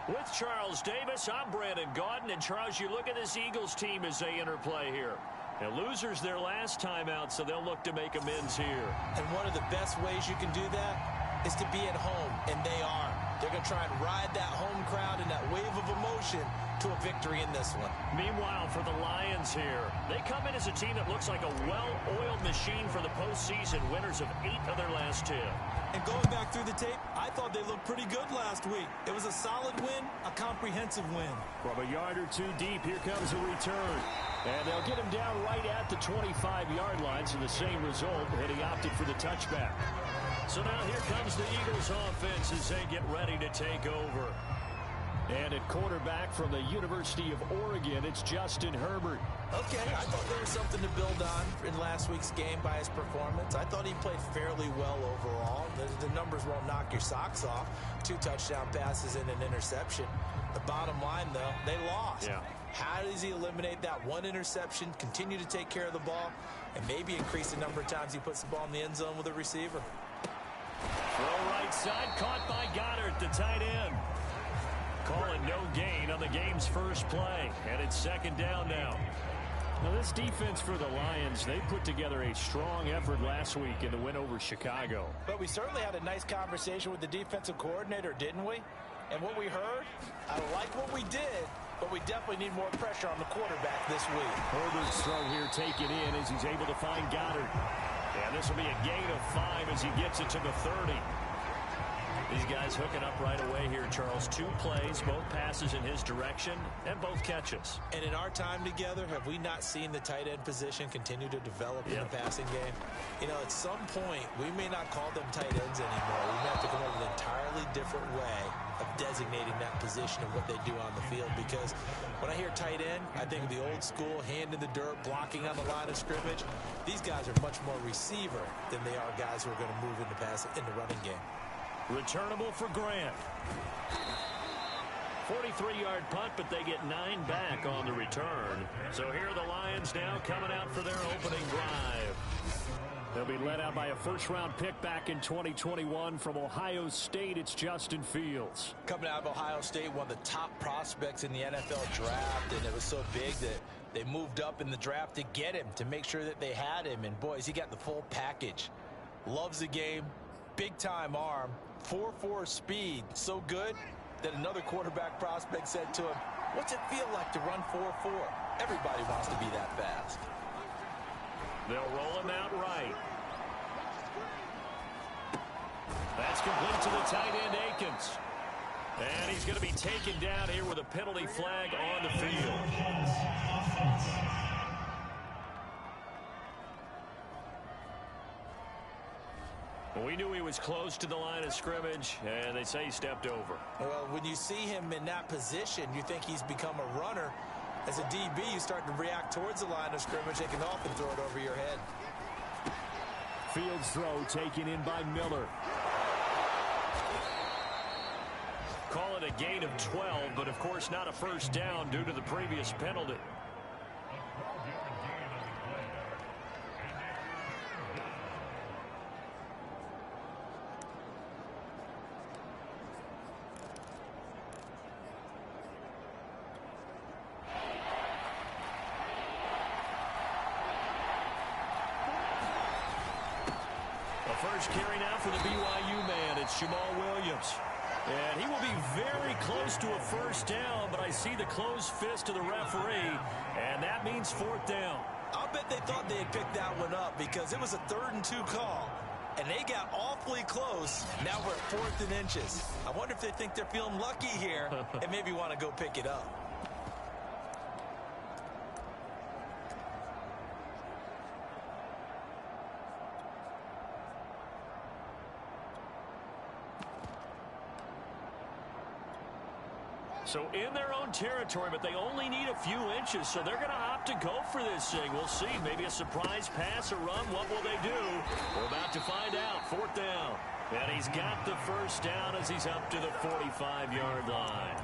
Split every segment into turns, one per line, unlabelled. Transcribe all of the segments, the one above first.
With Charles Davis, I'm Brandon Gaudin. And, Charles, you look at this Eagles team as they interplay here. And losers their last time out, so they'll look to make amends here.
And one of the best ways you can do that is to be at home, and they are. They're going to try and ride that home crowd and that wave of emotion to a victory in this one.
Meanwhile, for the Lions here, they come in as a team that looks like a well-oiled machine for the postseason, winners of 8 of their last 10.
And going back through the tape, I thought they looked pretty good last week. It was a solid win, a comprehensive win.
From a yard or two deep, here comes a return. And they'll get him down right at the 25-yard line, so the same result, and he opted for the touchback. So now here comes the Eagles offense as they get ready to take over. And at quarterback from the University of Oregon, it's Justin Herbert.
Okay, I thought there was something to build on in last week's game by his performance. I thought he played fairly well overall. The numbers won't knock your socks off. 2 touchdown passes and an interception. The bottom line, though, they lost.
Yeah.
How does he eliminate that one interception, continue to take care of the ball, and maybe increase the number of times he puts the ball in the end zone with a receiver?
Throw right side, caught by Goddard, the tight end. Calling no gain on the game's first play, and it's second down now. Now, this defense for the Lions, they put together a strong effort last week in the win over Chicago.
But we certainly had a nice conversation with the defensive coordinator, didn't we? And what we heard, I like what we did, but we definitely need more pressure on the quarterback this week.
Herbert's throw here taken in as he's able to find Goddard. And this will be a gain of 5 as he gets it to the 30. These guys hooking up right away here, Charles. 2 plays, both passes in his direction, and both catches.
And in our time together, have we not seen the tight end position continue to develop in the passing game? You know, at some point, we may not call them tight ends anymore. We may have to come up with an entirely different way of designating that position and what they do on the field. Because when I hear tight end, I think of the old school, hand in the dirt, blocking on the line of scrimmage. These guys are much more receiver than they are guys who are going to move into in the running game.
Returnable for Grant. 43-yard punt, but they get 9 back on the return. So here are the Lions now coming out for their opening drive. They'll be led out by a first-round pick back in 2021 from Ohio State. It's Justin Fields.
Coming out of Ohio State, one of the top prospects in the NFL draft, and it was so big that they moved up in the draft to get him, to make sure that they had him. And, boys, he got the full package. Loves the game, big-time arm, 4.4 speed, so good that another quarterback prospect said to him, "What's it feel like to run 4.4? Everybody wants to be that fast."
They'll roll him out right. That's complete to the tight end, Akins. And he's going to be taken down here with a penalty flag on the field. We knew he was close to the line of scrimmage, and they say he stepped over.
Well, when you see him in that position, you think he's become a runner. As a DB, you start to react towards the line of scrimmage. They can often throw it over your head.
Fields throw taken in by Miller. Call it a gain of 12, but of course not a first down due to the previous penalty. First carry now for the BYU man. It's Jamal Williams. And he will be very close to a first down, but I see the closed fist of the referee, and that means 4th down.
I'll bet they thought they had picked that one up because it was a 3rd and 2 call, and they got awfully close. Now we're at 4th and inches. I wonder if they think they're feeling lucky here and maybe want to go pick it up.
So in their own territory, but they only need a few inches, so they're going to opt to go for this thing. We'll see. Maybe a surprise pass or run. What will they do? We're about to find out. 4th down. And he's got the first down as he's up to the 45-yard line.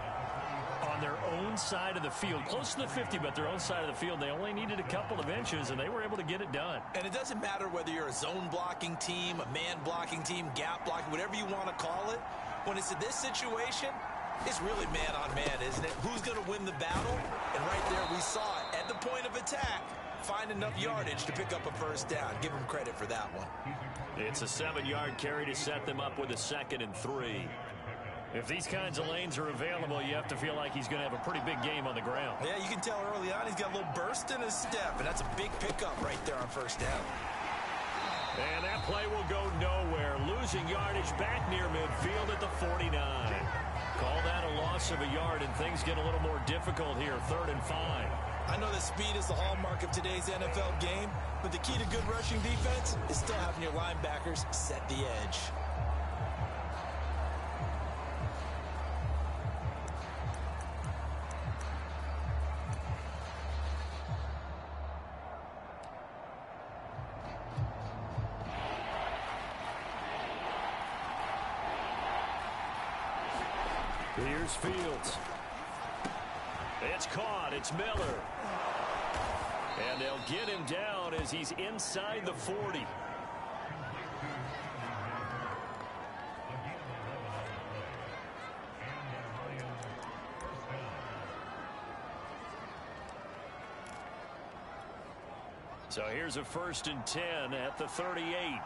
On their own side of the field, close to the 50, but their own side of the field, they only needed a couple of inches, and they were able to get it done.
And it doesn't matter whether you're a zone blocking team, a man blocking team, gap blocking, whatever you want to call it. When it's in this situation, It's really man-on-man, isn't it? Who's going to win the battle? And right there we saw it. At the point of attack, find enough yardage to pick up a first down. Give him credit for that one.
It's a 7-yard carry to set them up with a 2nd and 3. If these kinds of lanes are available, you have to feel like he's going to have a pretty big game on the ground.
Yeah, you can tell early on he's got a little burst in his step, and that's a big pickup right there on first down.
And that play will go nowhere. Losing yardage back near midfield at the 49. Call that a loss of a yard, and things get a little more difficult here, 3rd and 5.
I know that speed is the hallmark of today's NFL game, but the key to good rushing defense is still having your linebackers set the edge.
Here's Fields. It's caught. It's Miller. And they'll get him down as he's inside the 40. So here's a 1st and 10 at the 38.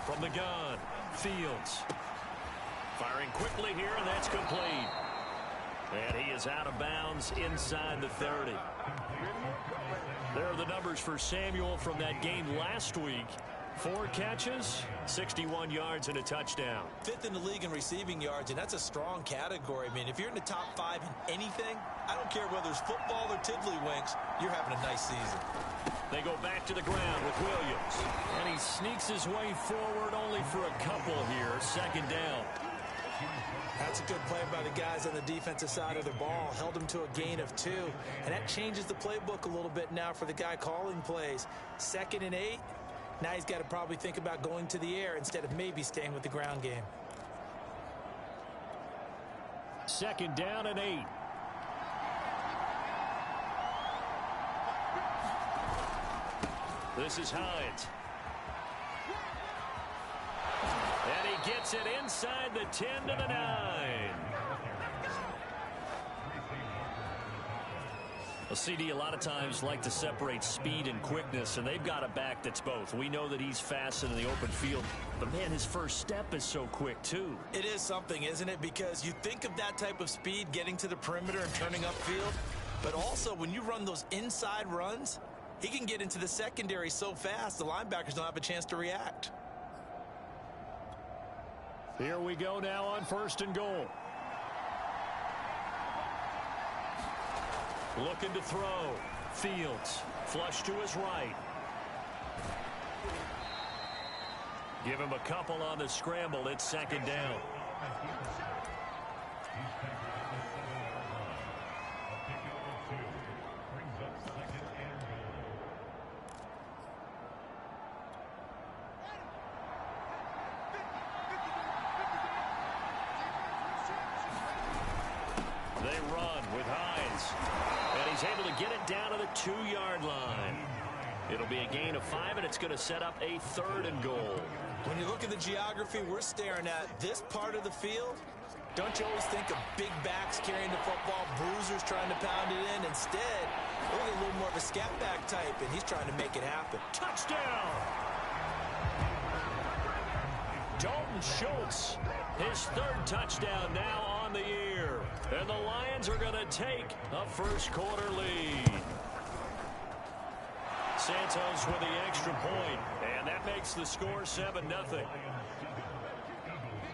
From the gun, Fields. Firing quickly here, and that's complete. And he is out of bounds inside the 30. There are the numbers for Samuel from that game last week. 4 catches, 61 yards, and a touchdown.
5th in the league in receiving yards, and that's a strong category. I mean, if you're in the top 5 in anything, I don't care whether it's football or tiddlywinks, you're having a nice season.
They go back to the ground with Williams. And he sneaks his way forward only for a couple here. 2nd down.
That's a good play by the guys on the defensive side of the ball. Held him to a gain of 2. And that changes the playbook a little bit now for the guy calling plays. 2nd and 8. Now he's got to probably think about going to the air instead of maybe staying with the ground game.
2nd down and 8. This is Hines. And he gets it inside the 10 to the 9. Well, CD, a lot of times like to separate speed and quickness, and they've got a back that's both. We know that he's fast in the open field, but, man, his first step is so quick, too.
It is something, isn't it? Because you think of that type of speed getting to the perimeter and turning upfield, but also when you run those inside runs, he can get into the secondary so fast the linebackers don't have a chance to react.
Here we go now on 1st and goal. Looking to throw. Fields. Flush to his right. Give him a couple on the scramble. It's 2nd down. They run with Hines. And he's able to get it down to the 2-yard line. It'll be a gain of 5, and it's going to set up a 3rd and goal.
When you look at the geography we're staring at, this part of the field, don't you always think of big backs carrying the football, bruisers trying to pound it in? Instead, look at a little more of a scat back type, and he's trying to make it happen.
Touchdown! Dalton Schultz, his 3rd touchdown now on the year. And the Lions are going to take a first-quarter lead. Santos with the extra point, and that makes the score 7-0.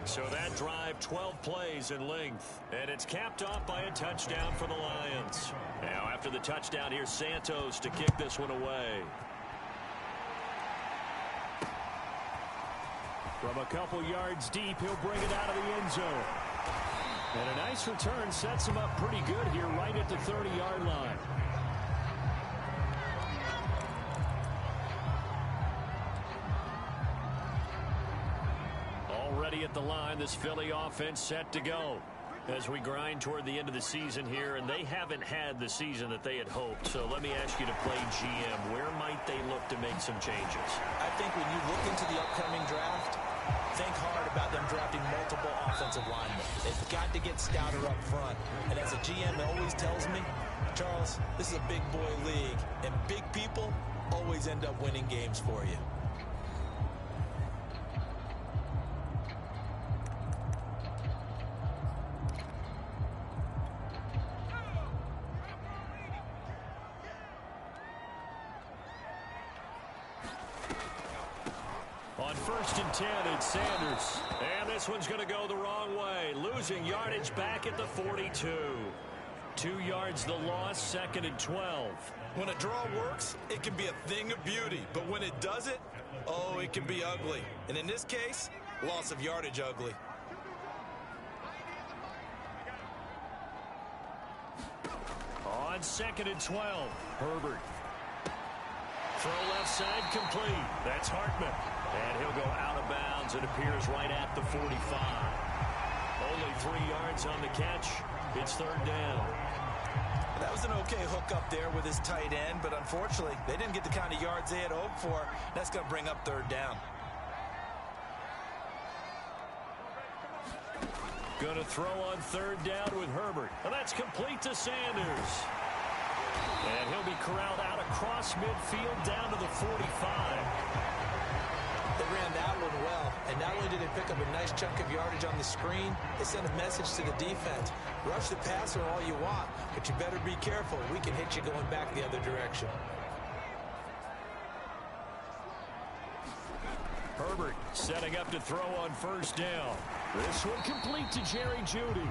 So that drive, 12 plays in length, and it's capped off by a touchdown for the Lions. Now, after the touchdown, here's Santos to kick this one away. From a couple yards deep, he'll bring it out of the end zone. And a nice return sets him up pretty good here right at the 30-yard line. Already at the line, this Philly offense set to go as we grind toward the end of the season here, and they haven't had the season that they had hoped. So let me ask you to play GM. Where might they look to make some changes?
I think when you look into the upcoming draft, Think hard about them drafting multiple offensive linemen. They've got to get stouter up front. And as a GM always tells me, Charles, this is a big boy league, and big people always end up winning games for you.
On 1st and 10, it's Sanders. And this one's going to go the wrong way. Losing yardage back at the 42. 2 yards the loss, 2nd and 12.
When a draw works, it can be a thing of beauty. But when it doesn't, oh, it can be ugly. And in this case, loss of yardage ugly.
On 2nd and 12, Herbert. Throw left side complete. That's Hartman. And he'll go out of bounds. It appears right at the 45. Only 3 yards on the catch. It's 3rd down.
That was an okay hook up there with his tight end, but unfortunately, they didn't get the kind of yards they had hoped for. That's going to bring up 3rd down.
Going to throw on 3rd down with Herbert. And that's complete to Sanders. And he'll be corralled out across midfield down to the 45.
They ran that one well, and not only did they pick up a nice chunk of yardage on the screen, they sent a message to the defense. Rush the passer all you want, but you better be careful. We can hit you going back the other direction.
Herbert setting up to throw on 1st down. This one complete to Jerry Jeudy.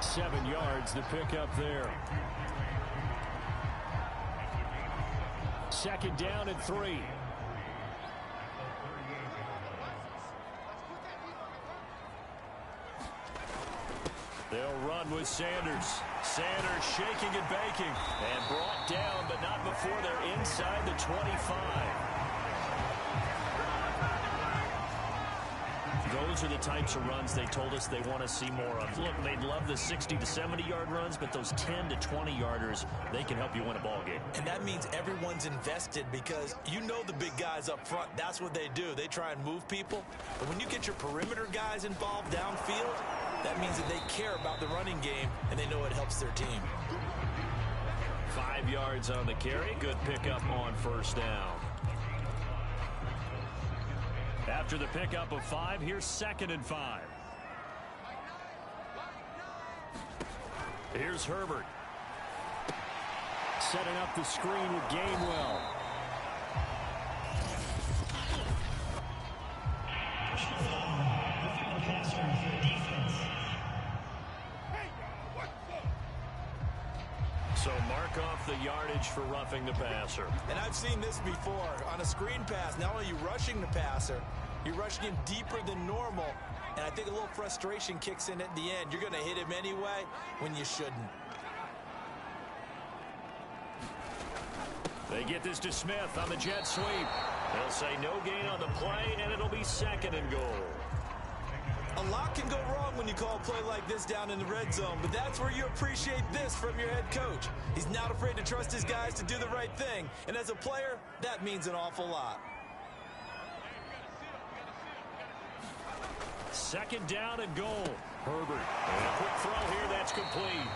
7 yards the pickup there. 2nd down and 3. They'll run with Sanders. Sanders shaking and baking. And brought down, but not before they're inside the 25. Those are the types of runs they told us they want to see more of. Look, they'd love the 60 to 70-yard runs, but those 10 to 20-yarders, they can help you win a ball game.
And that means everyone's invested because you know the big guys up front. That's what they do. They try and move people. But when you get your perimeter guys involved downfield, that means that they care about the running game, and they know it helps their team.
5 yards on the carry. Good pickup on 1st down. After the pickup of 5, here's 2nd and 5. Here's Herbert. Setting up the screen with Gainwell. So mark off the yardage for roughing the passer.
And I've seen this before. On a screen pass, not only are you rushing the passer, you're rushing him deeper than normal. And I think a little frustration kicks in at the end. You're going to hit him anyway when you shouldn't.
They get this to Smith on the jet sweep. They'll say no gain on the play, and it'll be 2nd and goal.
A lot can go wrong when you call a play like this down in the red zone, but that's where you appreciate this from your head coach. He's not afraid to trust his guys to do the right thing, and as a player, that means an awful lot.
2nd down and goal. Herbert. And a quick throw here, that's complete.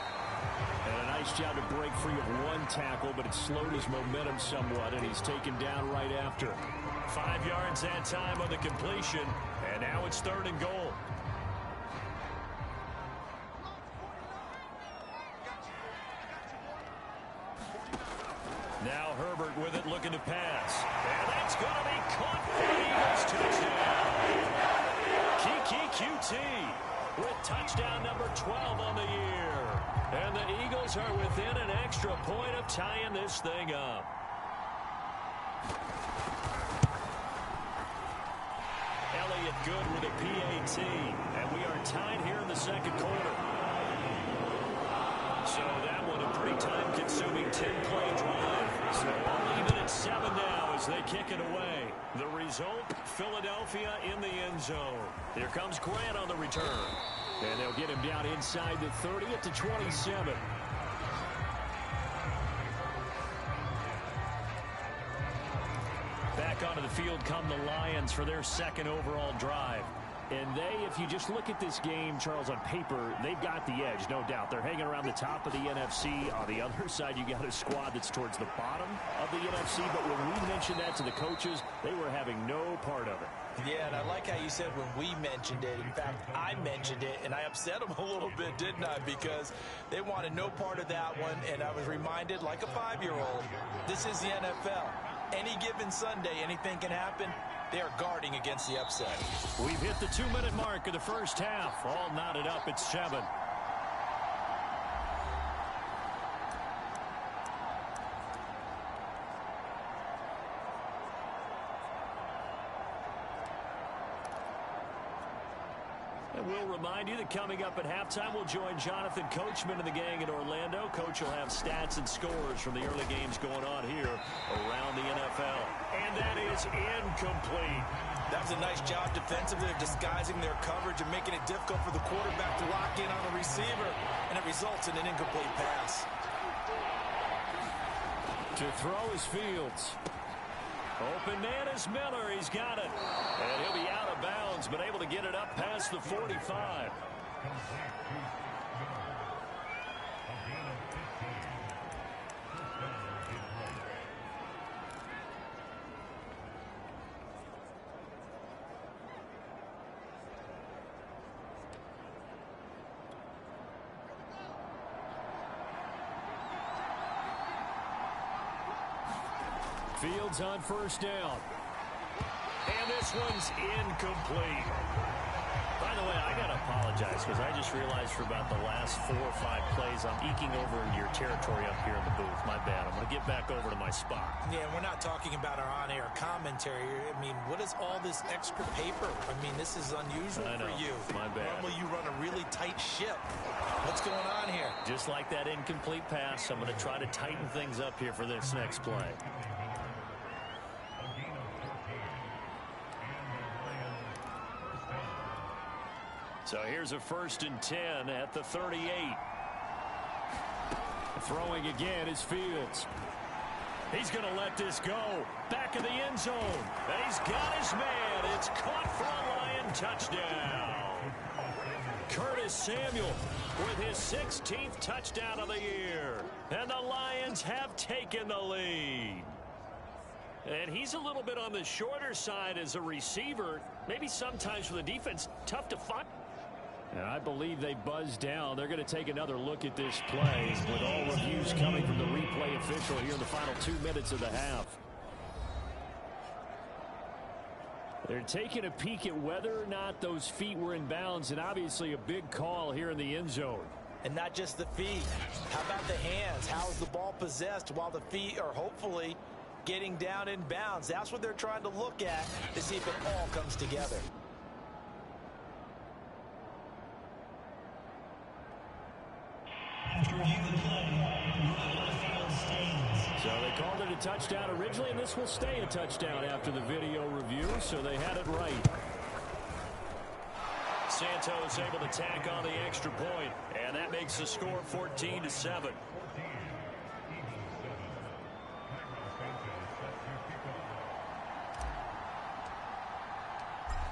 And a nice job to break free of 1 tackle, but it slowed his momentum somewhat, and he's taken down right after. 5 yards that time on the completion, and now it's 3rd and goal. Now Herbert with it, looking to pass. And that's going to be caught for the Eagles touchdown. Kiki QT with touchdown number 12 on the year. And the Eagles are within an extra point of tying this thing up. Elliott good with a PAT. And we are tied here in the 2nd quarter. So that one a pretty time-consuming 10-play drive. So all even at 7 now as they kick it away. The result, Philadelphia in the end zone. Here comes Grant on the return. And they'll get him down inside the 30 at the 27. Back Back onto the field come the Lions for their second overall drive. And if you just look at this game, Charles, on paper, they've got the edge, no doubt. They're hanging around the top of the NFC. On the other side, you got a squad that's towards the bottom of the NFC. But when we mentioned that to the coaches, they were having no part of it.
Yeah, and I like how you said when we mentioned it. In fact, I mentioned it, and I upset them a little bit, didn't I? Because they wanted no part of that one, and I was reminded, like a 5-year-old, this is the NFL. Any given Sunday, anything can happen. They are guarding against the upset.
We've hit the 2-minute mark of the first half. All knotted up at 7. And we'll remind you that coming up at halftime, we'll join Jonathan Coachman and the gang in Orlando. Coach will have stats and scores from the early games going on here around the NFL. And that is incomplete.
That was a nice job defensively of disguising their coverage and making it difficult for the quarterback to lock in on the receiver. And it results in an incomplete pass.
To throw is Fields. Open man is Miller. He's got it. And he'll be out of bounds, but able to get it up past the 45. Fields on first down. And this one's incomplete. By the way, I got to apologize because I just realized for about the last 4 or 5 plays, I'm eking over into your territory up here in the booth. My bad. I'm going to get back over to my spot.
Yeah, we're not talking about our on-air commentary. I mean, what is all this extra paper? I mean, this is unusual for you.
My bad.
Normally you run a really tight ship. What's going on here?
Just like that incomplete pass, I'm going to try to tighten things up here for this next play. So here's a 1st and 10 at the 38. Throwing again is Fields. He's going to let this go. Back of the end zone. And he's got his man. It's caught for a Lion touchdown. Curtis Samuel with his 16th touchdown of the year. And the Lions have taken the lead. And he's a little bit on the shorter side as a receiver. Maybe sometimes for the defense, tough to find. And I believe they buzzed down. They're going to take another look at this play with all reviews coming from the replay official here in the final 2 minutes of the half. They're taking a peek at whether or not those feet were in bounds, and obviously a big call here in the end zone.
And not just the feet. How about the hands? How is the ball possessed while the feet are hopefully getting down in bounds? That's what they're trying to look at to see if it all comes together.
So they called it a touchdown originally, and this will stay a touchdown after the video review, so they had it right. Santos able to tack on the extra point, and that makes the score 14-7.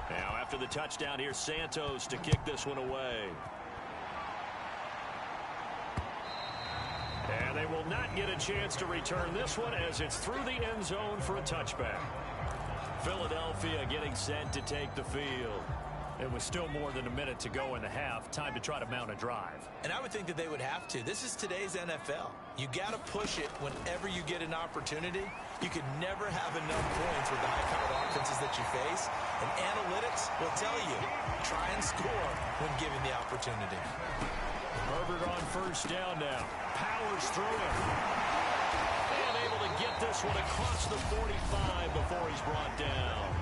Now after the touchdown, here's Santos to kick this one away. And they will not get a chance to return this one as it's through the end zone for a touchback. Philadelphia getting set to take the field. It was still more than a minute to go in the half. Time to try to mount a drive.
And I would think that they would have to. This is today's NFL. You got to push it whenever you get an opportunity. You could never have enough points with the high-powered offenses that you face. And analytics will tell you, try and score when given the opportunity.
Herbert on first down now. Powers through it. And able to get this one across the 45 before he's brought down.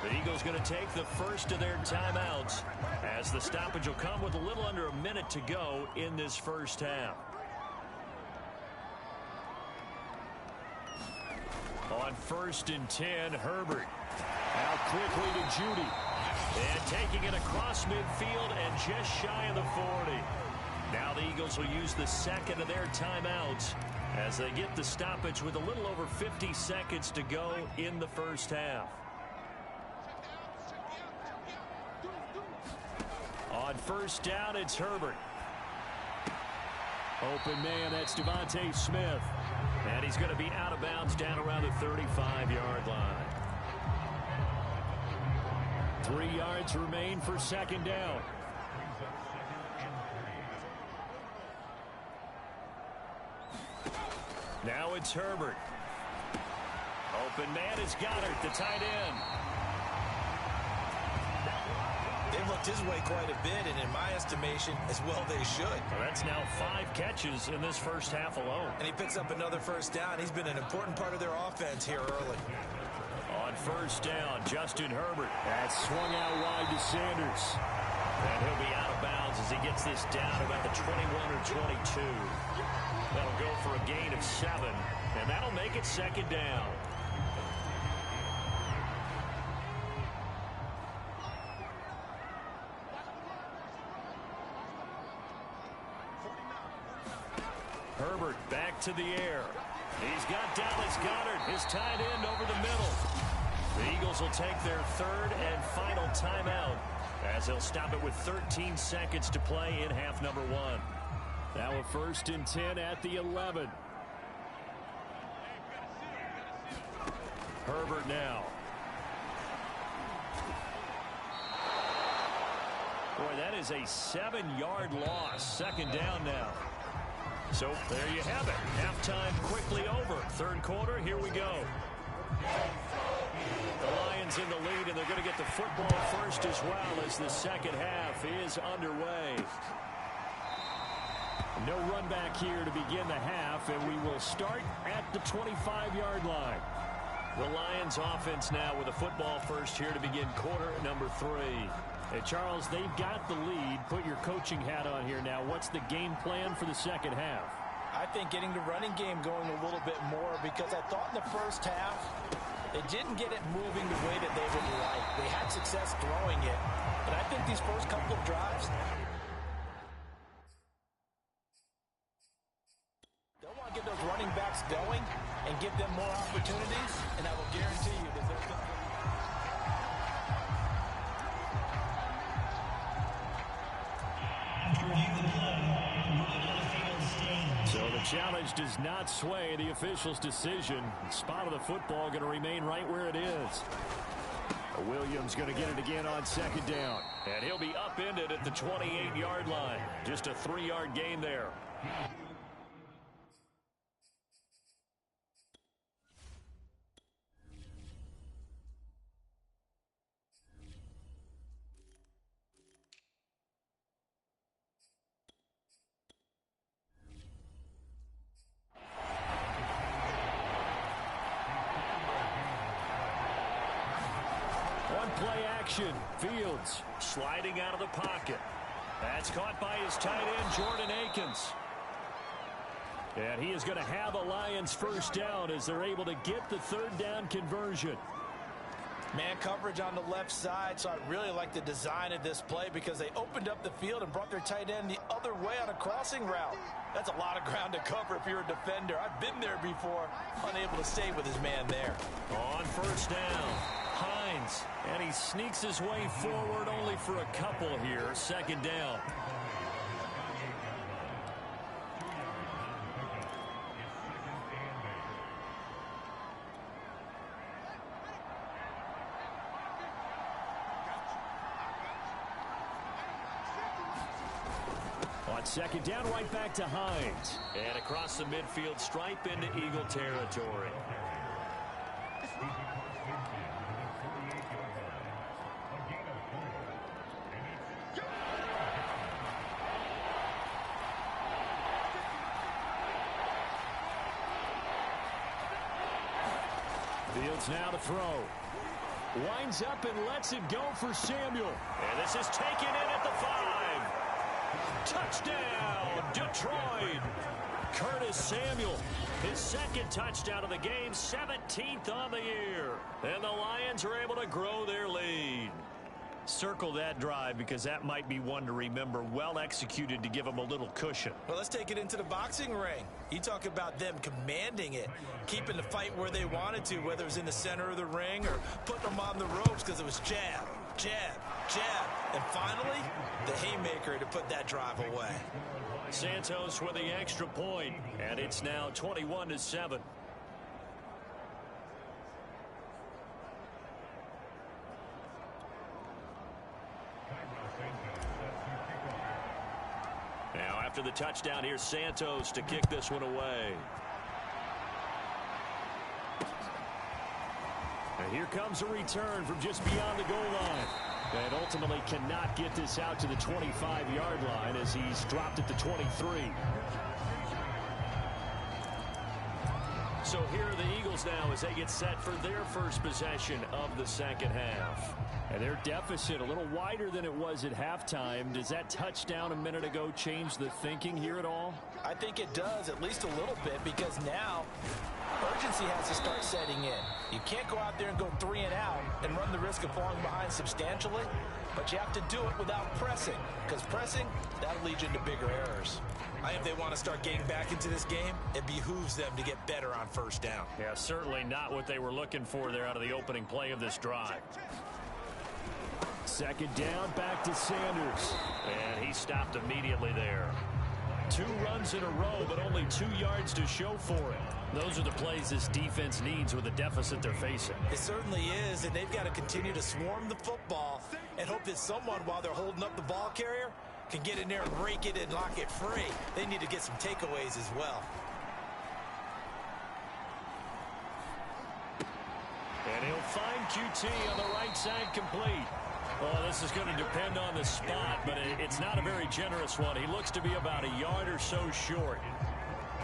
The Eagles going to take the first of their timeouts as the stoppage will come with a little under a minute to go in this first half. On 1st and 10, Herbert. Now quickly to Judy. And taking it across midfield and just shy of the 40. Now the Eagles will use the second of their timeouts as they get the stoppage with a little over 50 seconds to go in the first half. On first down, it's Herbert. Open man, that's Devontae Smith. And he's going to be out of bounds down around the 35-yard line. 3 yards remain for second down. Now it's Herbert. Open man is Goddard, the tight end.
They've looked his way quite a bit, and in my estimation, as well they should.
Well, that's now 5 catches in this first half alone.
And he picks up another first down. He's been an important part of their offense here early.
On first down, Justin Herbert. That's swung out wide to Sanders. And he'll be out of bounds as he gets this down about the 21 or 22. That'll go for a gain of 7, and that'll make it second down. Herbert back to the air. He's got Dallas Goddard, his tight end, over the middle. The Eagles will take their third and final timeout as they'll stop it with 13 seconds to play in half number 1. Now a 1st and 10 at the 11. Herbert now. Boy, that is a 7-yard loss. Second down now. So there you have it. Halftime quickly over. Third quarter, here we go. The Lions in the lead, and they're going to get the football first as well as the second half is underway. No run back here to begin the half, and we will start at the 25-yard line. The Lions offense now with a football first here to begin quarter number 3. Hey, Charles, they've got the lead. Put your coaching hat on here now. What's the game plan for the second half?
I think getting the running game going a little bit more, because I thought in the first half they didn't get it moving the way that they would like. They had success throwing it, but I think these first couple of drives, they'll want to get those running backs going and give them more opportunities, and I will guarantee you that they're going to...
So the challenge does not sway the official's decision. The spot of the football going to remain right where it is. Williams going to get it again on second down. And he'll be upended at the 28-yard line. Just a 3-yard gain there. Play action. Fields sliding out of the pocket. That's caught by his tight end, Jordan Akins. And he is going to have a Lions first down as they're able to get the third down conversion.
Man coverage on the left side, so I really like the design of this play because they opened up the field and brought their tight end the other way on a crossing route. That's a lot of ground to cover if you're a defender. I've been there before, unable to stay with his man there.
On first down, Hines, and he sneaks his way forward only for a couple here. Second down. On second down, right back to Hines. And across the midfield stripe into Eagle territory. Fields now to throw. Winds up and lets it go for Samuel. And this is taken in at the 5. Touchdown, Detroit. Curtis Samuel, his second touchdown of the game, 17th on the year. And the Lions are able to grow their lead. Circle that drive because that might be one to remember. Well executed to give them a little cushion.
Well, let's take it into the boxing ring. You talk about them commanding it, keeping the fight where they wanted to, whether it was in the center of the ring or putting them on the ropes because it was jab, jab, jab. And finally, the haymaker to put that drive away.
Santos with the extra point, and it's now 21-7. Now after the touchdown, here's Santos to kick this one away. And here comes a return from just beyond the goal line. And ultimately cannot get this out to the 25-yard line as he's dropped at the 23. So here are the Eagles now as they get set for their first possession of the second half. And their deficit a little wider than it was at halftime. Does that touchdown a minute ago change the thinking here at all?
I think it does, at least a little bit, because now urgency has to start setting in. You can't go out there and go 3 and out and run the risk of falling behind substantially, but you have to do it without pressing, because pressing, that'll lead you into bigger errors. If they want to start getting back into this game, it behooves them to get better on first down.
Yeah, certainly not what they were looking for there out of the opening play of this drive. Second down, back to Sanders. And he stopped immediately there. 2 runs in a row, but only 2 yards to show for it. Those are the plays this defense needs with the deficit they're facing.
It certainly is, and they've got to continue to swarm the football and hope that someone, while they're holding up the ball carrier, can get in there and rake it and lock it free. They need to get some takeaways as well.
And he'll find QT on the right side complete. Well, this is going to depend on the spot, but it's not a very generous one. He looks to be about a yard or so short.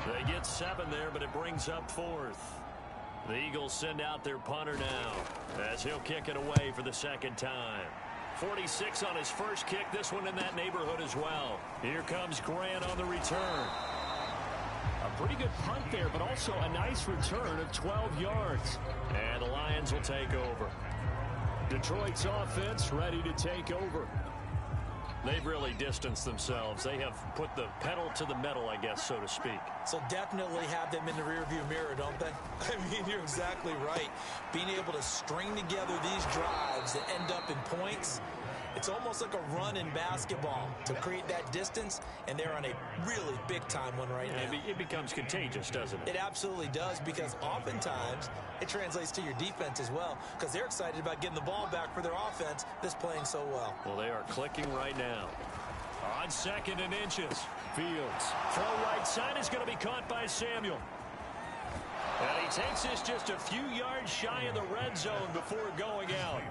They get 7 there, but it brings up 4th. The Eagles send out their punter now as he'll kick it away for the second time. 46 on his first kick, this one in that neighborhood as well. Here comes Grant on the return. A pretty good punt there, but also a nice return of 12 yards. And the Lions will take over. Detroit's offense ready to take over. They've really distanced themselves. They have put the pedal to the metal, I guess, so to speak.
So definitely have them in the rearview mirror, don't they? I mean, you're exactly right. Being able to string together these drives that end up in points, it's almost like a run in basketball to create that distance, and they're on a really big-time one right now.
It becomes contagious, doesn't it?
It absolutely does, because oftentimes it translates to your defense as well, because they're excited about getting the ball back for their offense that's playing so well.
Well, they are clicking right now. On 2nd and inches, Fields. Throw right side is going to be caught by Samuel. And he takes this just a few yards shy of the red zone before going out.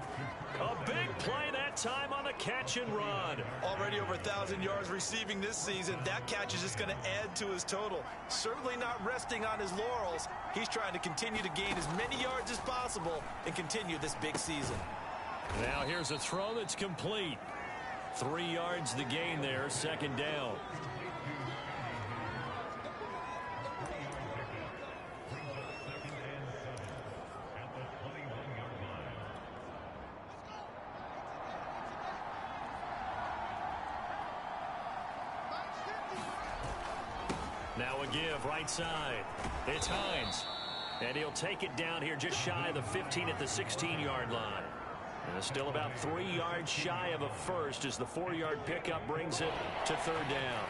A big play that time on the catch and run.
Already over 1,000 yards receiving this season. That catch is just going to add to his total. Certainly not resting on his laurels. He's trying to continue to gain as many yards as possible and continue this big season.
Now here's a throw that's complete. 3 yards the gain there, second down. Now a give right side. It's Hines. And he'll take it down here just shy of the 15 at the 16-yard line. And still about 3 yards shy of a first as the 4-yard pickup brings it to third down.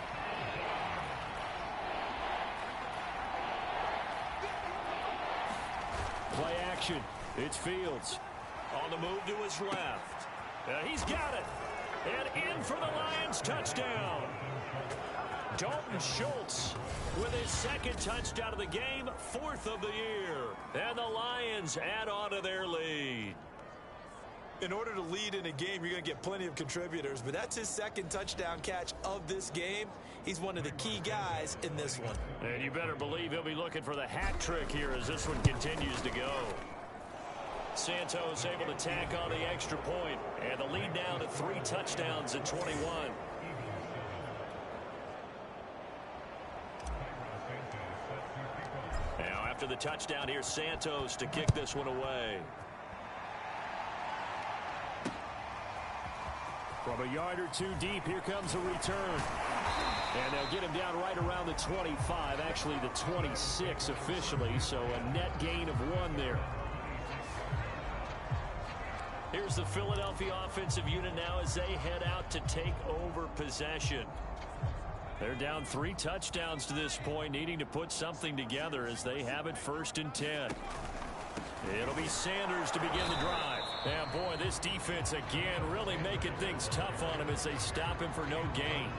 Play action. It's Fields. On the move to his left. He's got it. And in for the Lions touchdown. Dalton Schultz with his second touchdown of the game, 4th of the year. And the Lions add on to their lead.
In order to lead in a game, you're going to get plenty of contributors, but that's his second touchdown catch of this game. He's one of the key guys in this one.
And you better believe he'll be looking for the hat trick here as this one continues to go. Santos able to tack on the extra point, and the lead now to 3 touchdowns at 21. Now after the touchdown, here's Santos to kick this one away. From a yard or two deep, here comes a return. And they'll get him down right around the 25, actually the 26 officially, so a net gain of 1 there. Here's the Philadelphia offensive unit now as they head out to take over possession. They're down 3 touchdowns to this point, needing to put something together as they have it 1st and 10. It'll be Sanders to begin the drive. And boy, this defense again really making things tough on him as they stop him for no gain.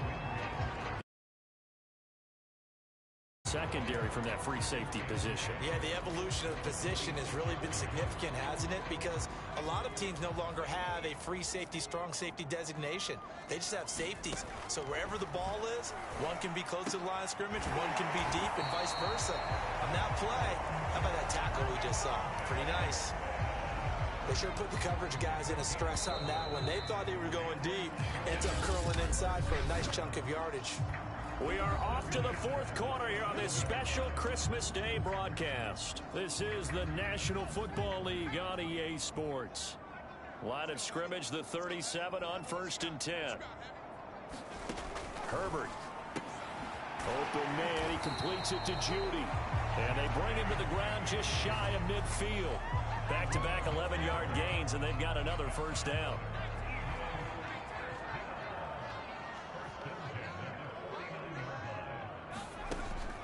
Secondary from that free safety position.
Yeah, the evolution of position has really been significant, hasn't it? Because a lot of teams no longer have a free safety, strong safety designation. They just have safeties. So wherever the ball is, one can be close to the line of scrimmage, one can be deep, and vice versa. On that play, how about that tackle we just saw? Pretty nice. They sure put the coverage guys in a stress on that one. They thought they were going deep. Ends up curling inside for a nice chunk of yardage.
We are off to the 4th quarter here on this special Christmas Day broadcast. This is the National Football League on EA Sports. Line of scrimmage, the 37 on 1st and 10. Herbert. Open man, he completes it to Judy. And they bring him to the ground just shy of midfield. Back-to-back 11-yard gains, and they've got another 1st down.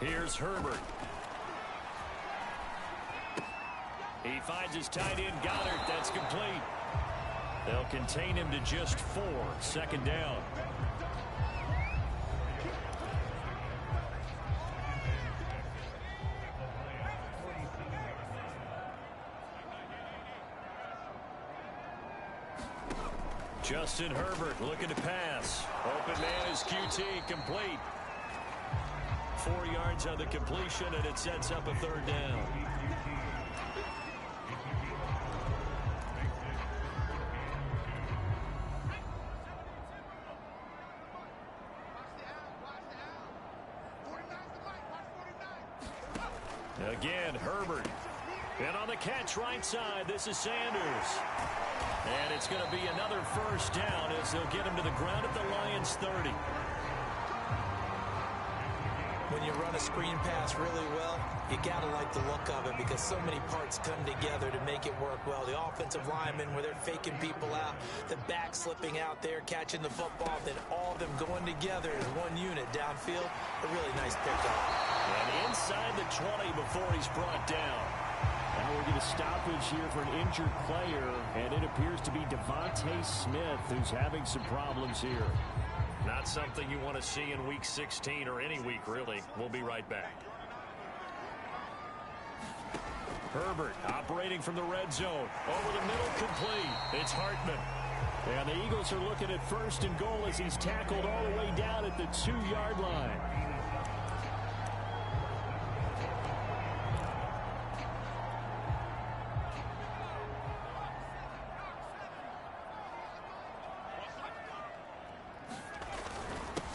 Here's Herbert. He finds his tight end, Goddard. That's complete. They'll contain him to just 4. 2nd down. Justin Herbert looking to pass. Open man is QT, complete. 4 yards on the completion, and it sets up a 3rd down. Again, Herbert. And on the catch right side, this is Sanders. And it's going to be another 1st down as they'll get him to the ground at the Lions' 30.
When you run a screen pass really well, you got to like the look of it because so many parts come together to make it work well. The offensive linemen, where they're faking people out, the back slipping out there, catching the football, then all of them going together as one unit downfield. A really nice pickup.
And inside the 20 before he's brought down.
Now we're going to stoppage here for an injured player, and it appears to be Devontae Smith who's having some problems here.
Not something you want to see in Week 16 or any week, really. We'll be right back. Herbert operating from the red zone. Over the middle, complete. It's Hartman.
And the Eagles are looking at 1st and goal as he's tackled all the way down at the 2-yard line.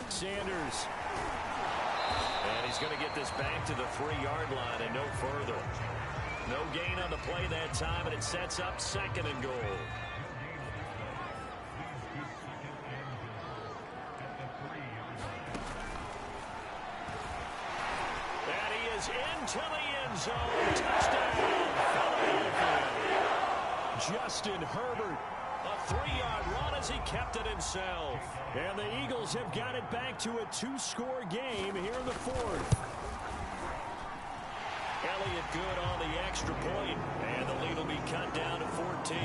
Sanders. And he's going to get this back to the 3-yard line and no further. No gain on the play that time, and it sets up 2nd and goal. And he is into the end zone. Touchdown, Philadelphia. Justin Herbert. A 3-yard run as he kept it himself.
And the Eagles have got it back to a 2-score game here in the 4th.
Elliott good on the extra point, and the lead will be cut down to 14.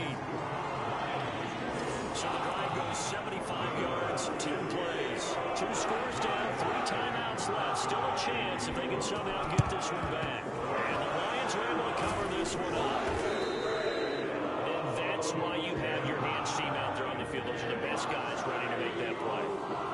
So the drive goes 75 yards, 10 plays. 2 scores down, 3 timeouts left. Still a chance if they can somehow get this one back. And the Lions are able to cover this one up. That's why you have your hands team out there on the field. Those are the best guys ready to make that play.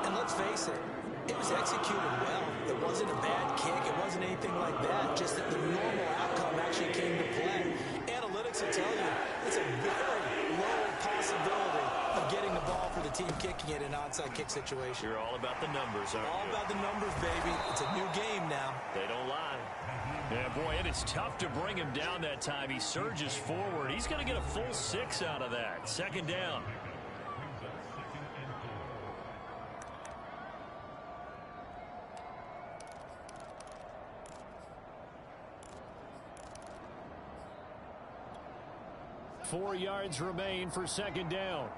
And let's face it, it was executed well. It wasn't a bad kick. It wasn't anything like that. Just that the normal outcome actually came to play. Analytics will tell you it's a very low possibility of getting the ball for the team kicking it in an onside kick situation.
You're all about the numbers, aren't you?
All about the numbers, baby. It's a new game now.
They don't lie. Yeah, boy, and it's tough to bring him down that time. He surges forward. He's going to get a full 6 out of that. 2nd down.
4 yards remain for second down.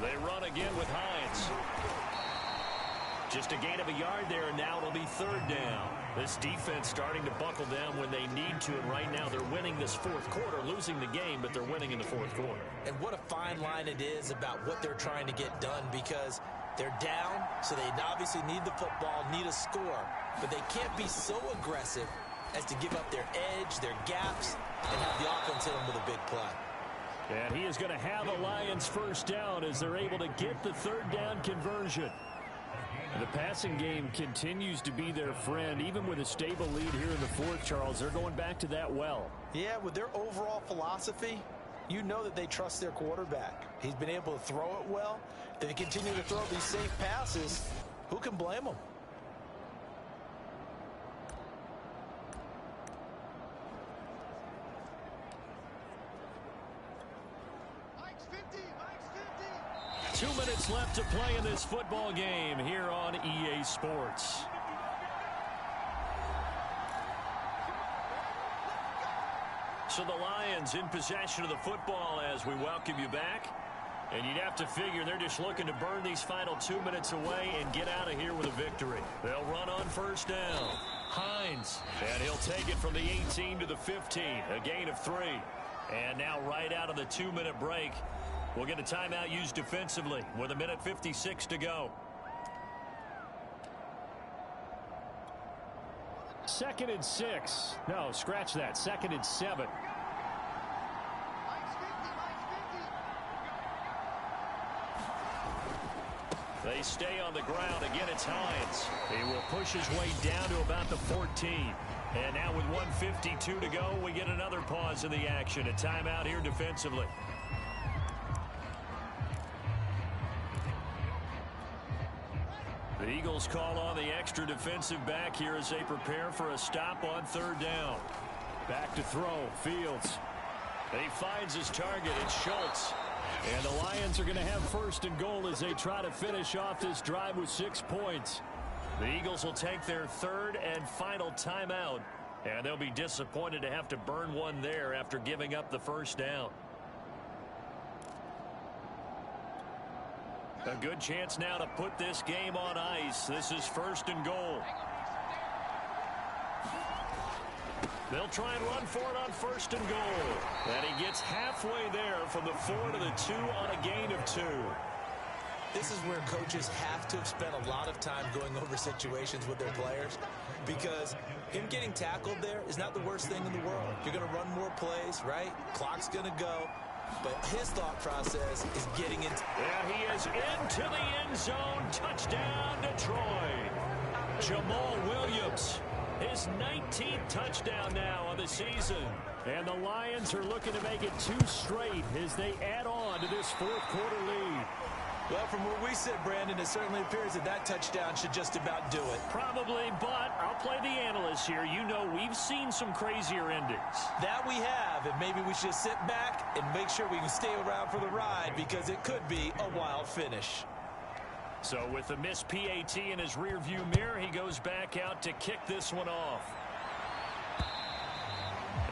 They run again with Hines. Just a gain of a yard there, and now it'll be third down. This defense starting to buckle down when they need to, and right now they're winning this fourth quarter, losing the game, but they're winning in the fourth quarter.
And what a fine line it is about what they're trying to get done, because they're down, so they obviously need the football, need a score, but they can't be so aggressive as to give up their edge, their gaps, and have the offense hit them with a big play.
And he is going to have a Lions first down as they're able to get the third down conversion. The passing game continues to be their friend. Even with a stable lead here in the fourth, Charles, they're going back to that well.
Yeah, with their overall philosophy, you know that they trust their quarterback. He's been able to throw it well. They continue to throw these safe passes. Who can blame them?
Mike's 2 minutes left to play in this football game here on EA Sports. So the Lions in possession of the football as we welcome you back. And you'd have to figure they're just looking to burn these final 2 minutes away and get out of here with a victory. They'll run on first down. Hines. And he'll take it from the 18 to the 15. A gain of 3. And now right out of the 2-minute break, we'll get a timeout used defensively with 1:56 to go.
2nd and 6. No, scratch that. 2nd and 7.
They stay on the ground. Again, it's Hines. He will push his way down to about the 14. And now with 1:52 to go, we get another pause in the action. A timeout here defensively. The Eagles call on the extra defensive back here as they prepare for a stop on third down.
Back to throw. Fields.
He finds his target. It's Schultz.
And the Lions are going to have first and goal as they try to finish off this drive with 6 points.
The Eagles will take their third and final timeout. And they'll be disappointed to have to burn one there after giving up the first down. A good chance now to put this game on ice. This is first and goal. They'll try and run for it on first and goal. And he gets halfway there from the 4 to the 2 on a gain of 2.
This is where coaches have to have spent a lot of time going over situations with their players, because him getting tackled there is not the worst thing in the world. You're going to run more plays, right? Clock's going to go. But his thought process is getting into...
And he is into the end zone. Touchdown, Detroit. Jamal Williams. His 19th touchdown now on the season.
And the Lions are looking to make it 2 straight as they add on to this fourth quarter lead.
Well, from where we sit, Brandon, it certainly appears that that touchdown should just about do it.
Probably, but I'll play the analyst here. You know we've seen some crazier endings.
That we have, and maybe we should sit back and make sure we can stay around for the ride, because it could be a wild finish.
So with the missed PAT in his rearview mirror, he goes back out to kick this one off.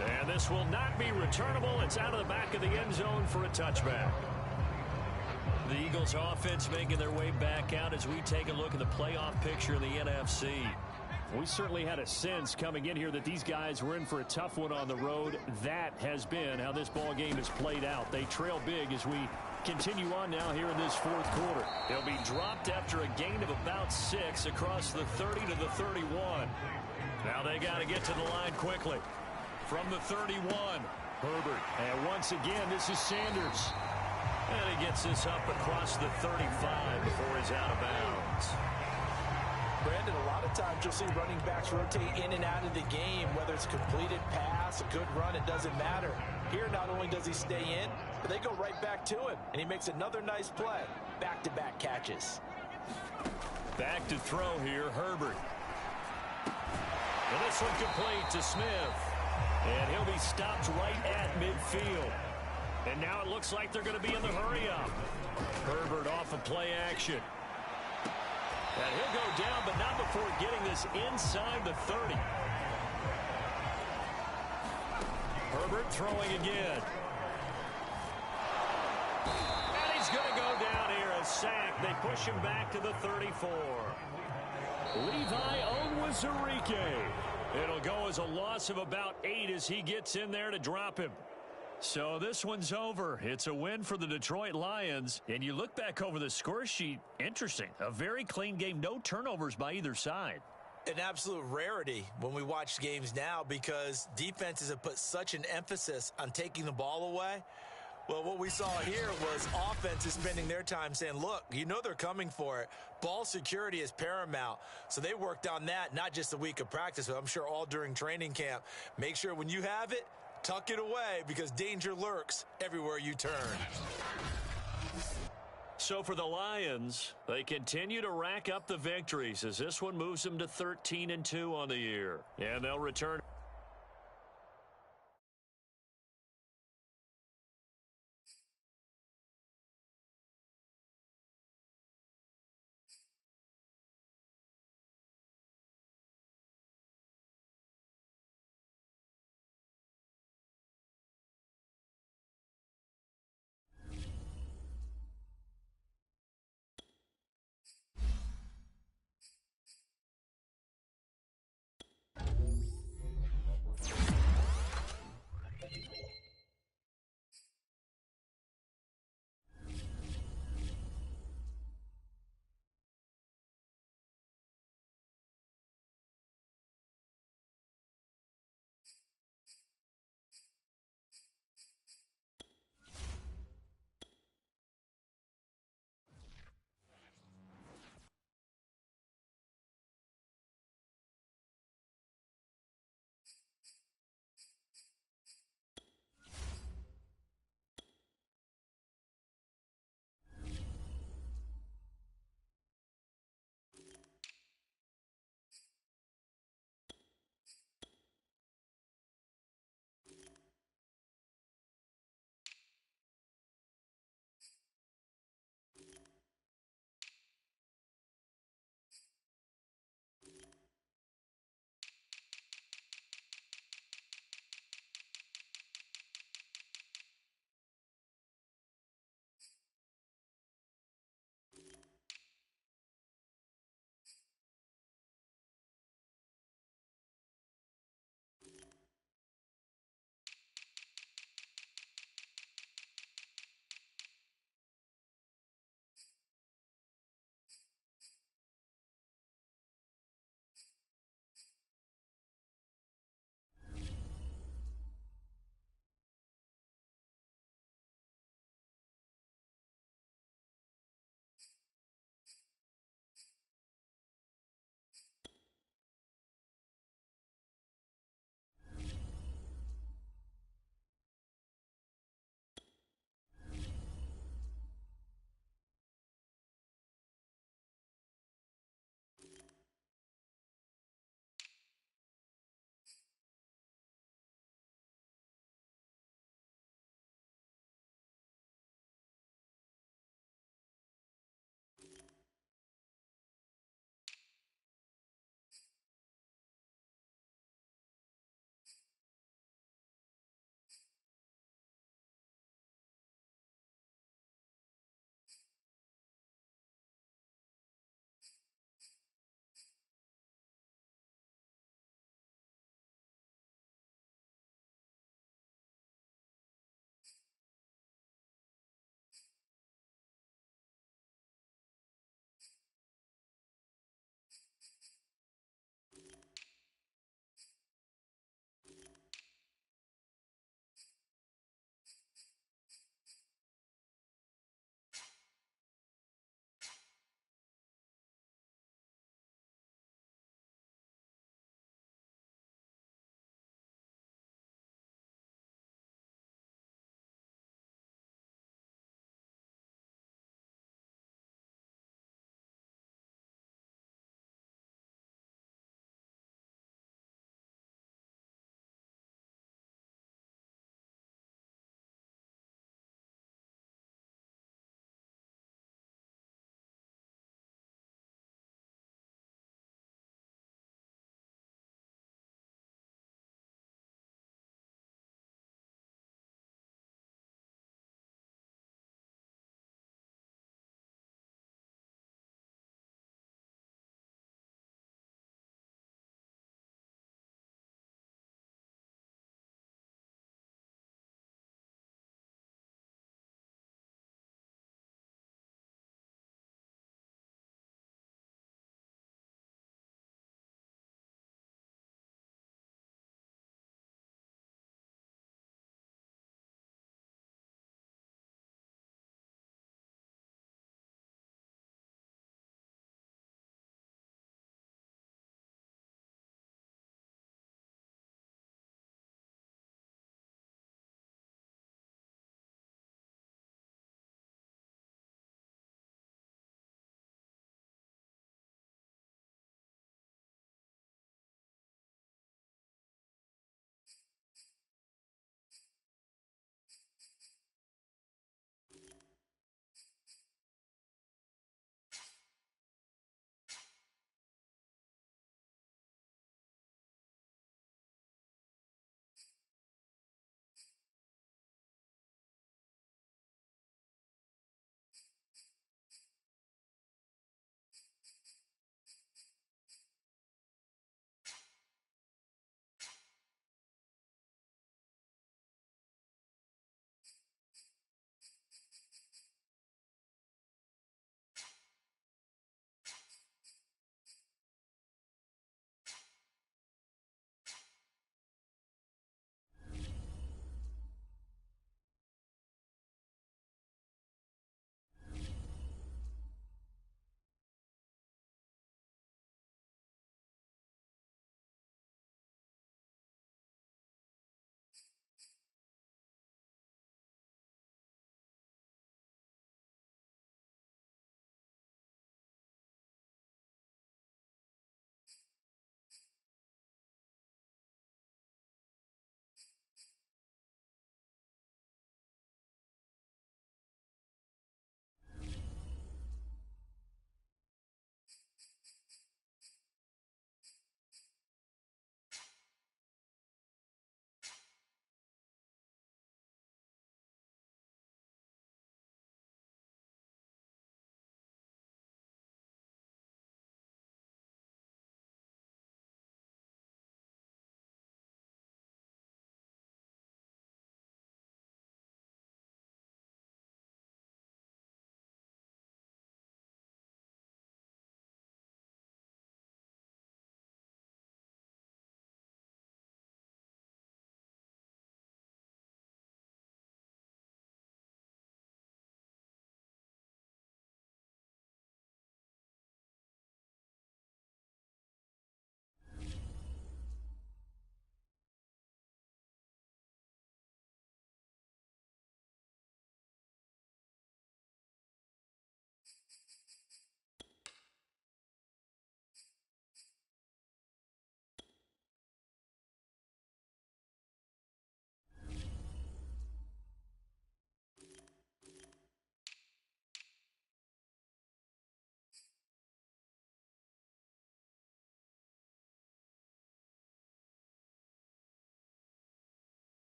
And this will not be returnable. It's out of the back of the end zone for a touchback. The Eagles offense making their way back out as we take a look at the playoff picture in the NFC.
We certainly had a sense coming in here that these guys were in for a tough one on the road. That has been how this ball game has played out. They trail big as we continue on now here in this fourth quarter.
He'll be dropped after a gain of about 6 across the 30 to the 31. Now they got to get to the line quickly. From the 31,
Herbert. And once again, this is Sanders.
And he gets this up across the 35 before he's out of bounds.
Brandon, a lot of times you'll see running backs rotate in and out of the game, whether it's a completed pass, a good run, it doesn't matter. Here, not only does he stay in, but they go right back to him, and he makes another nice play. Back-to-back catches.
Back to throw here, Herbert. And this one complete to Smith. And he'll be stopped right at midfield. And now it looks like they're going to be in the hurry-up. Herbert off of play action. And he'll go down, but not before getting this inside the 30. Herbert throwing again. And he's going to go down here, a sack. They push him back to the 34. Levi Onwuzurike. It'll go as a loss of about 8 as he gets in there to drop him. So this one's over. It's a win for the Detroit Lions. And you look back over the score sheet, interesting. A very clean game, no turnovers by either side.
An absolute rarity when we watch games now because defenses have put such an emphasis on taking the ball away. Well, what we saw here was offenses spending their time saying, look, you know they're coming for it. Ball security is paramount. So they worked on that, not just a week of practice, but I'm sure all during training camp. Make sure when you have it, tuck it away because danger lurks everywhere you turn.
So for the Lions, they continue to rack up the victories as this one moves them to 13-2 on the year. And they'll return.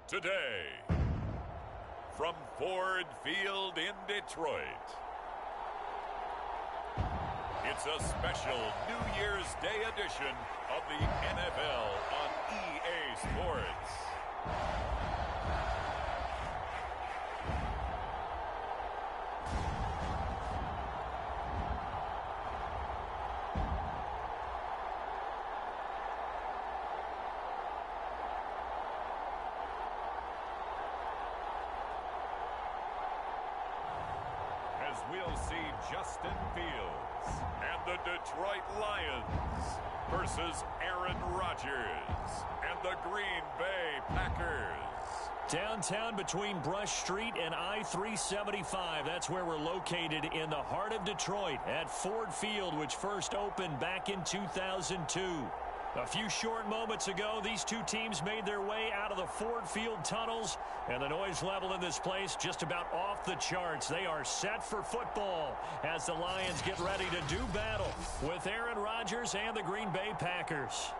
Today, from Ford Field in Detroit, it's a special New Year's Day edition of the NFL on EA Sports. We'll see Justin Fields and the Detroit Lions versus Aaron Rodgers and the Green Bay Packers.
Downtown between Brush Street and I-375. That's where we're located in the heart of Detroit at Ford Field, which first opened back in 2002. A few short moments ago, these two teams made their way out of the Ford Field tunnels, and the noise level in this place just about off the charts. They are set for football as the Lions get ready to do battle with Aaron Rodgers and the Green Bay Packers.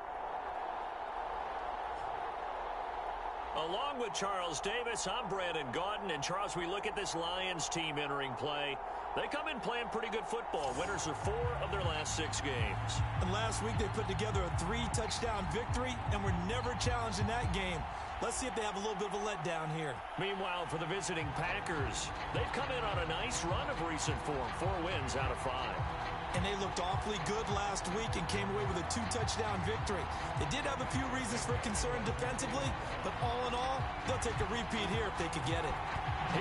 Along with Charles Davis, I'm Brandon Gaudin. And Charles, we look at this Lions team entering play. They come in playing pretty good football. Winners of 4 of their last 6 games.
And last week they put together a 3-touchdown victory and were never challenged in that game. Let's see if they have a little bit of a letdown here.
Meanwhile, for the visiting Packers, they've come in on a nice run of recent form. 4 wins out of 5.
And they looked awfully good last week and came away with a 2-touchdown victory. They did have a few reasons for concern defensively, but all in all, they'll take a repeat here if they could get it.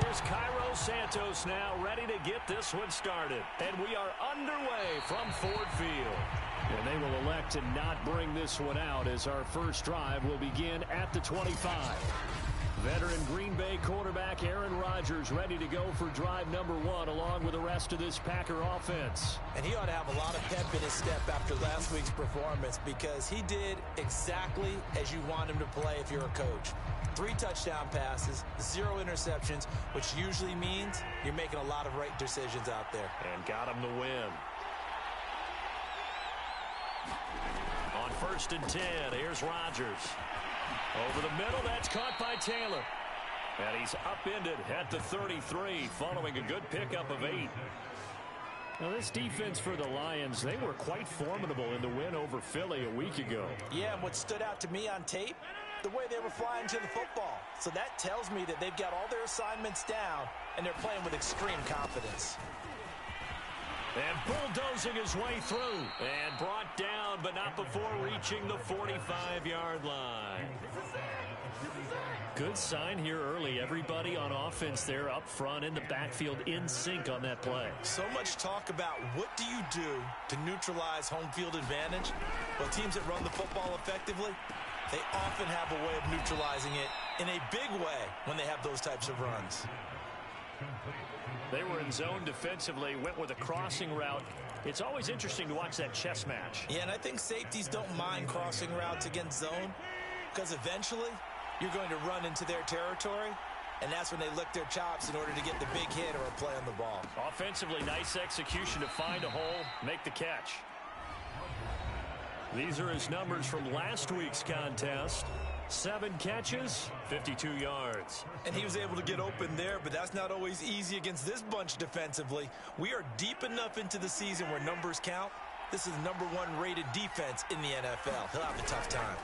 Here's Cairo Santos now ready to get this one started. And we are underway from Ford Field. And they will elect to not bring this one out as our first drive will begin at the 25. Veteran Green Bay quarterback Aaron Rodgers ready to go for drive number 1 along with the rest of this Packer offense.
And he ought to have a lot of pep in his step after last week's performance because he did exactly as you want him to play if you're a coach. 3 touchdown passes, 0 interceptions, which usually means you're making a lot of right decisions out there.
And got him the win. On 1st and 10, here's Rodgers. Over the middle, that's caught by Taylor. And he's upended at the 33, following a good pickup of 8. Now, this defense for the Lions, they were quite formidable in the win over Philly a week ago.
Yeah, and what stood out to me on tape, the way they were flying to the football. So that tells me that they've got all their assignments down, and they're playing with extreme confidence.
And bulldozing his way through. And brought down, but not before reaching the 45-yard line. Good sign here early. Everybody on offense there up front in the backfield in sync on that play.
So much talk about what do you do to neutralize home field advantage? Well, teams that run the football effectively, they often have a way of neutralizing it in a big way when they have those types of runs.
They were in zone defensively, went with a crossing route. It's always interesting to watch that chess match.
Yeah, and I think safeties don't mind crossing routes against zone because eventually you're going to run into their territory, and that's when they lick their chops in order to get the big hit or a play on the ball.
Offensively, nice execution to find a hole, make the catch. These are his numbers from last week's contest. 7 catches, 52 yards.
And he was able to get open there, but that's not always easy against this bunch defensively. We are deep enough into the season where numbers count. This is the #1 rated defense in the NFL. He'll have a tough time.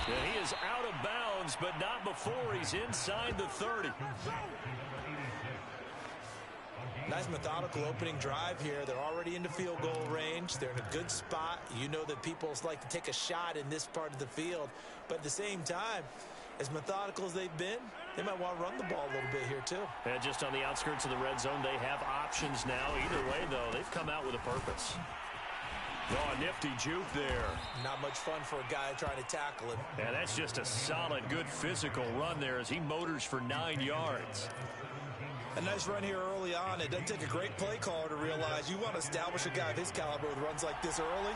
And he is out of bounds, but not before he's inside the 30.
Nice methodical opening drive here. They're already into field goal range. They're in a good spot. You know that people like to take a shot in this part of the field. But at the same time, as methodical as they've been, they might want to run the ball a little bit here too.
And just on the outskirts of the red zone, they have options now. Either way, though, they've come out with a purpose. Oh, a nifty juke there.
Not much fun for a guy trying to tackle him.
And that's just a solid, good physical run there as he motors for 9 yards.
A nice run here early on. It doesn't take a great play caller to realize you want to establish a guy of his caliber with runs like this early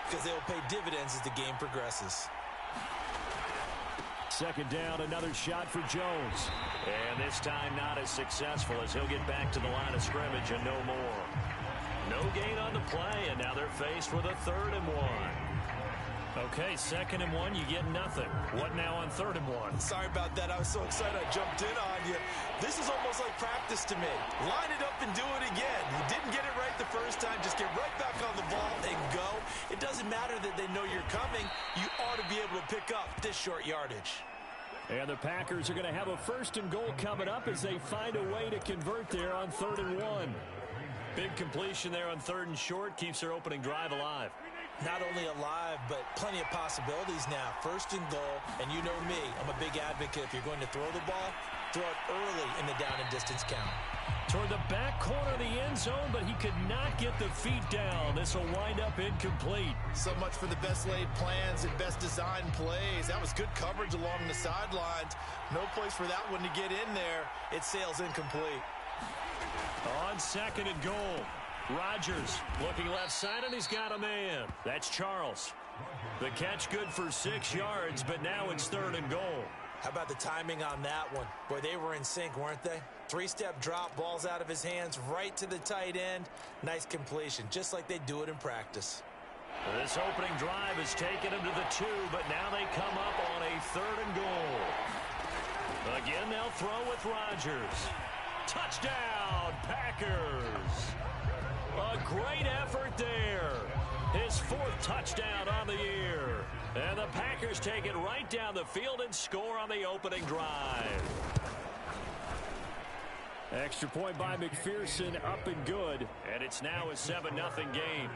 because they'll pay dividends as the game progresses.
2nd down, another shot for Jones. And this time not as successful as he'll get back to the line of scrimmage and no more. No gain on the play, and now they're faced with a 3rd and 1. Okay, 2nd and 1, you get nothing. What now on 3rd and 1?
Sorry about that. I was so excited I jumped in on you. This is almost like practice to me. Line it up and do it again. You didn't get it right the first time. Just get right back on the ball and go. It doesn't matter that they know you're coming. You ought to be able to pick up this short yardage.
And the Packers are going to have a 1st and goal coming up as they find a way to convert there on 3rd and 1.
Big completion there on 3rd and short. Keeps their opening drive alive.
Not only alive, but plenty of possibilities now. 1st and goal, and you know me, I'm a big advocate. If you're going to throw the ball, throw it early in the down and distance count.
Toward the back corner of the end zone, but he could not get the feet down. This will wind up incomplete.
So much for the best laid plans and best designed plays. That was good coverage along the sidelines. No place for that one to get in there. It sails incomplete.
On 2nd and goal. Rodgers looking left side, and he's got a man. That's Charles. The catch good for 6 yards, but now it's 3rd and goal.
How about the timing on that one? Boy, they were in sync, weren't they? 3-step drop, balls out of his hands, right to the tight end. Nice completion, just like they do it in practice.
This opening drive has taken him to the 2, but now they come up on a 3rd and goal. Again, they'll throw with Rodgers. Touchdown, Packers. A great effort there. His 4th touchdown on the year. And the Packers take it right down the field and score on the opening drive.
Extra point by McPherson, up and good.
And it's now a 7-0 game.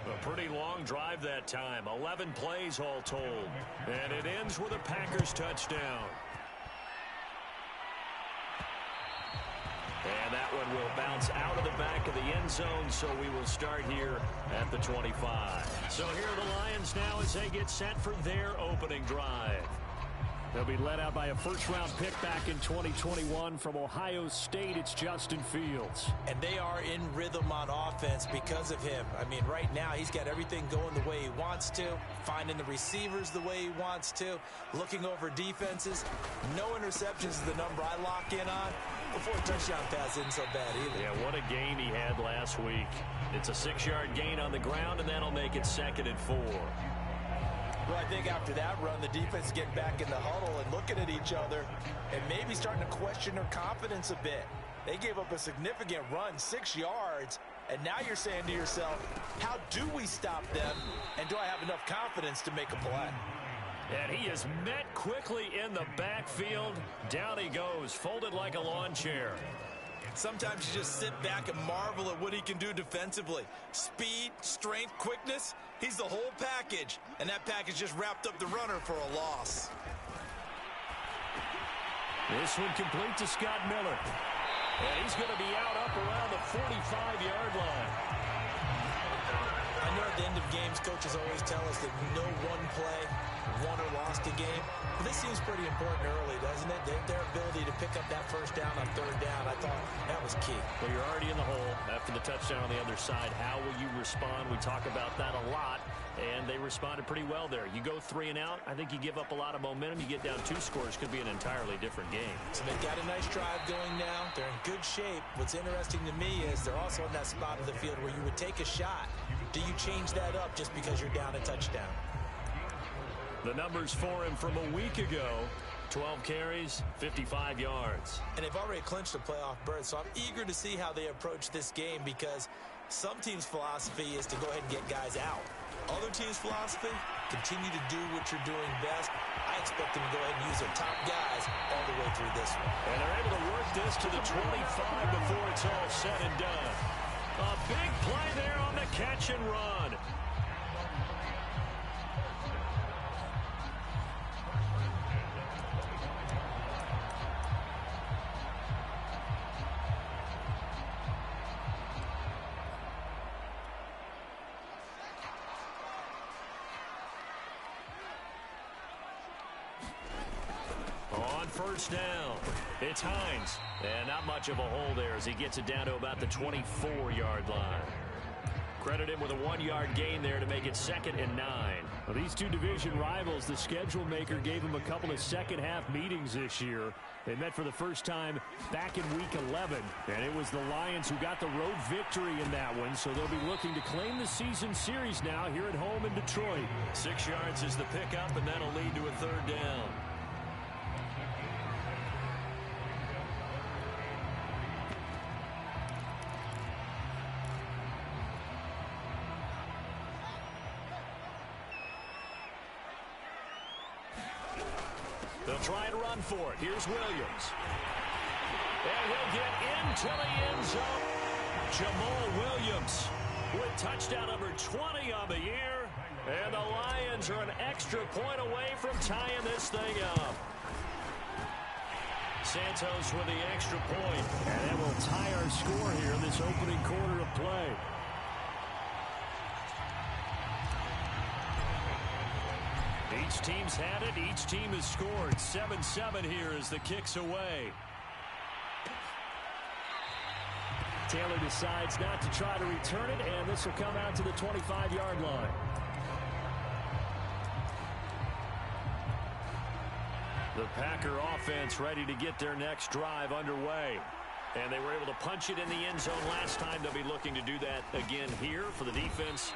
A pretty long drive that time. 11 plays all told. And it ends with a Packers touchdown. And that one will bounce out of the back of the end zone, so we will start here at the 25. So here are the Lions now as they get set for their opening drive.
They'll be led out by a 1st-round pick back in 2021 from Ohio State. It's Justin Fields.
And they are in rhythm on offense because of him. I mean, right now he's got everything going the way he wants to, finding the receivers the way he wants to, looking over defenses. No interceptions is the number I lock in on. Before a touchdown pass isn't so bad either.
Yeah, what a gain he had last week. It's a 6-yard gain on the ground, and that'll make it 2nd and 4.
Well, I think after that run, the defense is getting back in the huddle and looking at each other and maybe starting to question their confidence a bit. They gave up a significant run, 6 yards, and now you're saying to yourself, how do we stop them, and do I have enough confidence to make a play?
And he is met quickly in the backfield. Down he goes, folded like a lawn chair.
Sometimes you just sit back and marvel at what he can do defensively. Speed, strength, quickness, he's the whole package. And that package just wrapped up the runner for a loss.
This one complete to Scott Miller.
And he's going to be out up around the 45-yard line.
I know at the end of games, coaches always tell us that no one play won or lost a game. But this seems pretty important early, doesn't it? Their ability to pick up that 1st down on 3rd down, I thought that was key.
Well, you're already in the hole after the touchdown on the other side. How will you respond? We talk about that a lot, and they responded pretty well there. You go 3 and out, I think you give up a lot of momentum. You get down 2 scores, could be an entirely different game.
So they've got a nice drive going now. They're in good shape. What's interesting to me is they're also in that spot of the field where you would take a shot. Do you change that up just because you're down a touchdown?
The numbers for him from a week ago, 12 carries, 55 yards.
And they've already clinched a playoff berth, so I'm eager to see how they approach this game because some teams' philosophy is to go ahead and get guys out. Other teams' philosophy, continue to do what you're doing best. I expect them to go ahead and use their top guys all the way through this one.
And they're able to work this to the 25 before it's all said and done. A big play there on the catch and run. On 1st down, it's Hines. And not much of a hole there as he gets it down to about the 24-yard line. credit him with a 1-yard gain there to make it 2nd and 9.
Well, these two division rivals, the schedule maker gave them a couple of second-half meetings this year. They met for the first time back in Week 11, and it was the Lions who got the road victory in that one, so they'll be looking to claim the season series now here at home in Detroit.
6 yards is the pickup, and that'll lead to a 3rd down. They'll try and run for it. Here's Williams. And he'll get into the end zone. Jamal Williams with touchdown number 20 on the year. And the Lions are an extra point away from tying this thing up. Santos with the extra point.
And that will tie our score here in this opening quarter of play.
Each team's had it. Each team has scored. 7-7 here as the kick's away.
Taylor decides not to try to return it, and this will come out to the 25-yard line.
The Packer offense ready to get their next drive underway. And they were able to punch it in the end zone last time. They'll be looking to do that again here for the defense.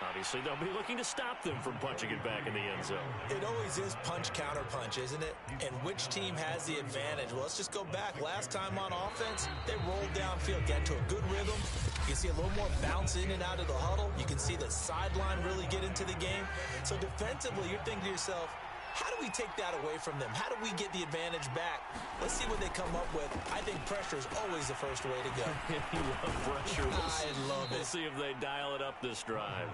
Obviously, they'll be looking to stop them from punching it back in the end zone.
It always is punch, counter punch, isn't it? And which team has the advantage? Well, let's just go back. Last time on offense, they rolled downfield, get into a good rhythm. You can see a little more bounce in and out of the huddle. You can see the sideline really get into the game. So defensively, you're thinking to yourself, how do we take that away from them? How do we get the advantage back? Let's see what they come up with. I think pressure is always the first way to go.
You love pressure.
I love it.
We'll see if they dial it up this drive.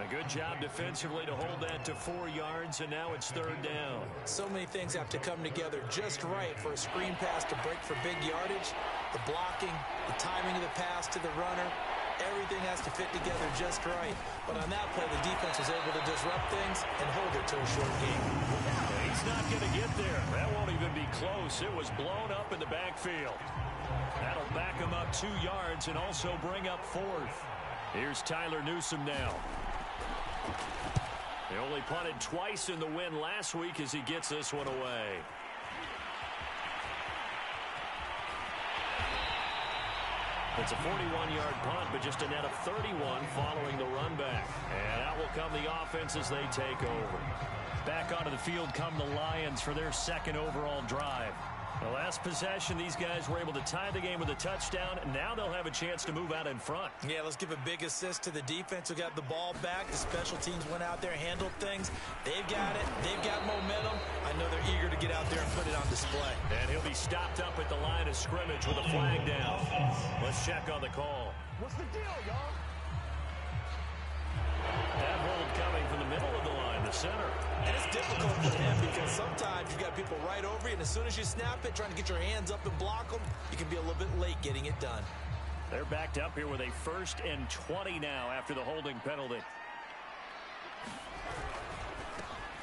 A good job defensively to hold that to 4 yards, and now it's 3rd down.
So many things have to come together just right for a screen pass to break for big yardage. The blocking, the timing of the pass to the runner, everything has to fit together just right. But on that play, the defense was able to disrupt things and hold it to a short game.
He's not going to get there. That won't even be close. It was blown up in the backfield. That'll back him up 2 yards and also bring up 4th. Here's Tyler Newsome now. They only punted twice in the win last week as he gets this one away. It's a 41-yard punt, but just a net of 31 following the run back. And out will come the offense as they take over.
Back onto the field come the Lions for their 2nd overall drive.
The last possession, these guys were able to tie the game with a touchdown, and now they'll have a chance to move out in front.
Yeah, let's give a big assist to the defense who got the ball back. The special teams went out there, handled things. They've got it. They've got momentum. I know they're eager to get out there and put it on display.
And he'll be stopped up at the line of scrimmage with a flag down. Let's check on the call.
What's the deal, y'all?
That hold coming from the middle of the line, the center.
And it's difficult for him because sometimes you got people right over you, and as soon as you snap it, trying to get your hands up and block them, you can be a little bit late getting it done.
They're backed up here with a 1st and 20 now after the holding penalty.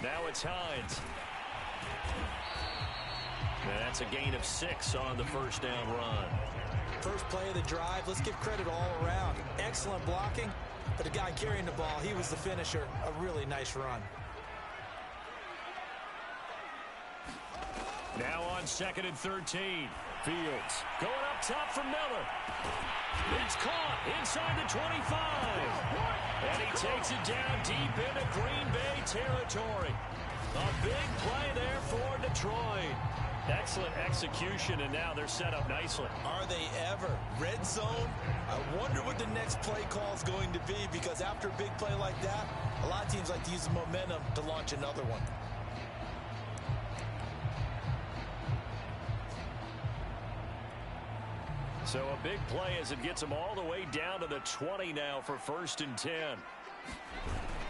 Now it's Hines. And that's a gain of 6 on the 1st down run.
First play of the drive, let's give credit all around. Excellent blocking, but the guy carrying the ball, he was the finisher. A really nice run.
Now on 2nd and 13. Fields going up top for Miller. It's caught inside the 25. And he takes it down deep into Green Bay territory. A big play there for Detroit. Excellent execution, and now they're set up nicely.
Are they ever? Red zone? I wonder what the next play call is going to be, because after a big play like that, a lot of teams like to use the momentum to launch another one.
So a big play as it gets them all the way down to the 20 now for 1st and 10.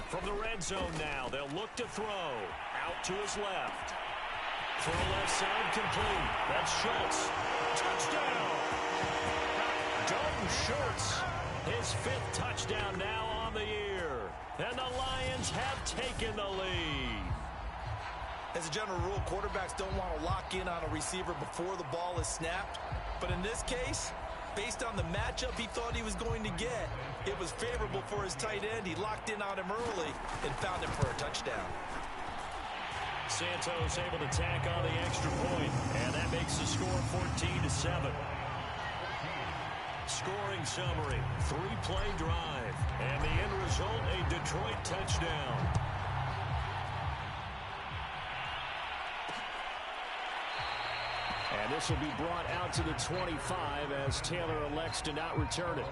From the red zone now, they'll look to throw. Out to his left. Throw left side complete. That's Schultz. Touchdown! Dalton Schultz, his 5th touchdown now on the year. And the Lions have taken the lead.
As a general rule, quarterbacks don't want to lock in on a receiver before the ball is snapped. But in this case,
Based on the matchup he thought he was going to get, it was favorable for his tight end. He locked in on him early and found him for a touchdown.
Santos able to tack on the extra point, and that makes the score 14-7. Scoring summary, 3-play drive, and the end result, a Detroit touchdown.
And this will be brought out to the 25 as Taylor elects to not return it.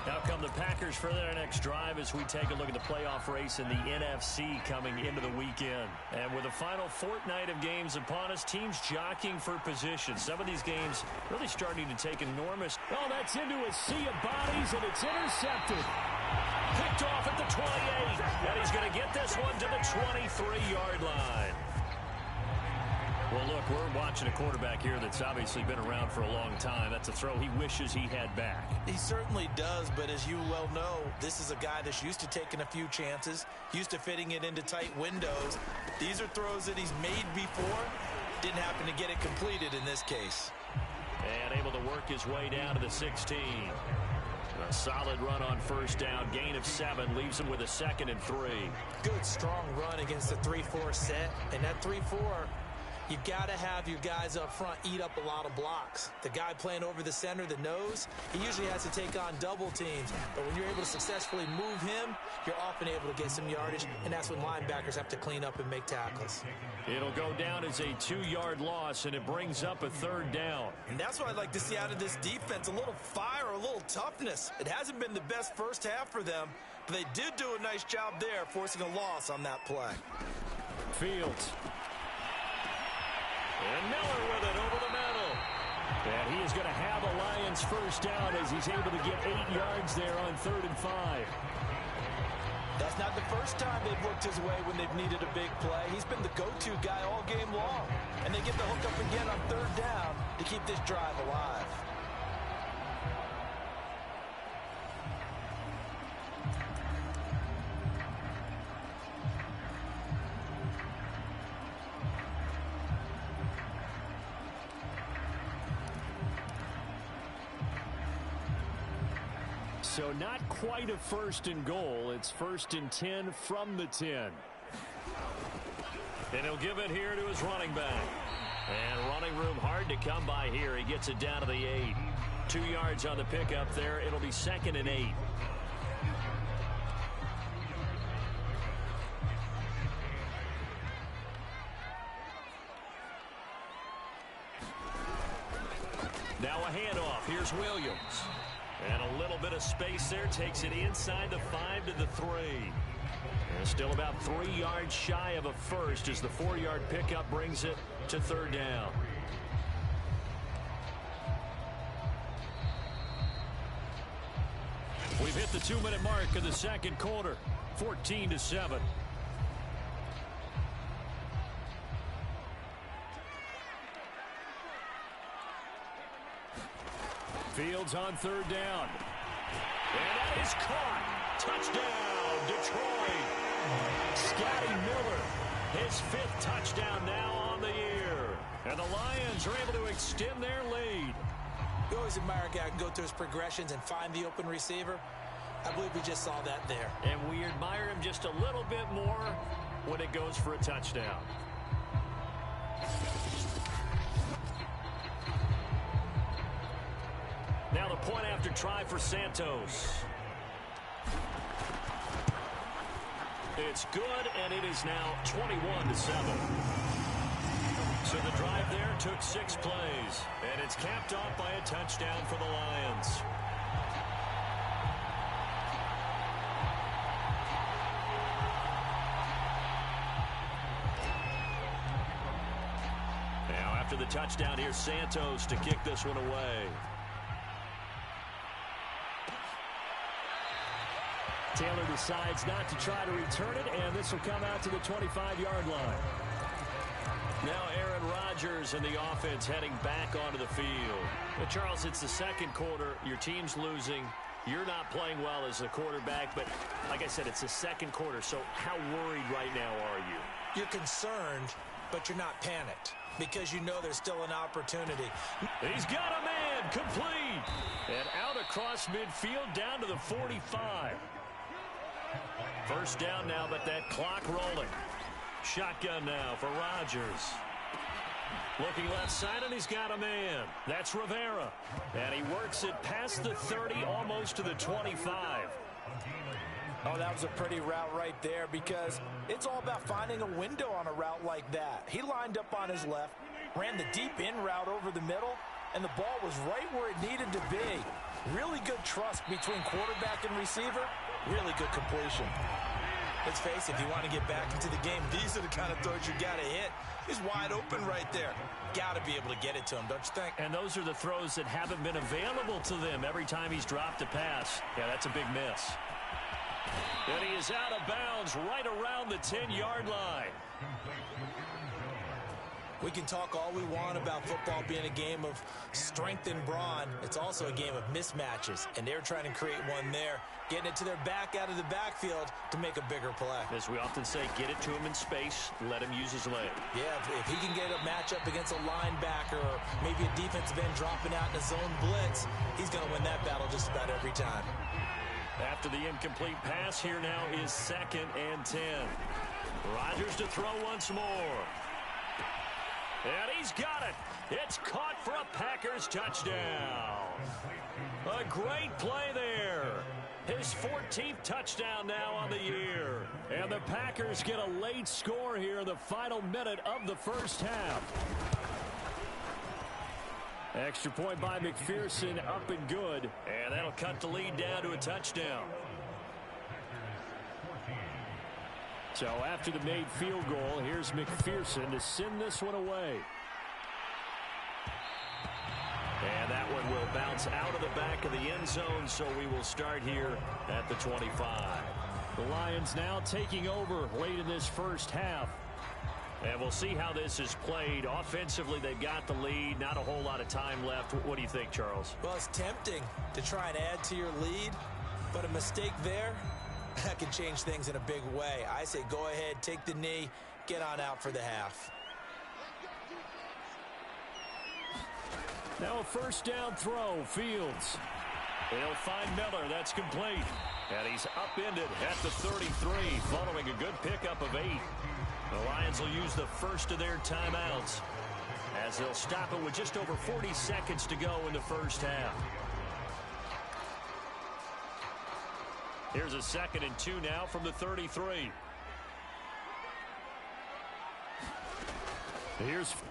Now come the Packers for their next drive as we take a look at the playoff race in the NFC coming into the weekend. And with the final fortnight of games upon us, teams jockeying for position. Some of these games really starting to take enormous...
Oh, that's into a sea of bodies, and it's intercepted.
Picked off at the 28, and he's going to get this one to the 23-yard line. Well, look, we're watching a quarterback here that's obviously been around for a long time. That's a throw he wishes he had back.
He certainly does, but as you well know, this is a guy that's used to taking a few chances, used to fitting it into tight windows. These are throws that he's made before. Didn't happen to get it completed in this case.
And able to work his way down to the 16. A solid run on first down. Gain of 7 leaves him with a 2nd and 3.
Good, strong run against the 3-4 set. And that 3-4... you've got to have your guys up front eat up a lot of blocks. The guy playing over the center, the nose, he usually has to take on double teams. But when you're able to successfully move him, you're often able to get some yardage, and that's when linebackers have to clean up and make tackles.
It'll go down as a 2-yard loss, and it brings up a 3rd down.
And that's what I'd like to see out of this defense, a little fire, a little toughness. It hasn't been the best first half for them, but they did do a nice job there, forcing a loss on that play.
Fields.
And Miller with it over the middle.
And he is going to have a Lions first down as he's able to get 8 yards there on 3rd and 5.
That's not the first time they've worked his way when they've needed a big play. He's been the go-to guy all game long. And they get the hook up again on 3rd down to keep this drive alive.
So not quite a 1st and goal. It's 1st and 10 from the 10.
And he'll give it here to his running back. And running room hard to come by here. He gets it down to the 8. 2 yards on the pickup there. It'll be 2nd and 8. Now a handoff. Here's Williams. And a little bit of space there. Takes it inside the 5 to the 3. And still about 3 yards shy of a first as the 4-yard pickup brings it to 3rd down. We've hit the 2-minute mark of the 2nd quarter. 14-7.
Fields on 3rd down.
And that is caught. Touchdown, Detroit.
Scotty Miller.
His 5th touchdown now on the year. And the Lions are able to extend their lead.
We always admire a guy who can go through his progressions and find the open receiver. I believe we just saw that there.
And we admire him just a little bit more when it goes for a touchdown. Now the point after try for Santos. It's good, and it is now 21-7. So the drive there took 6 plays, and it's capped off by a touchdown for the Lions. Now after the touchdown, here's Santos to kick this one away.
Taylor decides not to try to return it, and this will come out to the 25-yard line.
Now Aaron Rodgers and the offense heading back onto the field. But Charles, it's the 2nd quarter. Your team's losing. You're not playing well as a quarterback, but like I said, it's the 2nd quarter. So how worried right now are you?
You're concerned, but you're not panicked because you know there's still an opportunity.
He's got a man.
again, complete. And out across midfield down to the 45. First down now, but that clock rolling. Shotgun now for Rodgers. Looking left side, and he's got a man. That's Rivera. And he works it past the 30, almost to the 25.
Oh, that was a pretty route right there because it's all about finding a window on a route like that. He lined up on his left, ran the deep in route over the middle, and the ball was right where it needed to be. Really good trust between quarterback and receiver. Really good completion. Let's face it, if you want to get back into the game, these are the kind of throws you got to hit. He's wide open right there. Got to be able to get it to him, don't you think?
And those are the throws that haven't been available to them every time he's dropped a pass. Yeah, that's a big miss. And he is out of bounds right around the 10-yard line.
We can talk all we want about football being a game of strength and brawn. It's also a game of mismatches, and they're trying to create one there, getting it to their back out of the backfield to make a bigger play.
As we often say, get it to him in space, let him use his leg.
Yeah, if he can get a matchup against a linebacker or maybe a defensive end dropping out in a zone blitz, he's going to win that battle just about every time.
After the incomplete pass, here now is 2nd and 10. Rodgers to throw once more. And he's got it. It's caught for a Packers touchdown. A great play there. His 14th touchdown now on the year. And the Packers get a late score here in the final minute of the first half. Extra point by McPherson, up and good. And that'll cut the lead down to a touchdown. So after the made field goal, here's McPherson to send this one away. And that one will bounce out of the back of the end zone, so we will start here at the 25. The Lions now taking over late in this first half. And we'll see how this is played. Offensively, they've got the lead. Not a whole lot of time left. What do you think, Charles?
Well, it's tempting to try and add to your lead, but a mistake there, that can change things in a big way. I say go ahead, take the knee, get on out for the half.
Now a first down throw, Fields. He'll find Miller. That's complete. And he's upended at the 33, following a good pickup of 8. The Lions will use the first of their timeouts as they'll stop it with just over 40 seconds to go in the first half. Here's a 2nd and 2 now from the 33. Here's Fields.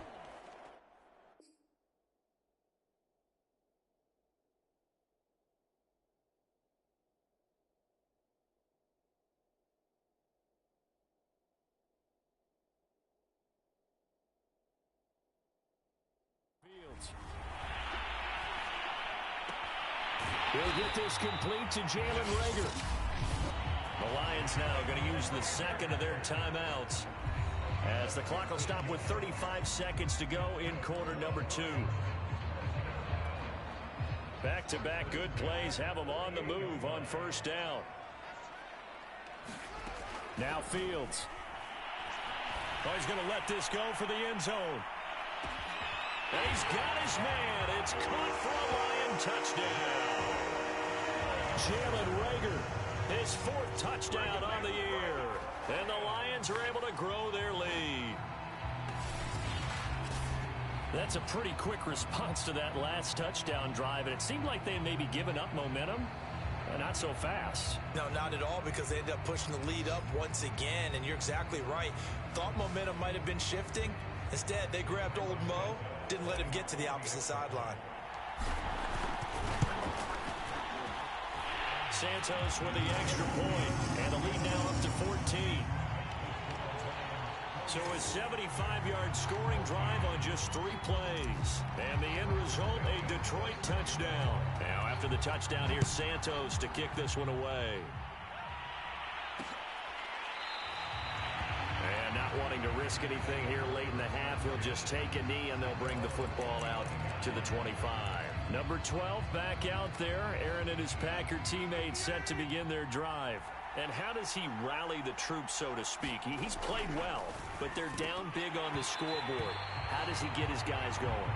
He'll get this complete to Jalen Reagor. The Lions now going to use the 2nd of their timeouts as the clock will stop with 35 seconds to go in quarter number 2. Back-to-back good plays have them on the move on first down. Now Fields. Oh, he's going to let this go for the end zone. And he's got his man. It's caught for a Lion touchdown. Jalen Reagor, his 4th touchdown on the year. And the Lions are able to grow their lead. That's a pretty quick response to that last touchdown drive. And it seemed like they may be giving up momentum. Not so fast.
No, not at all, because they ended up pushing the lead up once again. And you're exactly right. Thought momentum might have been shifting. Instead, they grabbed old Mo. Didn't let him get to the opposite sideline.
Santos with the extra point, and the lead now up to 14. So a 75-yard scoring drive on just 3 plays. And the end result, a Detroit touchdown. Now after the touchdown, here's Santos to kick this one away. And not wanting to risk anything here late in the half, he'll just take a knee and they'll bring the football out to the 25. Number 12 back out there. Aaron and his Packer teammates set to begin their drive. And how does he rally the troops, so to speak? He's played well, but they're down big on the scoreboard. How does he get his guys going?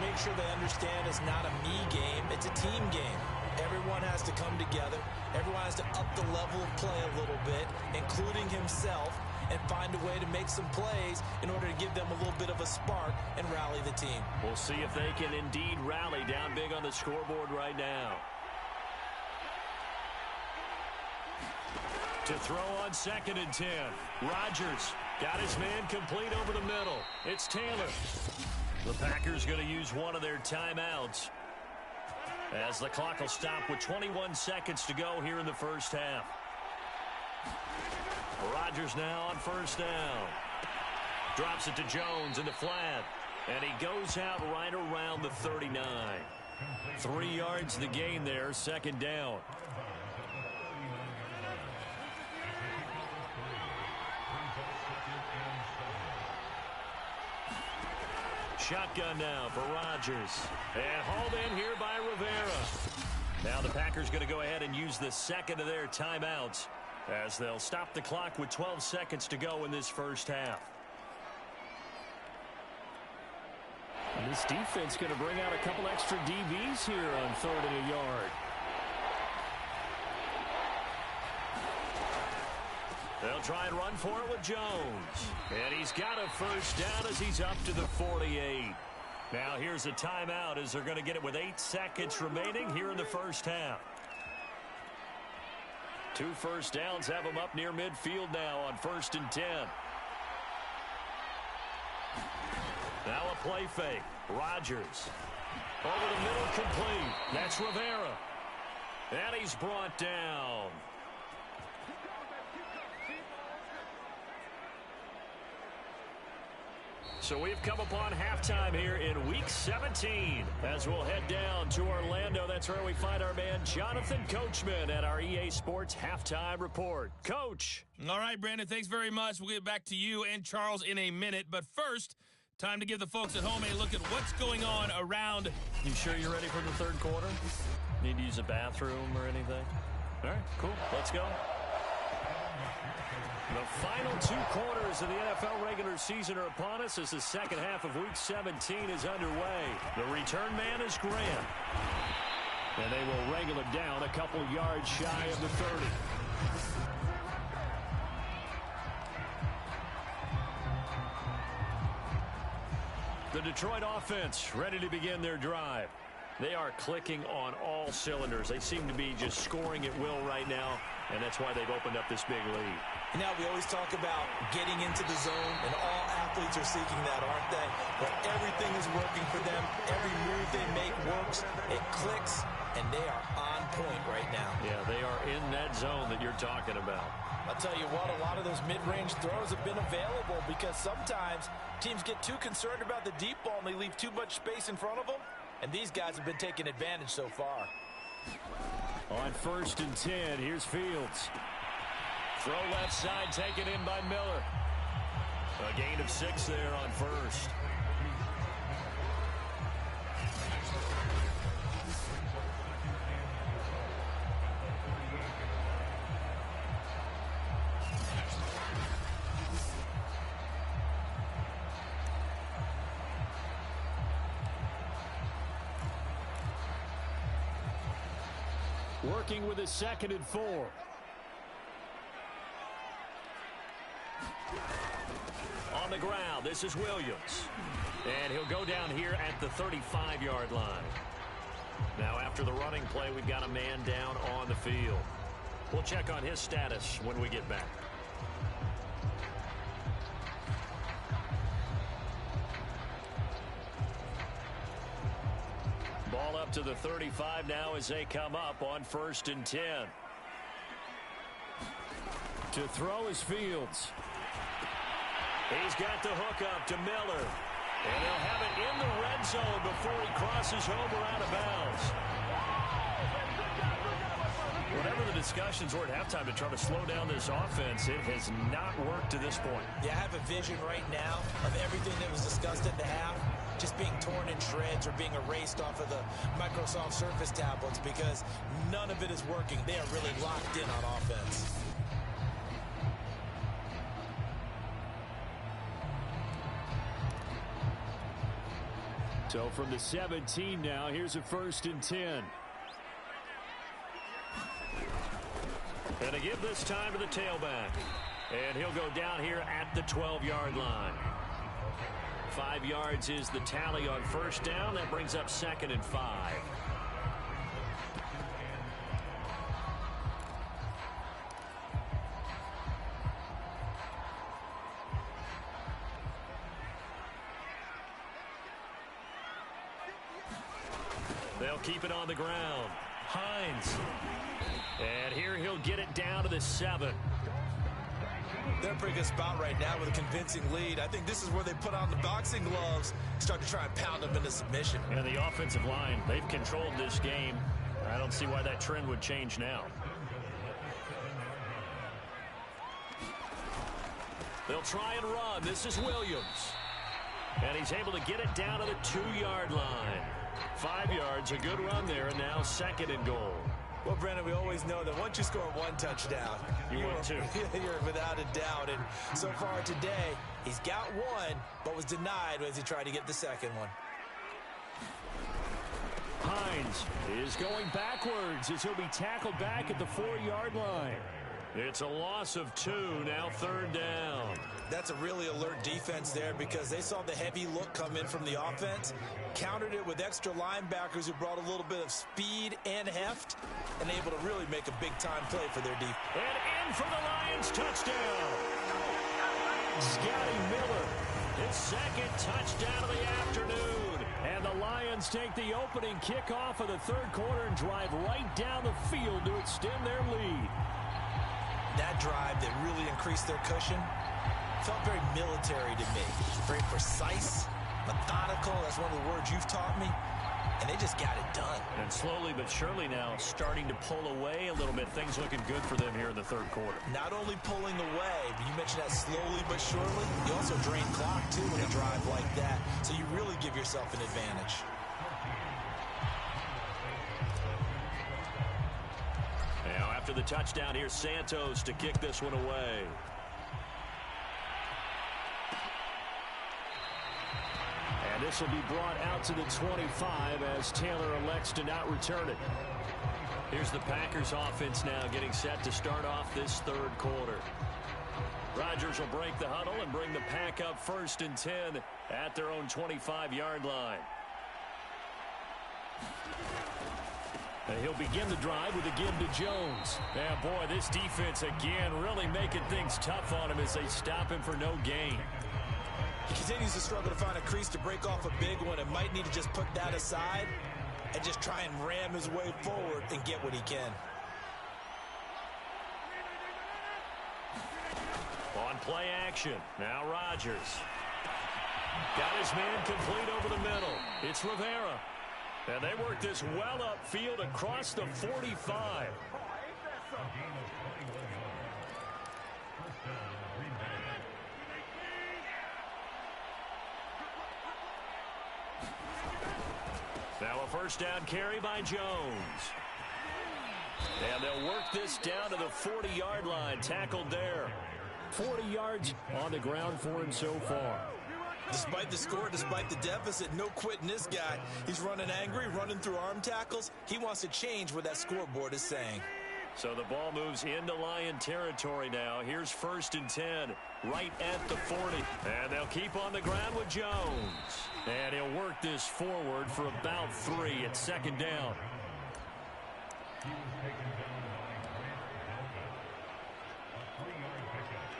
make sure they understand it's not a me game, it's a team game. Everyone has to come together. Everyone has to up the level of play a little bit, including himself, and find a way to make some plays in order to give them a little bit of a spark and rally the team.
We'll see if they can indeed rally down big on the scoreboard right now. To throw on 2nd and 10. Rodgers got his man complete over the middle. It's Taylor. The Packers going to use one of their timeouts as the clock will stop with 21 seconds to go here in the first half. Rodgers now on 1st down. Drops it to Jones in the flat. And he goes out right around the 39. 3 yards the gain there, 2nd down. Shotgun now for Rodgers. And hauled in here by Rivera. Now the Packers going to go ahead and use the 2nd of their timeouts as they'll stop the clock with 12 seconds to go in this first half.
And this defense going to bring out a couple extra DBs here on 3rd and a yard. They'll try and run for it with Jones. And he's got a 1st down as he's up to the 48. Now here's a timeout as they're going to get it with 8 seconds remaining here in the first half. 2 1st downs have them up near midfield now on 1st and 10. Now a play fake. Rodgers. Over the middle, complete. That's Rivera. And he's brought down. So we've come upon halftime here in Week 17 as we'll head down to Orlando. That's where we find our man Jonathan Coachman at our EA Sports Halftime Report. Coach.
All right, Brandon, thanks very much. We'll get back to you and Charles in a minute. But first, time to give the folks at home a look at what's going on around.
You sure you're ready for the 3rd quarter? Need to use a bathroom or anything? All right, cool. Let's go. The final 2 quarters of the NFL regular season are upon us as the 2nd half of Week 17 is underway. The return man is Grant. And they will wrangle it down a couple yards shy of the 30. The Detroit offense ready to begin their drive. They are clicking on all cylinders. They seem to be just scoring at will right now, and that's why they've opened up this big lead.
Now, we always talk about getting into the zone, and all athletes are seeking that, aren't they? But everything is working for them. Every move they make works. It clicks, and they are on point right now.
Yeah, they are in that zone that you're talking about.
I'll tell you what, a lot of those mid-range throws have been available because sometimes teams get too concerned about the deep ball and they leave too much space in front of them. And these guys have been taking advantage so far.
On 1st and 10, here's Fields.
Throw left side, taken in by Miller. A gain of 6 there on 1st.
Working with a 2nd and 4.
On the ground, this is Williams. And he'll go down here at the 35-yard line. Now, after the running play, we've got a man down on the field. We'll check on his status when we get back. Ball up to the 35 now as they come up on 1st and 10.
To throw is Fields.
He's got the hook up to Miller. And they'll have it in the red zone before he crosses over out of bounds. Whatever the discussions were at halftime to try to slow down this offense, it has not worked to this point.
Yeah, I have a vision right now of everything that was discussed at the half just being torn in shreds or being erased off of the Microsoft Surface tablets because none of it is working. They are really locked in on offense.
So from the 17 now, here's a 1st and 10.
And to give this time to the tailback. And he'll go down here at the 12-yard line. 5 yards is the tally on 1st down. That brings up 2nd and 5. They'll keep it on the ground. Hines. And here he'll get it down to the 7.
They're in a pretty good spot right now with a convincing lead. I think this is where they put on the boxing gloves, start to try and pound them into submission.
And the offensive line, they've controlled this game. I don't see why that trend would change now. They'll try and run. This is Williams. And he's able to get it down to the 2-yard line. 5 yards, a good run there, and now 2nd and goal.
Well, Brandon, we always know that once you score 1 touchdown,
you're
without a doubt. And so far today, he's got 1, but was denied as he tried to get the 2nd one.
Hines is going backwards as he'll be tackled back at the 4-yard line.
It's a loss of 2, now 3rd down.
That's a really alert defense there because they saw the heavy look come in from the offense, countered it with extra linebackers who brought a little bit of speed and heft, and able to really make a big-time play for their defense.
And in for the Lions touchdown.
Scotty Miller,
his 2nd touchdown of the afternoon.
And the Lions take the opening kickoff of the 3rd quarter and drive right down the field to extend their lead.
That drive that really increased their cushion felt very military to me. Very precise, methodical. That's one of the words you've taught me. And they just got it done.
And slowly but surely now starting to pull away a little bit. Things looking good for them here in the 3rd quarter.
Not only pulling away, but you mentioned that slowly but surely. You also drain clock, too, when you drive like that. So you really give yourself an advantage.
Now after the touchdown, here's Santos to kick this one away.
And this will be brought out to the 25 as Taylor elects to not return it.
Here's the Packers offense now getting set to start off this 3rd quarter. Rodgers will break the huddle and bring the pack up 1st and 10 at their own 25-yard line.
And he'll begin the drive with a give to Jones.
Yeah, boy, this defense again really making things tough on him as they stop him for no gain.
He continues to struggle to find a crease to break off a big one and might need to just put that aside and just try and ram his way forward and get what he can.
On play action, now Rodgers. Got his man complete over the middle. It's Rivera. And they work this well upfield across the 45. Now a 1st down carry by Jones. And they'll work this down to the 40-yard line. Tackled there.
40 yards on the ground for him so far.
Despite the score, despite the deficit, no quitting this guy. He's running angry, running through arm tackles. He wants to change what that scoreboard is saying.
So the ball moves into Lion territory now. Here's 1st and 10, right at the 40. And they'll keep on the ground with Jones. And he'll work this forward for about 3 at 2nd down.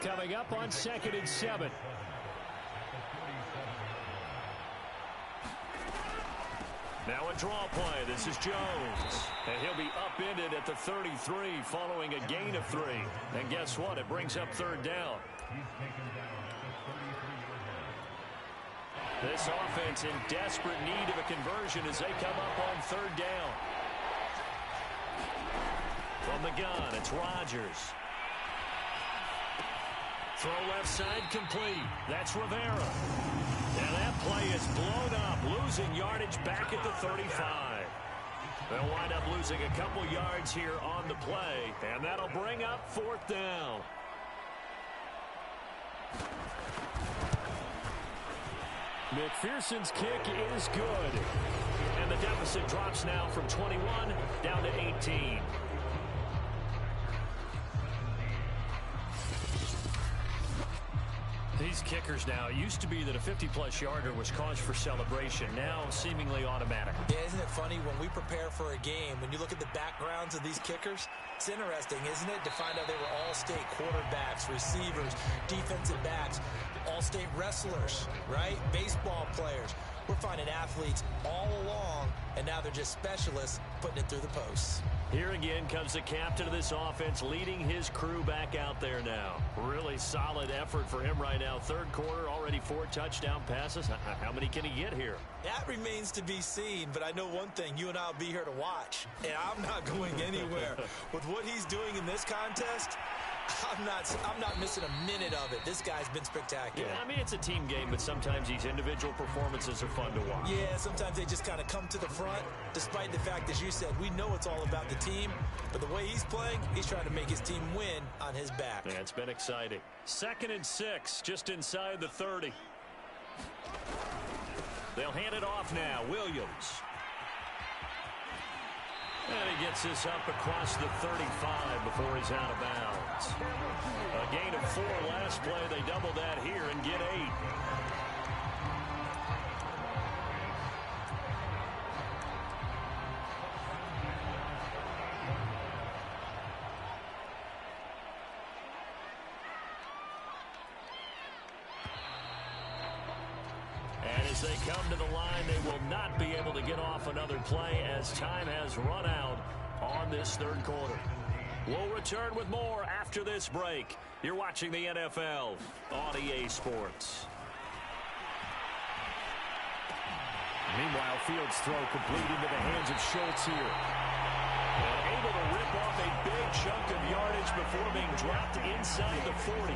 Coming up on 2nd and 7.
Now a draw play. This is Jones. And he'll be upended at the 33 following a gain of 3. And guess what? It brings up 3rd down. This offense in desperate need of a conversion as they come up on 3rd down. From the gun, it's Rodgers. Throw left side complete. That's Rivera. And that play is blown up, losing yardage back at the 35. They'll wind up losing a couple yards here on the play, and that'll bring up 4th down.
McPherson's kick is good.
And the deficit drops now from 21 down to 18. These kickers now, it used to be that a 50-plus yarder was cause for celebration. Now seemingly automatic.
Yeah, isn't it funny when we prepare for a game, when you look at the backgrounds of these kickers, it's interesting, isn't it, to find out they were all-state quarterbacks, receivers, defensive backs, all-state wrestlers, right? Baseball players. We're finding athletes all along, and now they're just specialists putting it through the posts.
Here again comes the captain of this offense, leading his crew back out there now. Really solid effort for him right now. Third quarter, already 4 touchdown passes. How many can he get here?
That remains to be seen, but I know one thing. You and I will be here to watch, and I'm not going anywhere. With what he's doing in this contest, I'm not missing a minute of it. This guy's been spectacular.
Yeah, I mean, it's a team game, but sometimes these individual performances are fun to watch.
Yeah, sometimes they just kind of come to the front, despite the fact, as you said, we know it's all about the team, but the way he's playing, he's trying to make his team win on his back.
Yeah, it's been exciting. 2nd and 6, just inside the 30. They'll hand it off now. Williams. And he gets this up across the 35 before he's out of bounds. A gain of 4 last play. They double that here and get 8. And as they come to the line, they will not be able to get off another play as time has run out on this third quarter. We'll return with more after this break. You're watching the NFL on EA Sports.
Meanwhile, Fields' throw complete into the hands of Schultz here.
And able to rip off a big chunk of yardage before being dropped inside the 40.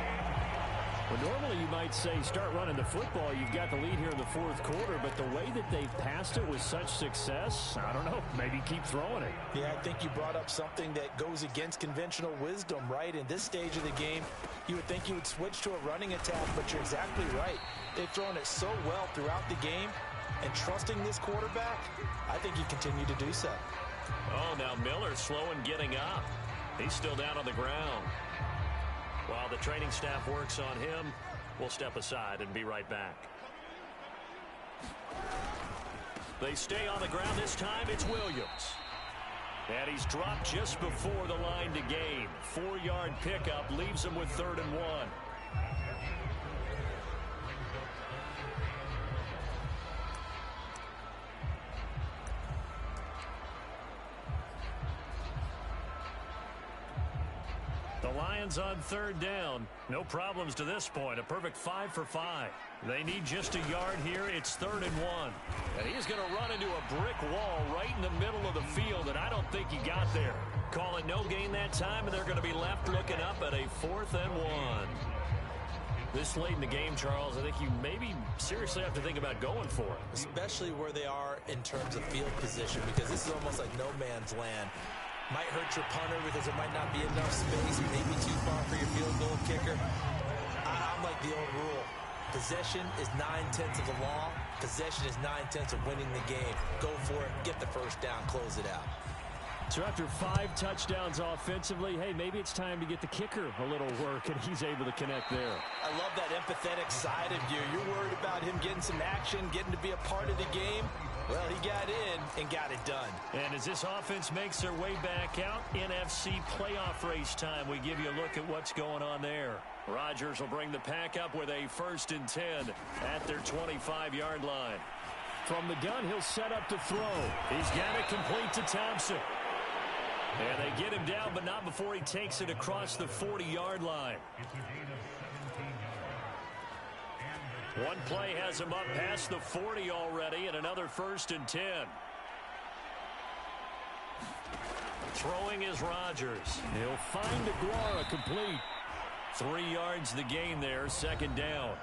Well, normally you might say start running the football. You've got the lead here in the fourth quarter, but the way that they've passed it with such success, I don't know, maybe keep throwing it.
Yeah, I think you brought up something that goes against conventional wisdom, right? In this stage of the game, you would think you would switch to a running attack, but you're exactly right. They've thrown it so well throughout the game, and trusting this quarterback, I think you continue to do so.
Oh, now Miller's slow in getting up. He's still down on the ground. While the training staff works on him, we'll step aside and be right back. They stay on the ground this time. It's Williams. And he's dropped just before the line to gain. 4-yard pickup leaves him with 3rd and 1. The Lions on 3rd down. No problems to this point. A perfect 5 for 5. They need just a yard here. It's 3rd and 1. And he's going to run into a brick wall right in the middle of the field, and I don't think he got there. Call it no gain that time, and they're going to be left looking up at a 4th and 1. This late in the game, Charles, I think you maybe seriously have to think about going for it.
Especially where they are in terms of field position, because this is almost like no man's land. Might hurt your punter because there might not be enough space, maybe too far for your field goal kicker. I'm like the old rule. Possession is 9/10 of the law. Possession is 9/10 of winning the game. Go for it. Get the first down. Close it out.
So after 5 touchdowns offensively, hey, maybe it's time to get the kicker a little work, and he's able to connect there.
I love that empathetic side of you. You're worried about him getting some action, getting to be a part of the game. Well, he got in and got it done.
And as this offense makes their way back out, NFC playoff race time, we give you a look at what's going on there. Rodgers will bring the pack up with a 1st and 10 at their 25-yard line.
From the gun, he'll set up to throw.
He's got it complete to Thompson. And they get him down, but not before he takes it across the 40-yard line. One play has him up past the 40 already, and another 1st and 10. Throwing is Rodgers.
He'll find Aguara complete.
3 yards the gain there, 2nd down.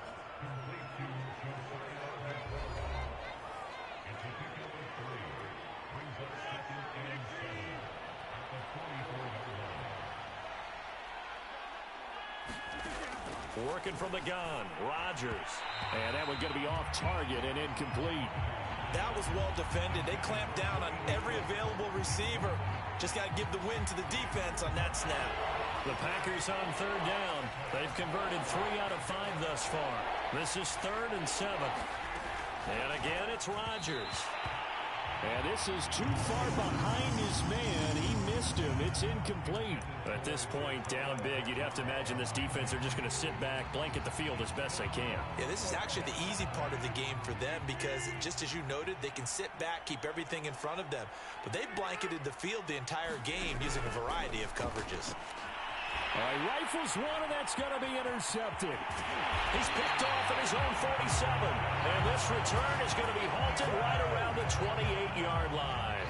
Working from the gun, Rodgers.
And that one going to be off target and incomplete.
That was well defended. They clamped down on every available receiver. Just got to give the win to the defense on that snap.
The Packers on third down. They've converted 3 out of 5 thus far. This is 3rd and 7. And again, it's Rodgers.
And this is too far behind his man. He missed him. It's incomplete.
At this point, down big, you'd have to imagine this defense are just going to sit back, blanket the field as best they can.
Yeah, this is actually the easy part of the game for them because, just as you noted, they can sit back, keep everything in front of them. But they've blanketed the field the entire game using a variety of coverages.
He rifles one, and that's going to be intercepted.
He's picked off at his own 47. And this return is going to be halted right around the 28-yard line.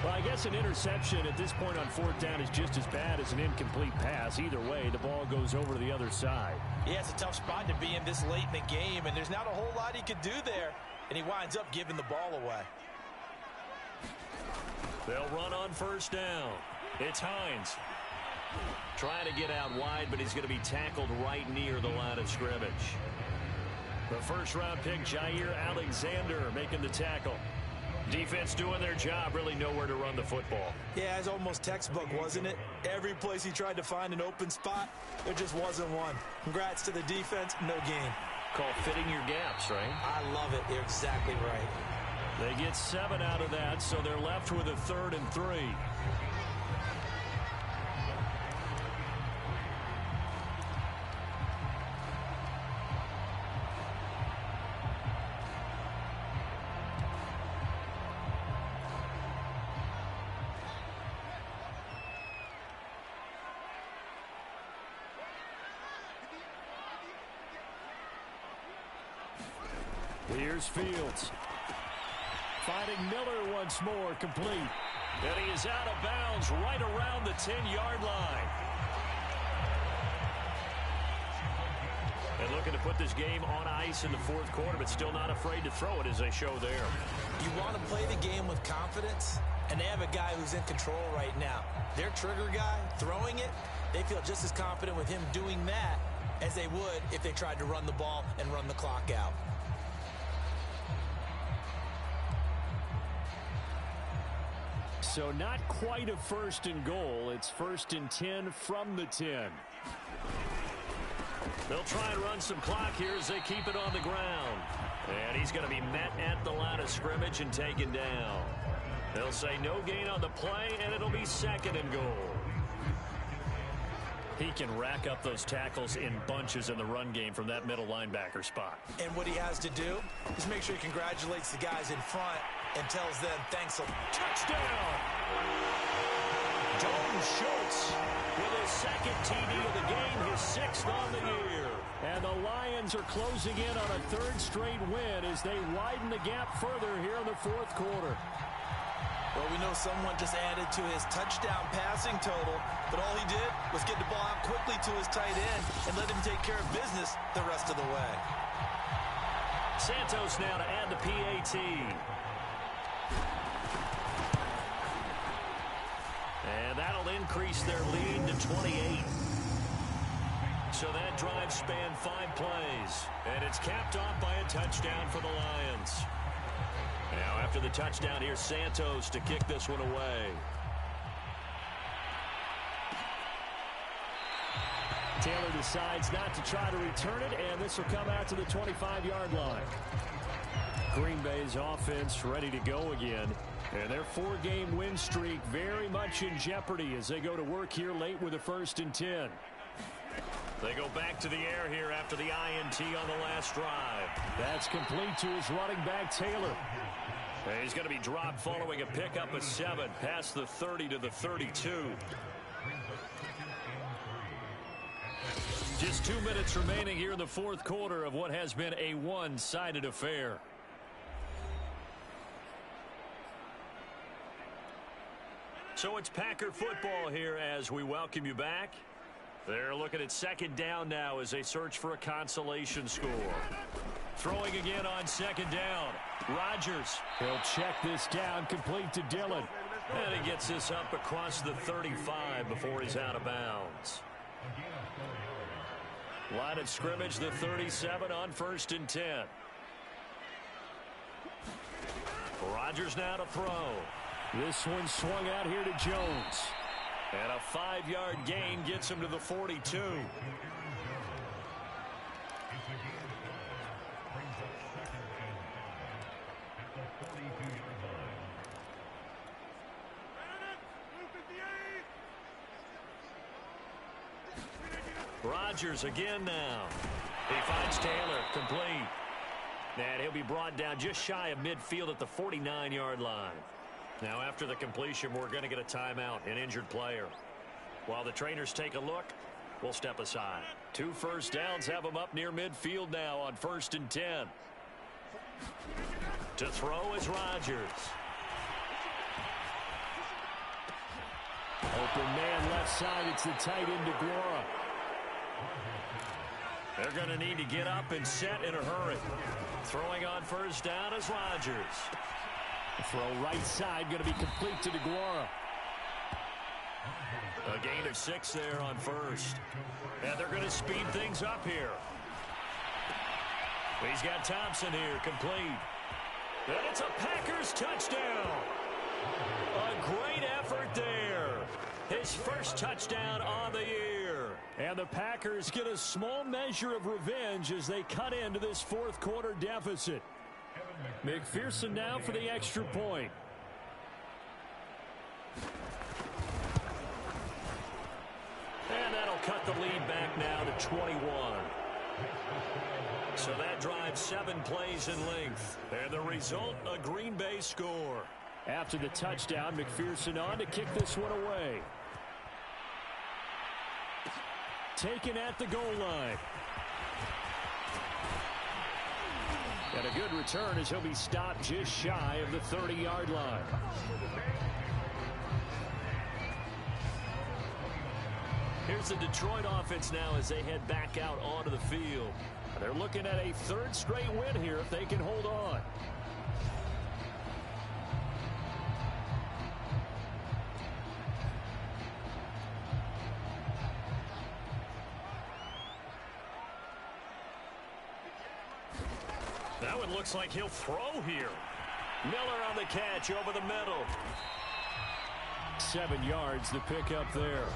Well, I guess an interception at this point on 4th down is just as bad as an incomplete pass. Either way, the ball goes over to the other side.
Yeah, it's a tough spot to be in this late in the game, and there's not a whole lot he could do there. And he winds up giving the ball away.
They'll run on 1st down. It's Hines. Trying to get out wide, but he's going to be tackled right near the line of scrimmage. The 1st-round pick, Jair Alexander, making the tackle. Defense doing their job, really nowhere to run the football.
Yeah, it's almost textbook, wasn't it? Every place he tried to find an open spot, there just wasn't one. Congrats to the defense, no gain.
Called fitting your gaps, right?
I love it. You're exactly right.
They get 7 out of that, so they're left with a 3rd and 3. Here's Fields. Finding Miller once more, complete.
And he is out of bounds right around the 10-yard line. And looking to put this game on ice in the 4th quarter, but still not afraid to throw it as they show there.
You want to play the game with confidence, and they have a guy who's in control right now. Their trigger guy, throwing it, they feel just as confident with him doing that as they would if they tried to run the ball and run the clock out.
So not quite a 1st and goal. It's 1st and 10 from the 10.
They'll try and run some clock here as they keep it on the ground. And he's going to be met at the line of scrimmage and taken down. They'll say no gain on the play, and it'll be 2nd and goal.
He can rack up those tackles in bunches in the run game from that middle linebacker spot.
And what he has to do is make sure he congratulates the guys in front and tells them thanks a lot.
Touchdown! Dalton Schultz with his 2nd TD of the game, his 6th on the year.
And the Lions are closing in on a 3rd straight win as they widen the gap further here in the 4th quarter.
Well, we know someone just added to his touchdown passing total, but all he did was get the ball out quickly to his tight end and let him take care of business the rest of the way.
Santos now to add the PAT. And that'll increase their lead to 28. So that drive spanned 5 plays. And it's capped off by a touchdown for the Lions. Now after the touchdown, here's Santos to kick this one away.
Taylor decides not to try to return it, and this will come out to the 25-yard line. Green Bay's offense ready to go again. And their 4-game win streak very much in jeopardy as they go to work here late with a 1st and 10.
They go back to the air here after the INT on the last drive.
That's complete to his running back, Taylor.
And he's going to be dropped following a pickup of 7 past the 30 to the 32. Just 2 minutes remaining here in the 4th quarter of what has been a one-sided affair. So it's Packer football here as we welcome you back. They're looking at 2nd down now as they search for a consolation score. Throwing again on 2nd down. Rodgers.
He'll check this down, complete to Dillon.
And he gets this up across the 35 before he's out of bounds. Line of scrimmage, the 37 on 1st and 10. Rodgers now to throw.
This one swung out here to Jones.
And a 5-yard gain gets him to the 42. Rodgers again now. He finds Taylor, complete. And he'll be brought down just shy of midfield at the 49-yard line. Now after the completion, we're going to get a timeout, an injured player. While the trainers take a look, we'll step aside. 2 first downs have them up near midfield now on 1st and 10. To throw is Rodgers.
Open man left side. It's the tight end DeGuara.
They're going to need to get up and set in a hurry. Throwing on 1st down is Rodgers.
The throw right side going to be complete to DeGuara.
A gain of 6 there on 1st. And they're going to speed things up here. He's got Thompson here, complete. And it's a Packers touchdown. A great effort there. His first touchdown on the year.
And the Packers get a small measure of revenge as they cut into this 4th quarter deficit. McPherson now for the extra point.
And that'll cut the lead back now to 21. So that drives 7 plays in length. And the result, a Green Bay score.
After the touchdown, McPherson on to kick this one away. Taken at the goal line. And a good return as he'll be stopped just shy of the 30-yard line.
Here's the Detroit offense now as they head back out onto the field.
They're looking at a 3rd straight win here if they can hold on.
That one looks like he'll throw here. Miller on the catch over the middle.
7 yards the pickup there.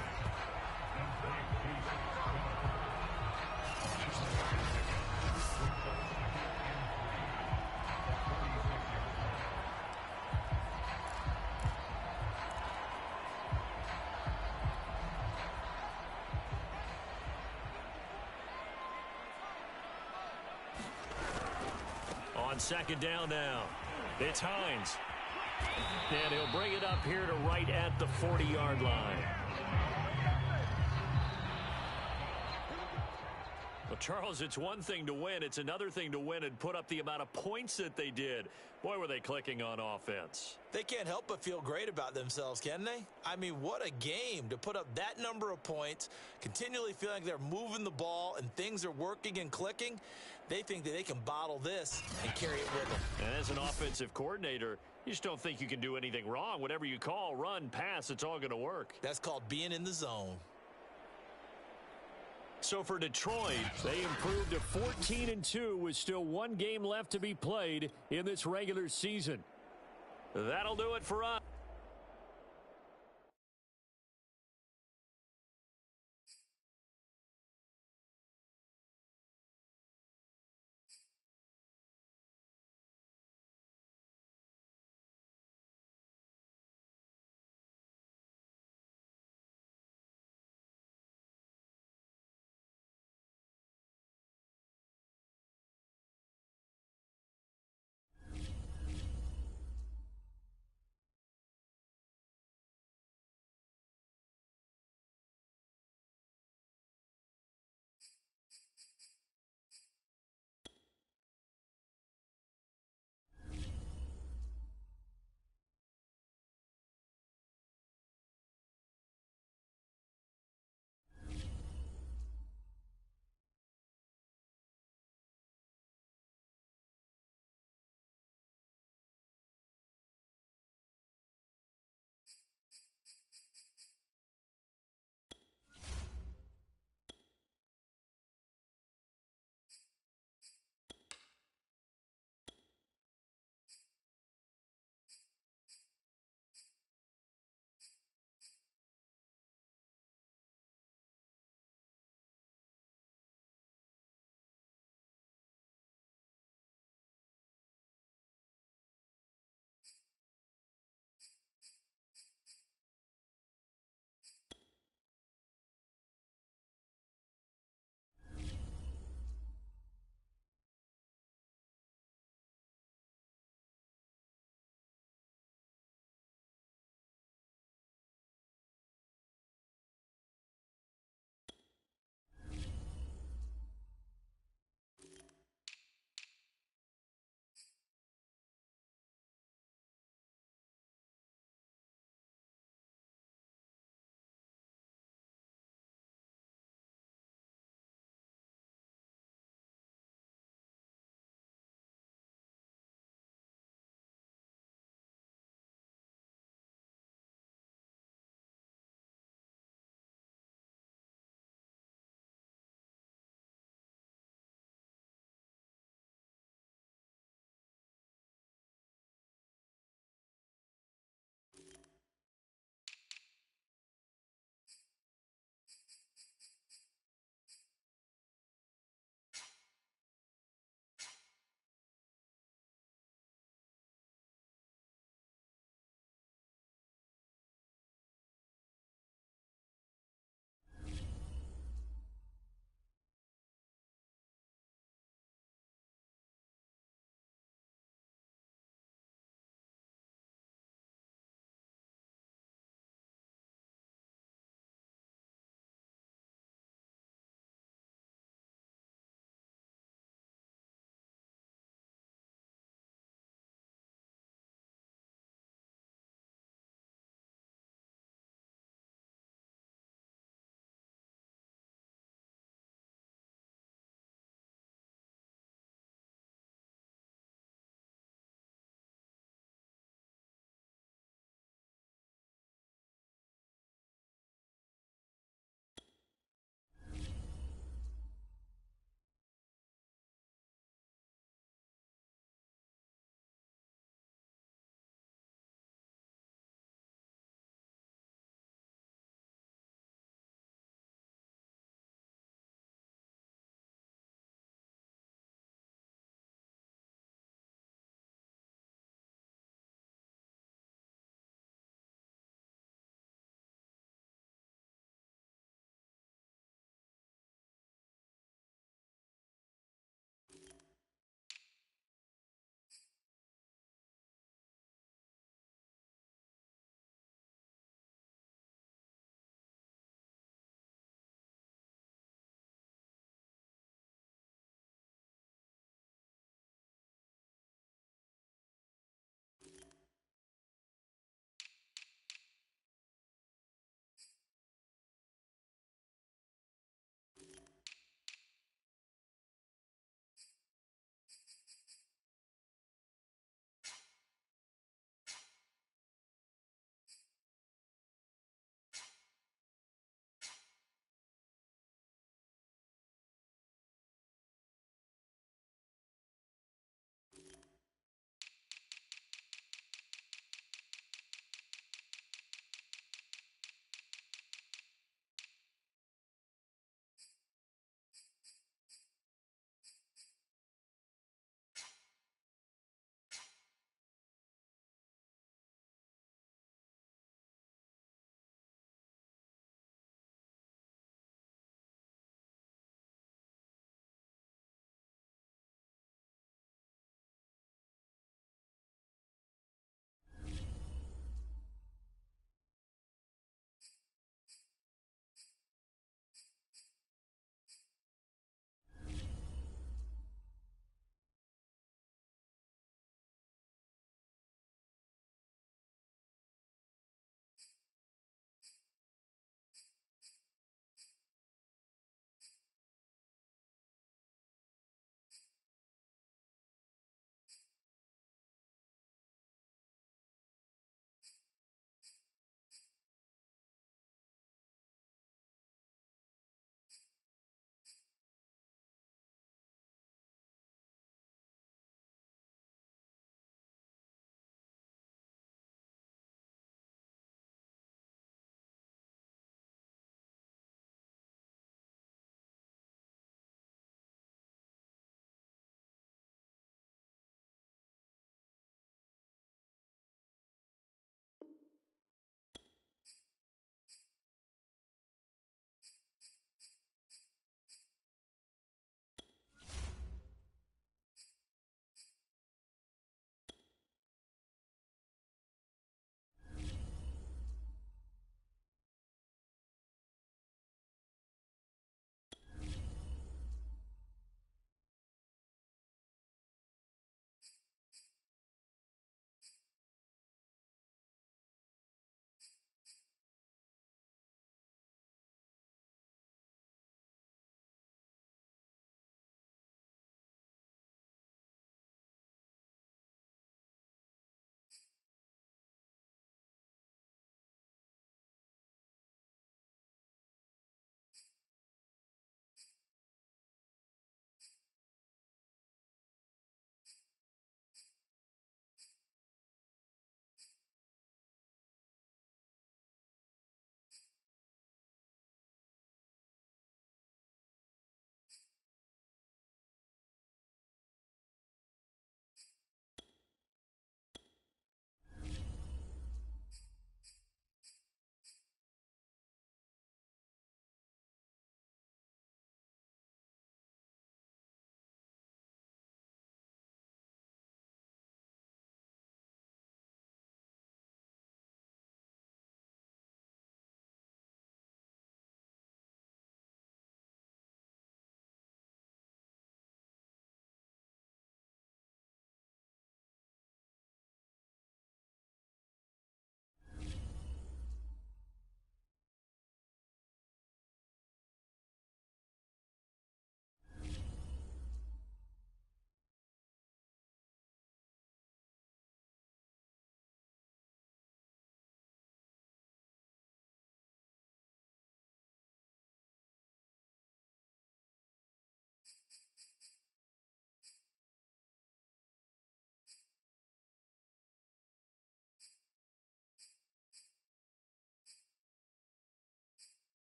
On 2nd down now, it's Hines. And he'll bring it up here to right at the 40-yard line. Well, Charles, it's one thing to win. It's another thing to win and put up the amount of points that they did. Boy, were they clicking on offense.
They can't help but feel great about themselves, can they? I mean, what a game to put up that number of points, continually feeling like they're moving the ball and things are working and clicking. They think that they can bottle this and carry it with them.
And as an offensive coordinator, you just don't think you can do anything wrong. Whatever you call, run, pass, it's all going to work.
That's called being in the zone.
So for Detroit,
they improved to 14-2 with still 1 game left to be played in this regular season.
that'll do it for us.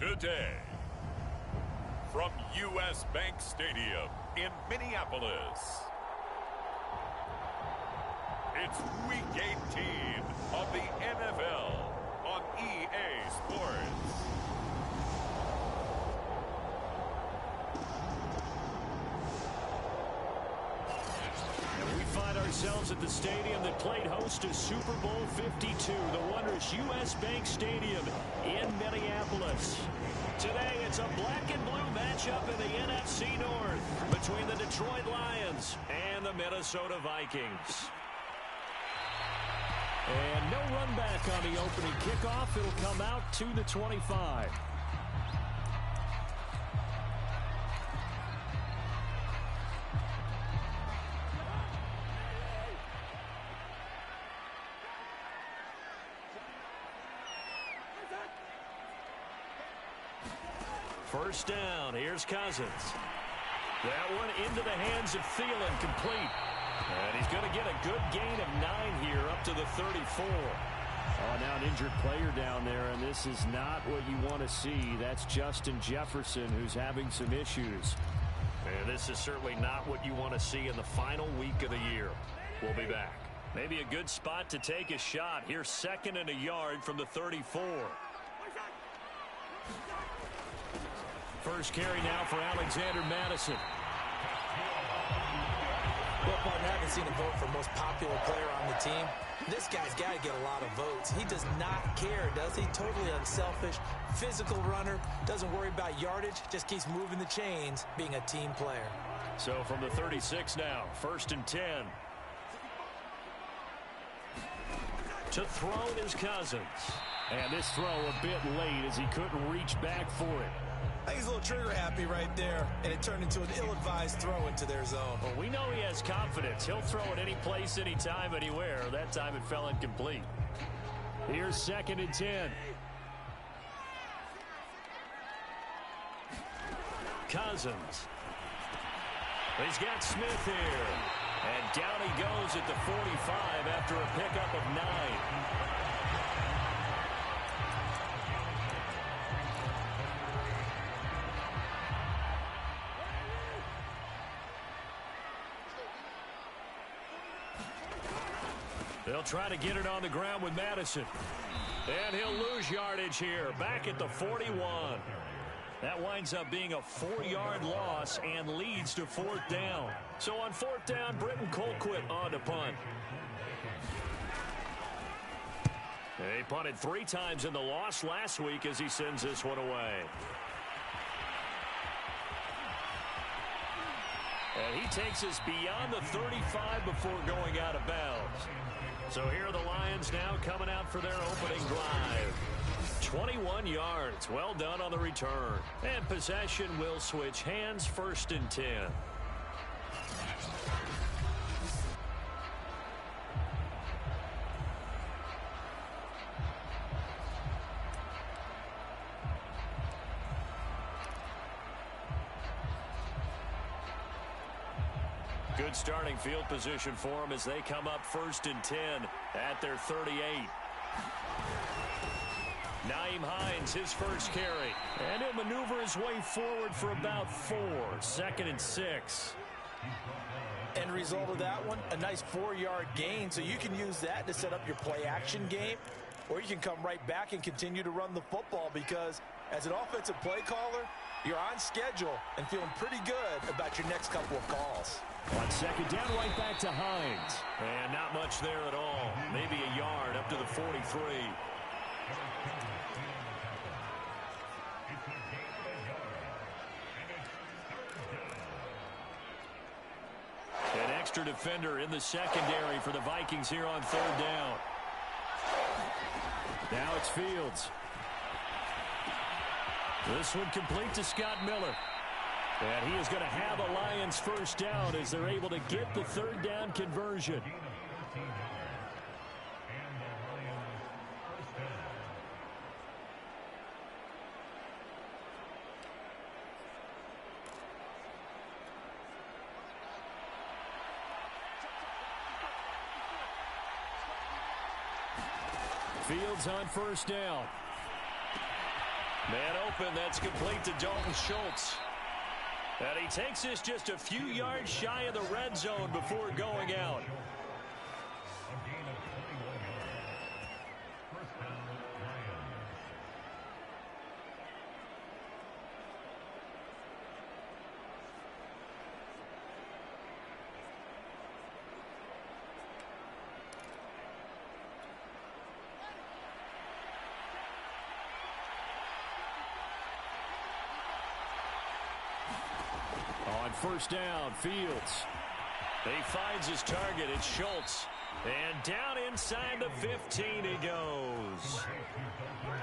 today. From U.S. Bank Stadium in Minneapolis, it's Week 18 of the NFL on EA Sports.
We find ourselves at the stadium that played host to Super Bowl 52, the wondrous U.S. Bank Stadium in Minneapolis. Today, it's a black and blue matchup in the NFC North between the Detroit Lions and the Minnesota Vikings. And no run back on the opening kickoff. It'll come out to the 25. First down, here's Cousins. That one into the hands of Thielen, complete. And he's going to get a good gain of 9 here up to the 34. Oh, now an injured player down there, and this is not what you want to see. That's Justin Jefferson, who's having some issues. And this is certainly not what you want to see in the final week of the year. We'll be back. Maybe a good spot to take a shot. Here's 2nd and a yard from the 34. First carry now for Alexander Madison.
Well, partner, I haven't seen a vote for most popular player on the team. This guy's got to get a lot of votes. He does not care, does he? Totally unselfish, physical runner, doesn't worry about yardage, just keeps moving the chains, being a team player.
So from the 36 now, 1st and 10. To throw is Cousins. And this throw a bit late as he couldn't reach back for it.
I think he's a little trigger happy right there, and it turned into an ill-advised throw into their zone.
Well, we know he has confidence. He'll throw it any place, anytime, anywhere. That time it fell incomplete. Here's 2nd and 10. Cousins. He's got Smith here. And down he goes at the 45 after a pickup of 9. They'll try to get it on the ground with Madison. And he'll lose yardage here, back at the 41. That winds up being a 4-yard loss and leads to 4th down. So on 4th down, Britton Colquitt on to punt. They punted 3 times in the loss last week as he sends this one away. And he takes us beyond the 35 before going out of bounds. So here are the Lions now coming out for their opening drive. 21 yards. Well done on the return. And possession will switch hands, 1st and 10. Good starting field position for them as they come up 1st and 10 at their 38. Naeem Hines, his first carry. And he'll maneuver his way forward for about 4. 2nd and 6.
End result of that one, a nice 4-yard gain. So you can use that to set up your play-action game, or you can come right back and continue to run the football because as an offensive play caller, you're on schedule and feeling pretty good about your next couple of calls.
On 2nd down, right back to Hines. And not much there at all. Maybe a yard up to the 43. An extra defender in the secondary for the Vikings here on 3rd down. Now it's Fields. This one complete to Scott Miller. And he is going to have a Lions first down as they're able to get the 3rd down conversion. Fields on 1st down. Man open, that's complete to Dalton Schultz. And he takes this just a few yards shy of the red zone before going out.
On first down, Fields.
He finds his target. It's Schultz. And down inside the 15 he goes.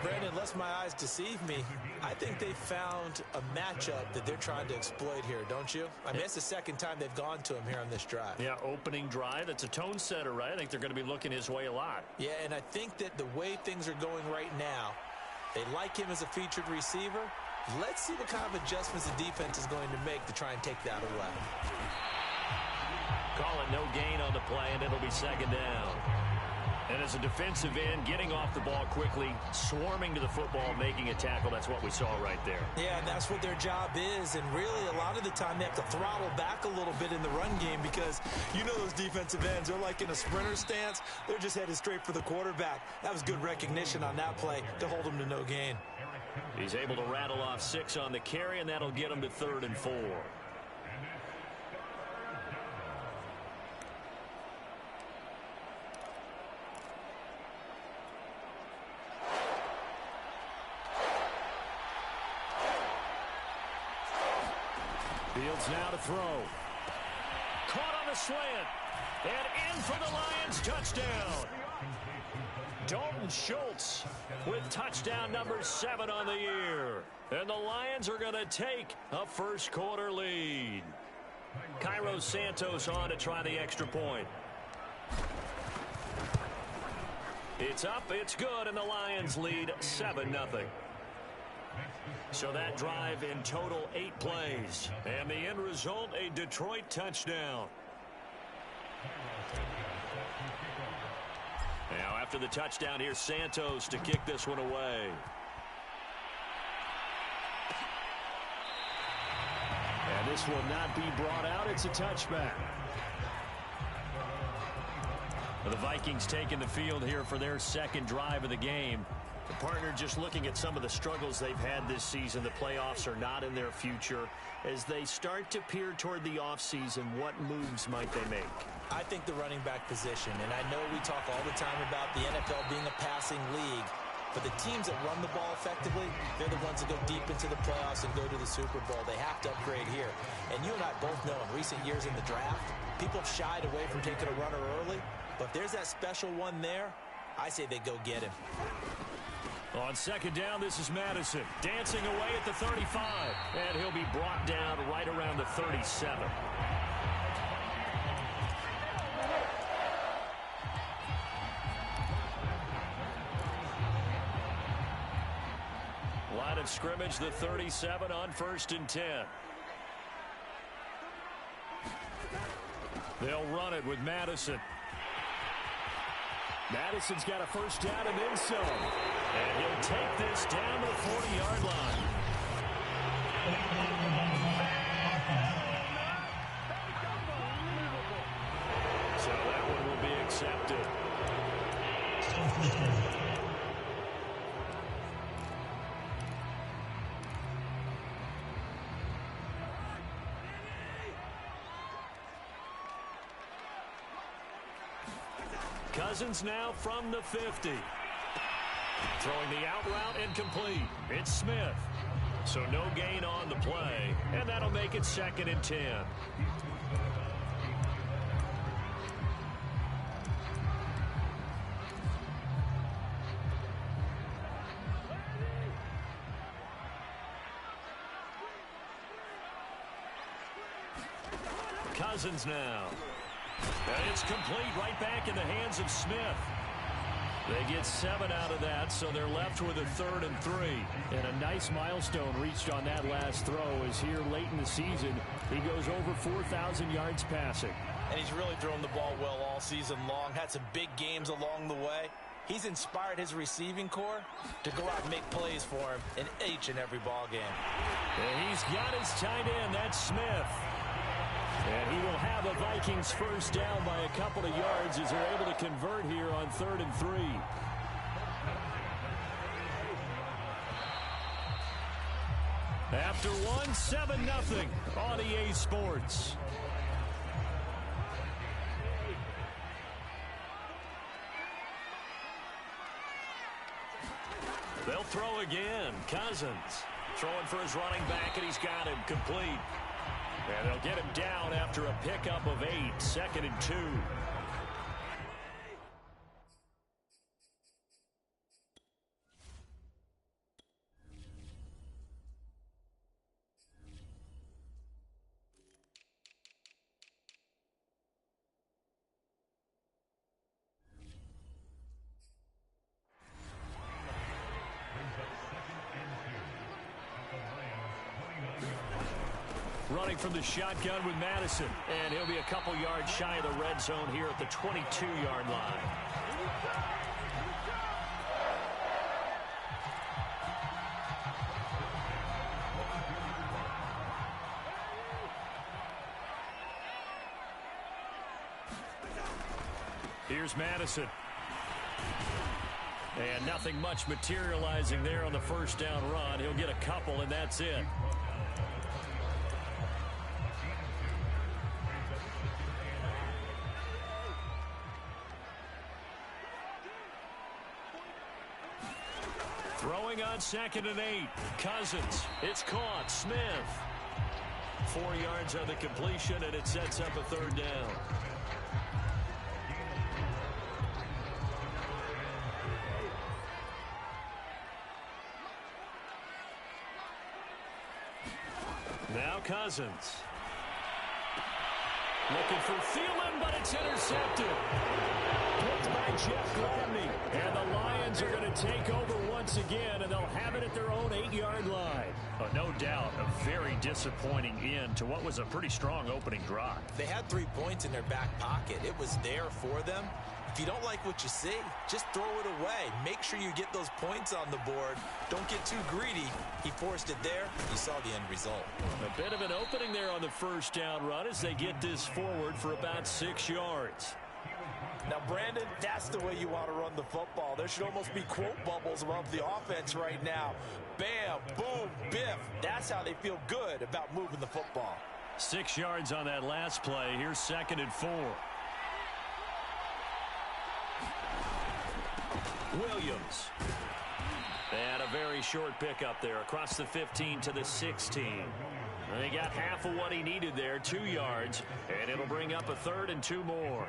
Brandon, unless my eyes deceive me, I think they found a matchup that they're trying to exploit here, don't you? I mean, it's the second time they've gone to him here on this drive.
Yeah, opening drive. It's a tone setter, right? I think they're going to be looking his way a lot.
Yeah, and I think that the way things are going right now, they like him as a featured receiver. Let's see what kind of adjustments the defense is going to make to try and take that away.
Call it no gain on the play, and it'll be second down. And as a defensive end, getting off the ball quickly, swarming to the football, making a tackle, that's what we saw right there.
Yeah, and that's what their job is. And really, a lot of the time, they have to throttle back a little bit in the run game because you know those defensive ends, they're like in a sprinter stance. They're just headed straight for the quarterback. That was good recognition on that play to hold them to no gain.
He's able to rattle off 6 on the carry, and that'll get him to 3rd and 4.
Fields now to throw.
Caught on the slant. And in for the Lions touchdown. Dalton Schultz with touchdown number 7 on the year. And the Lions are going to take a first quarter lead. Cairo Santos on to try the extra point. It's up, it's good, and the Lions lead 7-0. So that drive in total 8 plays. And the end result, a Detroit touchdown. Now after the touchdown, here's Santos to kick this one away.
And this will not be brought out. It's a touchback.
The Vikings taking the field here for their second drive of the game. The partner just looking at some of the struggles they've had this season. The playoffs are not in their future. As they start to peer toward the offseason, what moves might they make?
I think the running back position, and I know we talk all the time about the NFL being a passing league, but the teams that run the ball effectively, they're the ones that go deep into the playoffs and go to the Super Bowl. They have to upgrade here. And you and I both know in recent years in the draft, people have shied away from taking a runner early, but if there's that special one there, I say they go get him.
On second down, this is Madison dancing away at the 35, and he'll be brought down right around the 37. Line of scrimmage, the 37 on 1st and 10. They'll run it with Madison.
Madison's got a first down and then some.
And he'll take this down to the 40-yard line. So that one will be accepted. Cousins now from the 50. Throwing the out route incomplete. It's Smith. So no gain on the play, and that'll make it 2nd and 10. Cousins now. And it's complete right back in the hands of Smith. They get 7 out of that, so they're left with a 3rd and 3.
And a nice milestone reached on that last throw is here late in the season. He goes over 4,000 yards passing.
And he's really thrown the ball well all season long. Had some big games along the way. He's inspired his receiving core to go out and make plays for him in each and every ball game.
And he's got his tight end, that's Smith. And he will have the Vikings first down by a couple of yards as they're able to convert here on 3rd and 3. After one, 7-0 on EA Sports. They'll throw again. Cousins throwing for his running back, and he's got him complete. And they'll get him down after a pickup of 8, 2nd and 2. Running from the shotgun with Madison, and he'll be a couple yards shy of the red zone here at the 22-yard line. Here's Madison. And nothing much materializing there on the first down run. He'll get a couple, and that's it. Throwing on 2nd and 8. Cousins. It's caught. Smith. 4 yards on the completion, and it sets up a 3rd down. Now Cousins. Looking for Thielen, but it's intercepted. Picked by Jeff Gladney. And the Lions are going to take over once again, and they'll have it at their own 8-yard line. No doubt, a very disappointing end to what was a pretty strong opening drive.
They had 3 points in their back pocket. It was there for them. If you don't like what you see, just throw it away. Make sure you get those points on the board. Don't get too greedy. He forced it there. You saw the end result.
A bit of an opening there on the first down run as they get this forward for about 6 yards.
Now, Brandon, that's the way you want to run the football. There should almost be quote bubbles above the offense right now. Bam, boom, biff. That's how they feel good about moving the football.
6 yards on that last play. Here's 2nd and 4. Williams. And a very short pickup there across the 15 to the 16. And he got half of what he needed there, 2 yards, and it'll bring up a 3rd and 2 more.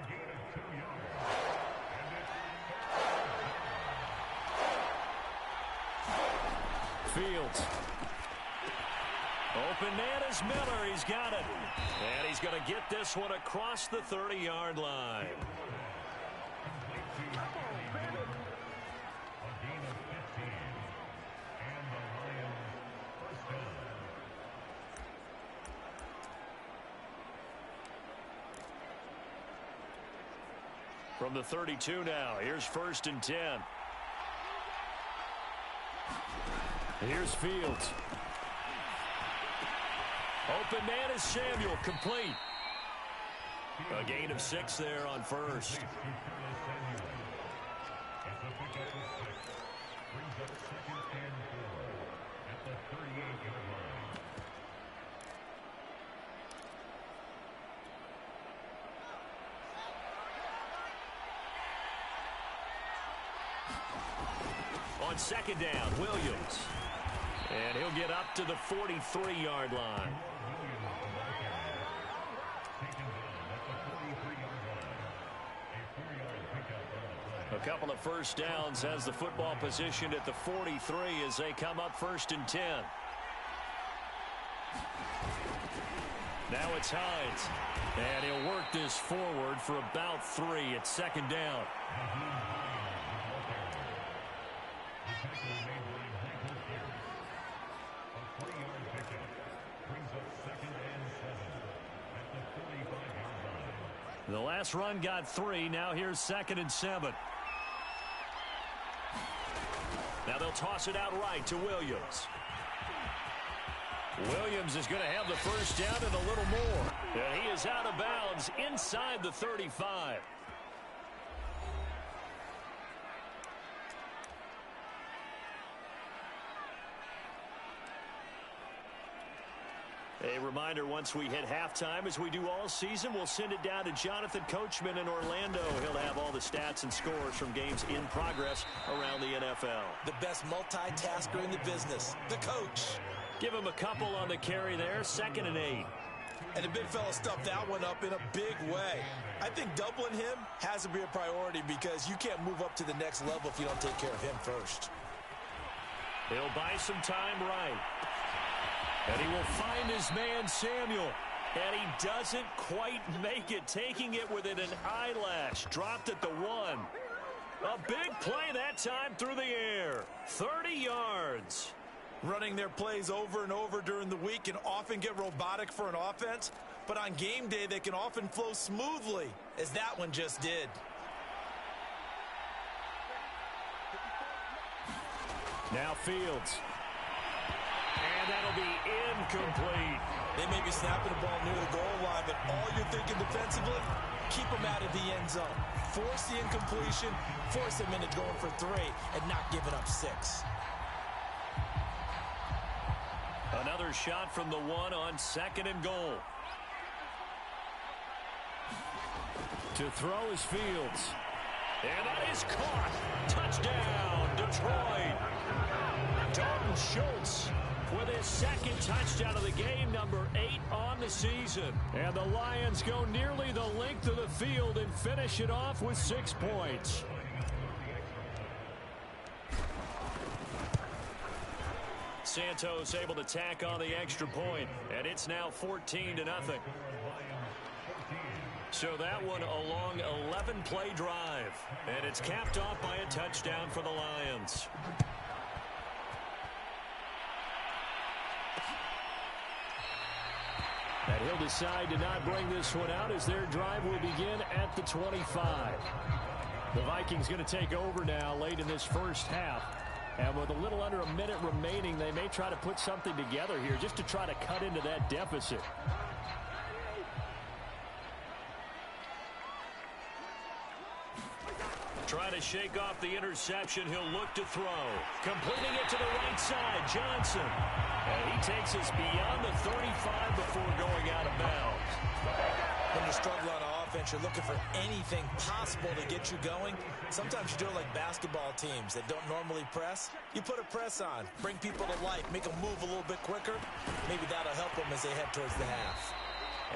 Fields. Open man is Miller. He's got it. And he's going to get this one across the 30-yard line. From the 32 now, here's 1st and 10. Here's Fields. Open man is Samuel, complete. A gain of 6 there on 1st. On 2nd down, Williams. And he'll get up to the 43-yard line. A couple of first downs has the football positioned at the 43 as they come up 1st and 10. Now it's Hines. And he'll work this forward for about 3 at 2nd down. The last run got 3. Now here's 2nd and 7.
They'll toss it out right to Williams.
Williams is going to have the first down and a little more.
And he is out of bounds inside the 35. A reminder, once we hit halftime, as we do all season, we'll send it down to Jonathan Coachman in Orlando. He'll have all the stats and scores from games in progress around the NFL.
The best multitasker in the business, the coach.
Give him a couple on the carry there, 2nd and 8.
And the big fella stuffed that one up in a big way. I think doubling him has to be a priority because you can't move up to the next level if you don't take care of him first.
He'll buy some time right. And he will find his man, Samuel. And he doesn't quite make it, taking it within an eyelash. Dropped at the 1. A big play that time through the air. 30 yards.
Running their plays over and over during the week can often get robotic for an offense, but on game day they can often flow smoothly, as that one just did.
Now Fields.
And that'll be incomplete.
They may be snapping the ball near the goal line, but all you're thinking defensively, keep them out of the end zone. Force the incompletion, force them into going for 3, and not giving up 6.
Another shot from the 1 on 2nd and goal.
To throw is Fields.
And that is caught. Touchdown, Detroit. Dalton Schultz with his 2nd touchdown of the game, number 8 on the season.
And the Lions go nearly the length of the field and finish it off with 6 points.
Santos able to tack on the extra point, and it's now 14-0. So that one a long 11-play drive, and it's capped off by a touchdown for the Lions.
And he'll decide to not bring this one out as their drive will begin at the 25. The Vikings going to take over now late in this first half. And with a little under a minute remaining, they may try to put something together here just to try to cut into that deficit.
Trying to shake off the interception. He'll look to throw. Completing it to the right side, Johnson. And he takes us beyond the 35 before going out of bounds.
When you're struggling on offense, you're looking for anything possible to get you going. Sometimes you do it like basketball teams that don't normally press. You put a press on, bring people to life, make them move a little bit quicker. Maybe that'll help them as they head towards the half.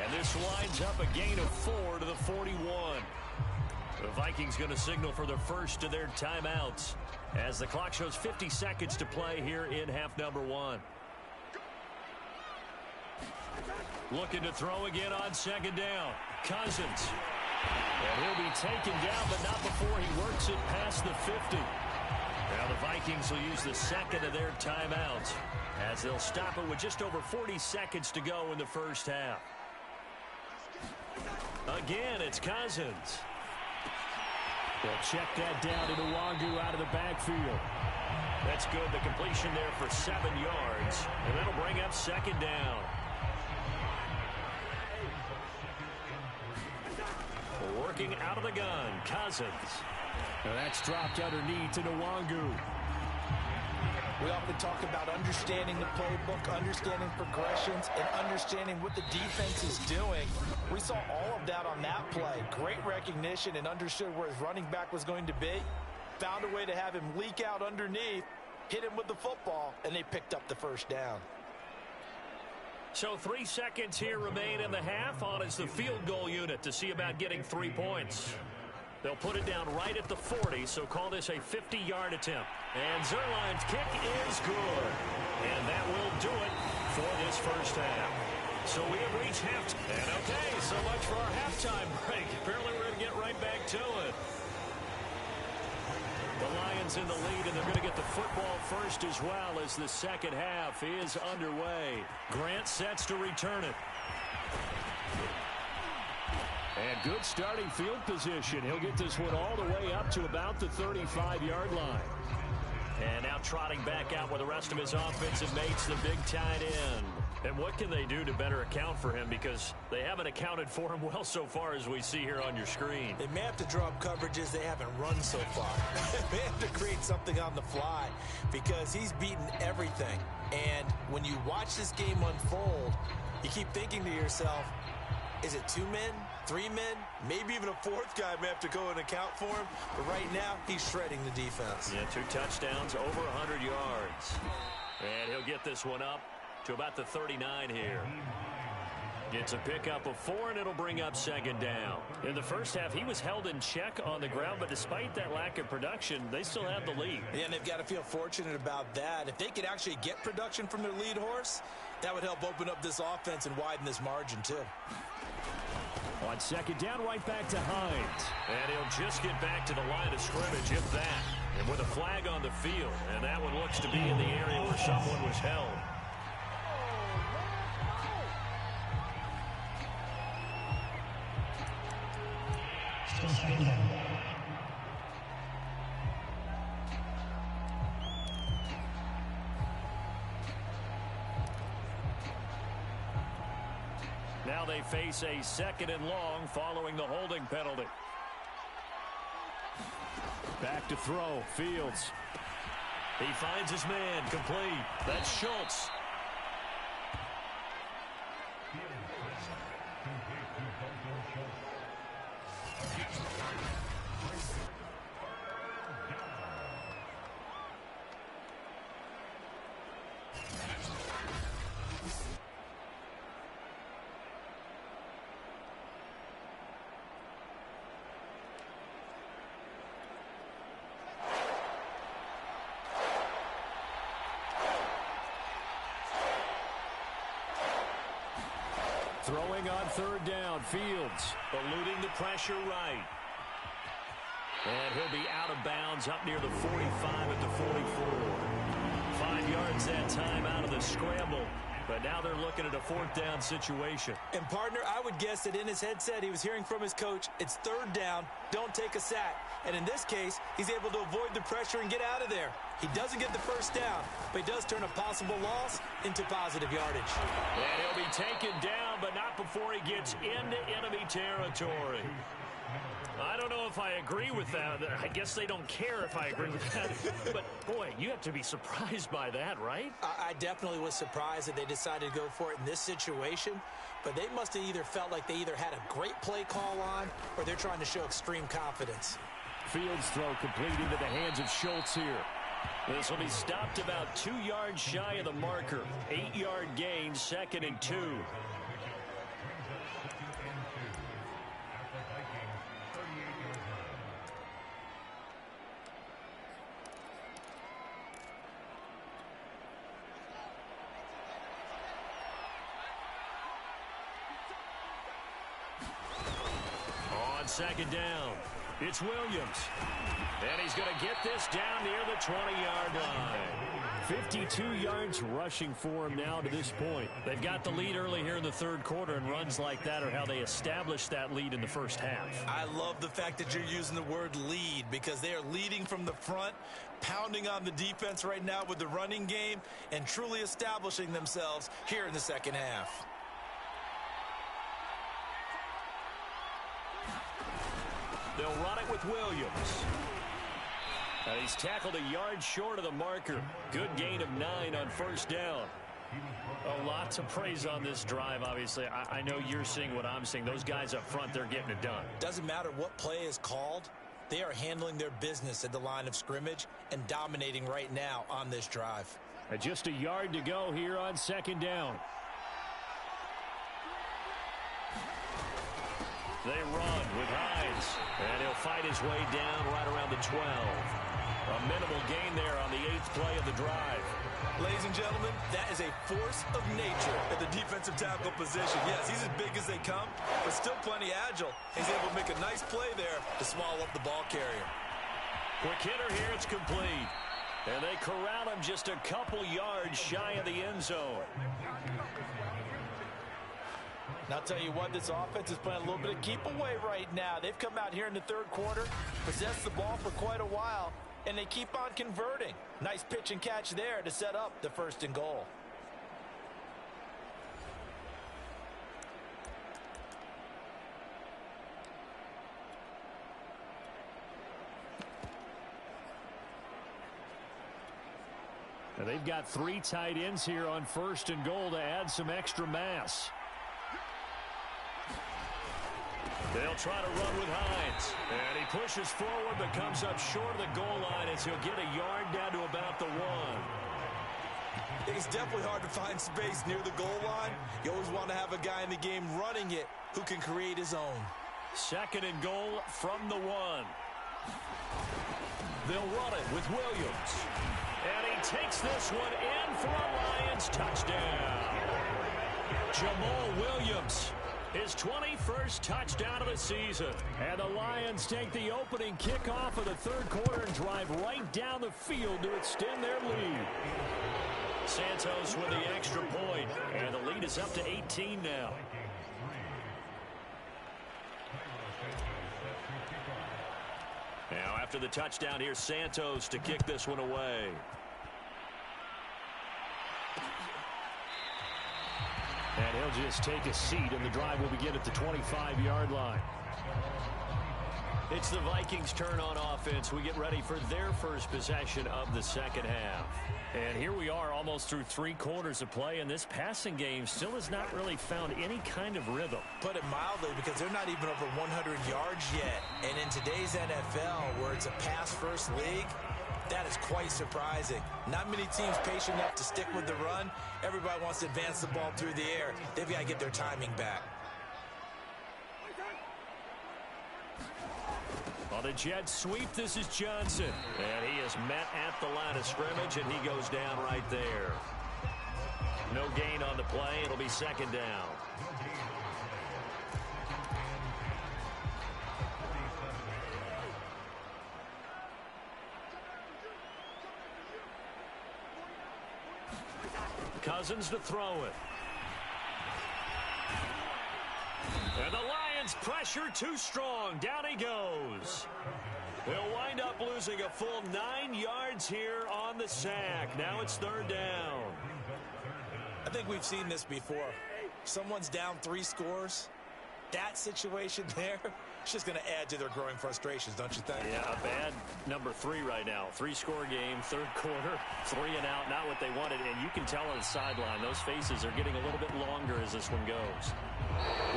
And this lines up a gain of 4 to the 41. The Vikings going to signal for the first of their timeouts as the clock shows 50 seconds to play here in half number 1. Looking to throw again on 2nd down. Cousins. And he'll be taken down, but not before he works it past the 50. Now the Vikings will use the 2nd of their timeouts as they'll stop it with just over 40 seconds to go in the first half. Again, it's Cousins.
They'll check that down to Nwangu out of the backfield.
That's good. The completion there for 7 yards. And that'll bring up 2nd down. Working out of the gun, Cousins.
Now that's dropped underneath to Nwangu.
We often talk about understanding the playbook, understanding progressions, and understanding what the defense is doing. We saw all of that on that play. Great recognition and understood where his running back was going to be. Found a way to have him leak out underneath, hit him with the football, and they picked up the first down.
So 3 seconds here remain in the half. On is the field goal unit to see about getting 3 points. They'll put it down right at the 40, so call this a 50-yard attempt. And Zerline's kick is good. And that will do it for this first half. So we have reached halftime. And okay, so much for our halftime break. Apparently we're going to get right back to it. The Lions in the lead, and they're going to get the football first as well as the second half is underway. Grant sets to return it.
And good starting field position. He'll get this one all the way up to about the 35-yard line.
And now trotting back out with the rest of his offensive mates, the big tight end. And what can they do to better account for him? Because they haven't accounted for him well so far, as we see here on your screen.
They may have to draw up coverages they haven't run so far. They have to create something on the fly because he's beaten everything. And when you watch this game unfold, you keep thinking to yourself, is it 2 men, 3 men, maybe even a 4th guy may have to go and account for him. But right now, he's shredding the defense.
Yeah, 2 touchdowns, over 100 yards. And he'll get this one up to about the 39 here. Gets a pickup of 4, and it'll bring up 2nd down. In the first half, he was held in check on the ground, but despite that lack of production, they still have the lead.
Yeah, and they've got to feel fortunate about that. If they could actually get production from their lead horse, that would help open up this offense and widen this margin, too.
On 2nd down, right back to Hines.
And he'll just get back to the line of scrimmage, if that. And with a flag on the field, and that one looks to be in the area where someone was held. Now they face a 2nd and long following the holding penalty.
Back to throw, Fields.
He finds his man, complete. That's Schultz.
Throwing on 3rd down, Fields.
Eluding the pressure right. And he'll be out of bounds up near the 45 at the 44. 5 yards that time out of the scramble. But now they're looking at a 4th down situation.
And, partner, I would guess that in his headset he was hearing from his coach, it's 3rd down, don't take a sack. And in this case, he's able to avoid the pressure and get out of there. He doesn't get the 1st down, but he does turn a possible loss into positive yardage.
And he'll be taken down, but not before he gets into enemy territory. I don't know if I agree with that. I guess they don't care if I agree with that. But, boy, you have to be surprised by that, right?
I definitely was surprised that they decided to go for it in this situation. But they must have either felt like they either had a great play call on or they're trying to show extreme confidence.
Fields throw complete into the hands of Schultz here.
This will be stopped about 2 yards shy of the marker. 8-yard gain, 2nd and 2. On 2nd down, it's Williams. And he's going to get this down near the 20-yard line.
52 yards rushing for him now to this point.
They've got the lead early here in the 3rd quarter, and runs like that are how they established that lead in the first half.
I love the fact that you're using the word lead because they are leading from the front, pounding on the defense right now with the running game, and truly establishing themselves here in the 2nd half.
They'll run it with Williams. And he's tackled a yard short of the marker. Good gain of 9 on 1st down. Oh, lots of praise on this drive, obviously. I know you're seeing what I'm seeing. Those guys up front, they're getting it done.
Doesn't matter what play is called. They are handling their business at the line of scrimmage and dominating right now on this drive.
And just a yard to go here on 2nd down.
They run with Hines. And he'll fight his way down right around the 12. A minimal gain there on the 8th play of the drive.
Ladies and gentlemen, that is a force of nature at the defensive tackle position. Yes, he's as big as they come, but still plenty agile. He's able to make a nice play there to swallow up the ball carrier.
Quick hitter here, it's complete. And they corral him just a couple yards shy of the end zone.
And I'll tell you what, this offense is playing a little bit of keep away right now. They've come out here in the 3rd quarter, possessed the ball for quite a while, and they keep on converting. Nice pitch and catch there to set up the 1st and goal.
Now they've got 3 tight ends here on 1st and goal to add some extra mass.
They'll try to run with Hines. And he pushes forward but comes up short of the goal line as he'll get a yard down to about the 1.
It's definitely hard to find space near the goal line. You always want to have a guy in the game running it who can create his own.
2nd and goal from the 1. They'll run it with Williams. And he takes this one in for a Lions touchdown. Jamal Williams, his 21st touchdown of the season.
And the Lions take the opening kickoff of the 3rd quarter and drive right down the field to extend their lead.
Santos with the extra point, and the lead is up to 18 now. Now after the touchdown, here's Santos to kick this one away.
And he'll just take a seat, and the drive will begin at the 25-yard line.
It's the Vikings' turn on offense. We get ready for their first possession of the 2nd half.
And here we are almost through 3 quarters of play, and this passing game still has not really found any kind of rhythm.
Put it mildly, because they're not even over 100 yards yet. And in today's NFL, where it's a pass-first league, that is quite surprising. Not many teams patient enough to stick with the run. Everybody wants to advance the ball through the air. They've got to get their timing back.
On a jet sweep, this is Johnson. And he is met at the line of scrimmage, and he goes down right there. No gain on the play. It'll be 2nd down. Cousins to throw it. And the Lions pressure too strong. Down he goes. They'll wind up losing a full 9 yards here on the sack. Now it's 3rd down.
I think we've seen this before. Someone's down 3 scores. That situation there, it's just going to add to their growing frustrations, don't you think?
Yeah, a bad number 3 right now. 3-score game, 3rd quarter, 3 and out, not what they wanted. And you can tell on the sideline, those faces are getting a little bit longer as this one goes.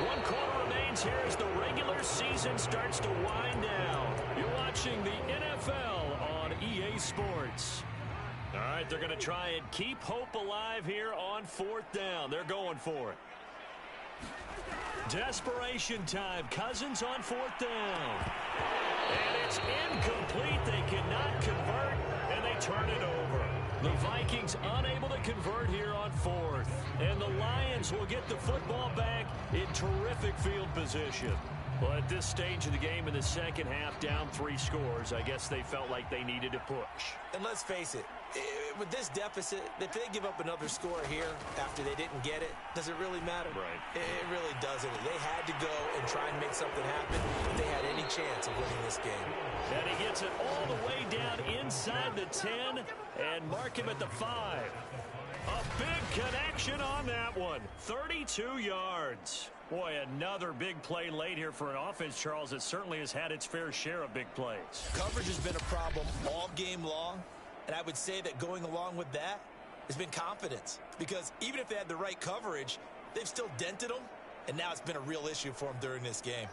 1 quarter remains here as the regular season starts to wind down. You're watching the NFL on EA Sports. All right, they're going to try and keep hope alive here on 4th down. They're going for it. Desperation time. Cousins on 4th down. And it's incomplete. They cannot convert, and they turn it over. The Vikings unable to convert here on 4th. And the Lions will get the football back in terrific field position. Well, at this stage of the game in the 2nd half, down 3 scores, I guess they felt like they needed to push.
And let's face it, with this deficit, if they give up another score here after they didn't get it, does it really matter?
Right.
It really doesn't. They had to go and try and make something happen if they had any chance of winning this game.
And he gets it all the way down inside the 10 and mark him at the 5. A big connection on that one. 32 yards. Boy, another big play late here for an offense, Charles, that certainly has had its fair share of big plays.
Coverage has been a problem all game long, and I would say that going along with that has been confidence. Because even if they had the right coverage, they've still dented them, and now it's been a real issue for them during this game.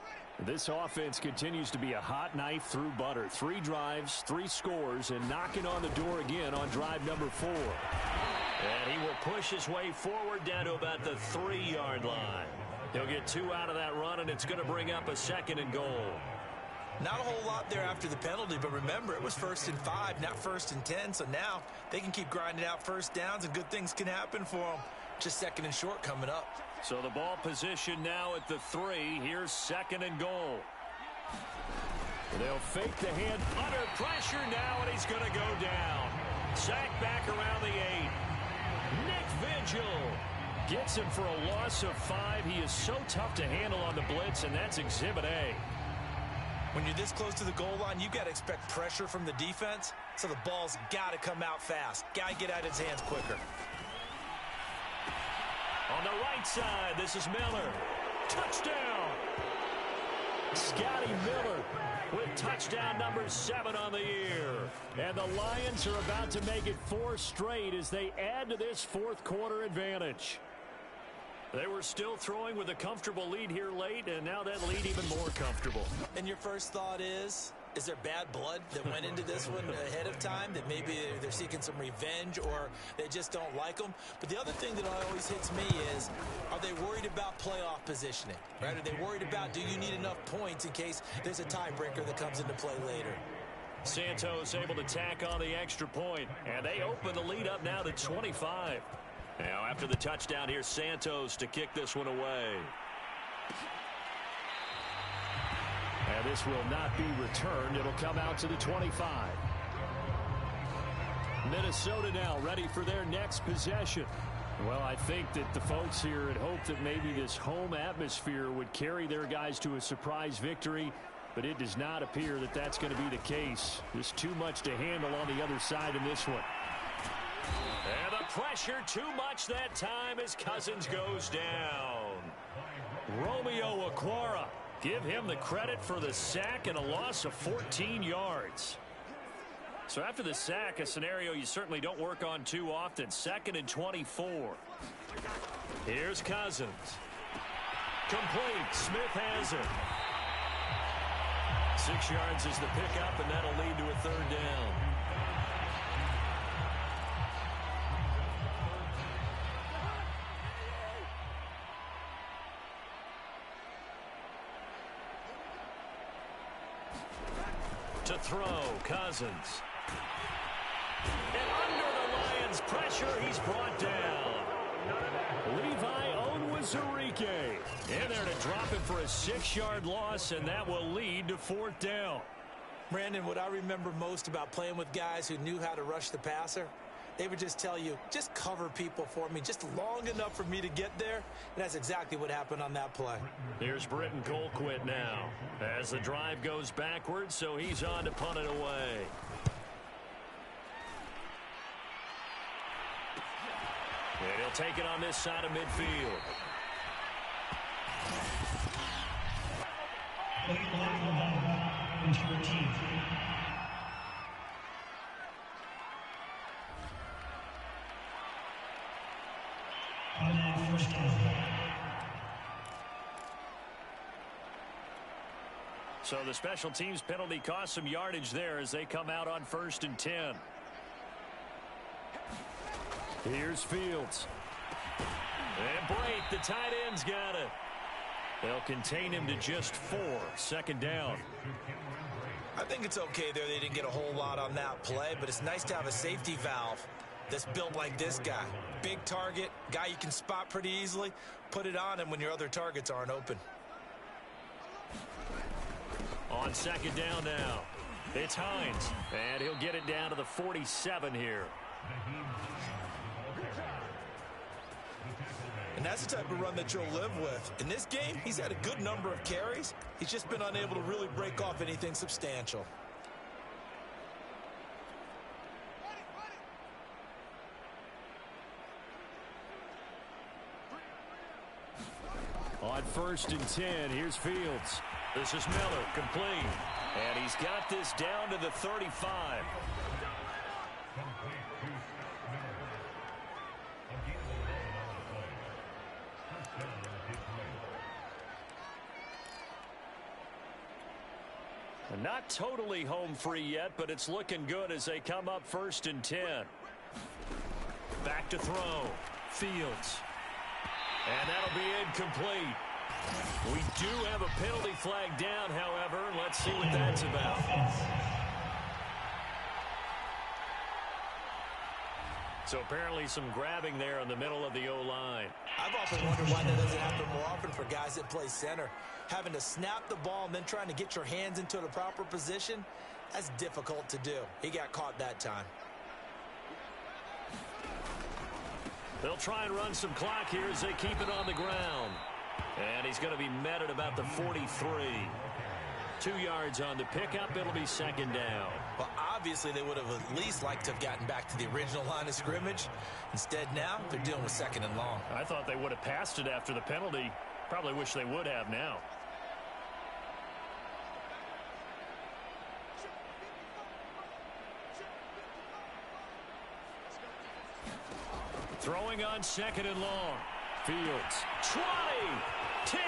This offense continues to be a hot knife through butter. 3 drives, 3 scores, and knocking on the door again on drive number 4.
And he will push his way forward down to about the 3-yard line. He'll get 2 out of that run, and it's going to bring up a 2nd and goal.
Not a whole lot there after the penalty, but remember, it was 1st and 5, not 1st and 10, so now they can keep grinding out 1st downs, and good things can happen for them. Just 2nd and short coming up.
So the ball position now at the 3. Here's 2nd and goal. They'll fake the hand under pressure now, and he's going to go down. Sack back around the 8. Nick Vigil gets him for a loss of 5. He is so tough to handle on the blitz, and that's Exhibit A.
When you're this close to the goal line, you've got to expect pressure from the defense. So the ball's got to come out fast. Got to get out of his hands quicker.
On the right side, this is Miller. Touchdown! Scotty Miller with touchdown number 7 on the year. And the Lions are about to make it 4 straight as they add to this fourth quarter advantage. They were still throwing with a comfortable lead here late, and now that lead even more comfortable.
And your first thought is there bad blood that went into this one ahead of time, that maybe they're seeking some revenge or they just don't like them? But the other thing that always hits me is, are they worried about playoff positioning? Right? Are they worried about, do you need enough points in case there's a tiebreaker that comes into play later?
Santos able to tack on the extra point, and they open the lead up now to 25. Now after the touchdown, here's Santos to kick this one away.
And this will not be returned. It'll come out to the 25. Minnesota now ready for their next possession. Well, I think that the folks here had hoped that maybe this home atmosphere would carry their guys to a surprise victory, but it does not appear that that's going to be the case. There's too much to handle on the other side in this one.
And the pressure too much that time as Cousins goes down. Romeo Okwara. Give him the credit for the sack and a loss of 14 yards. So after the sack, a scenario you certainly don't work on too often. 2nd and 24. Here's Cousins. Complete. Smith has it. 6 yards is the pickup, and that'll lead to a 3rd down. To throw, Cousins. And under the Lions' pressure, he's brought down.
Levi Onwuzurike in there to drop it for a 6-yard loss, and that will lead to 4th down.
Brandon, what I remember most about playing with guys who knew how to rush the passer, they would just tell you, just cover people for me, just long enough for me to get there. And that's exactly what happened on that play.
Here's Britton Colquitt now as the drive goes backwards, so he's on to punt it away. And he'll take it on this side of midfield. So the special teams penalty cost some yardage there as they come out on 1st and 10.
Here's Fields.
And Blake, the tight end's got it. They'll contain him to just 4. 2nd down.
I think it's okay there. They didn't get a whole lot on that play, but it's nice to have a safety valve that's built like this guy. Big target, guy you can spot pretty easily. Put it on him when your other targets aren't open.
On 2nd down now, it's Hines, and he'll get it down to the 47 here.
And that's the type of run that you'll live with. In this game, he's had a good number of carries. He's just been unable to really break off anything substantial.
On 1st and 10, here's Fields.
This is Miller, complete. And he's got this down to the 35. Not totally home free yet, but it's looking good as they come up 1st and 10. Back to throw. Fields. And that'll be incomplete. We do have a penalty flag down, however. Let's see what that's about. So apparently some grabbing there in the middle of the O-line.
I've often wondered why that doesn't happen more often for guys that play center. Having to snap the ball and then trying to get your hands into the proper position, that's difficult to do. He got caught that time.
They'll try and run some clock here as they keep it on the ground. And he's going to be met at about the 43. 2 yards on the pickup. It'll be 2nd down.
Well, Obviously, they would have at least liked to have gotten back to the original line of scrimmage. Instead, now they're dealing with 2nd and long.
I thought they would have passed it after the penalty. Probably wish they would have now. Throwing on 2nd and long. Fields. 20, 10,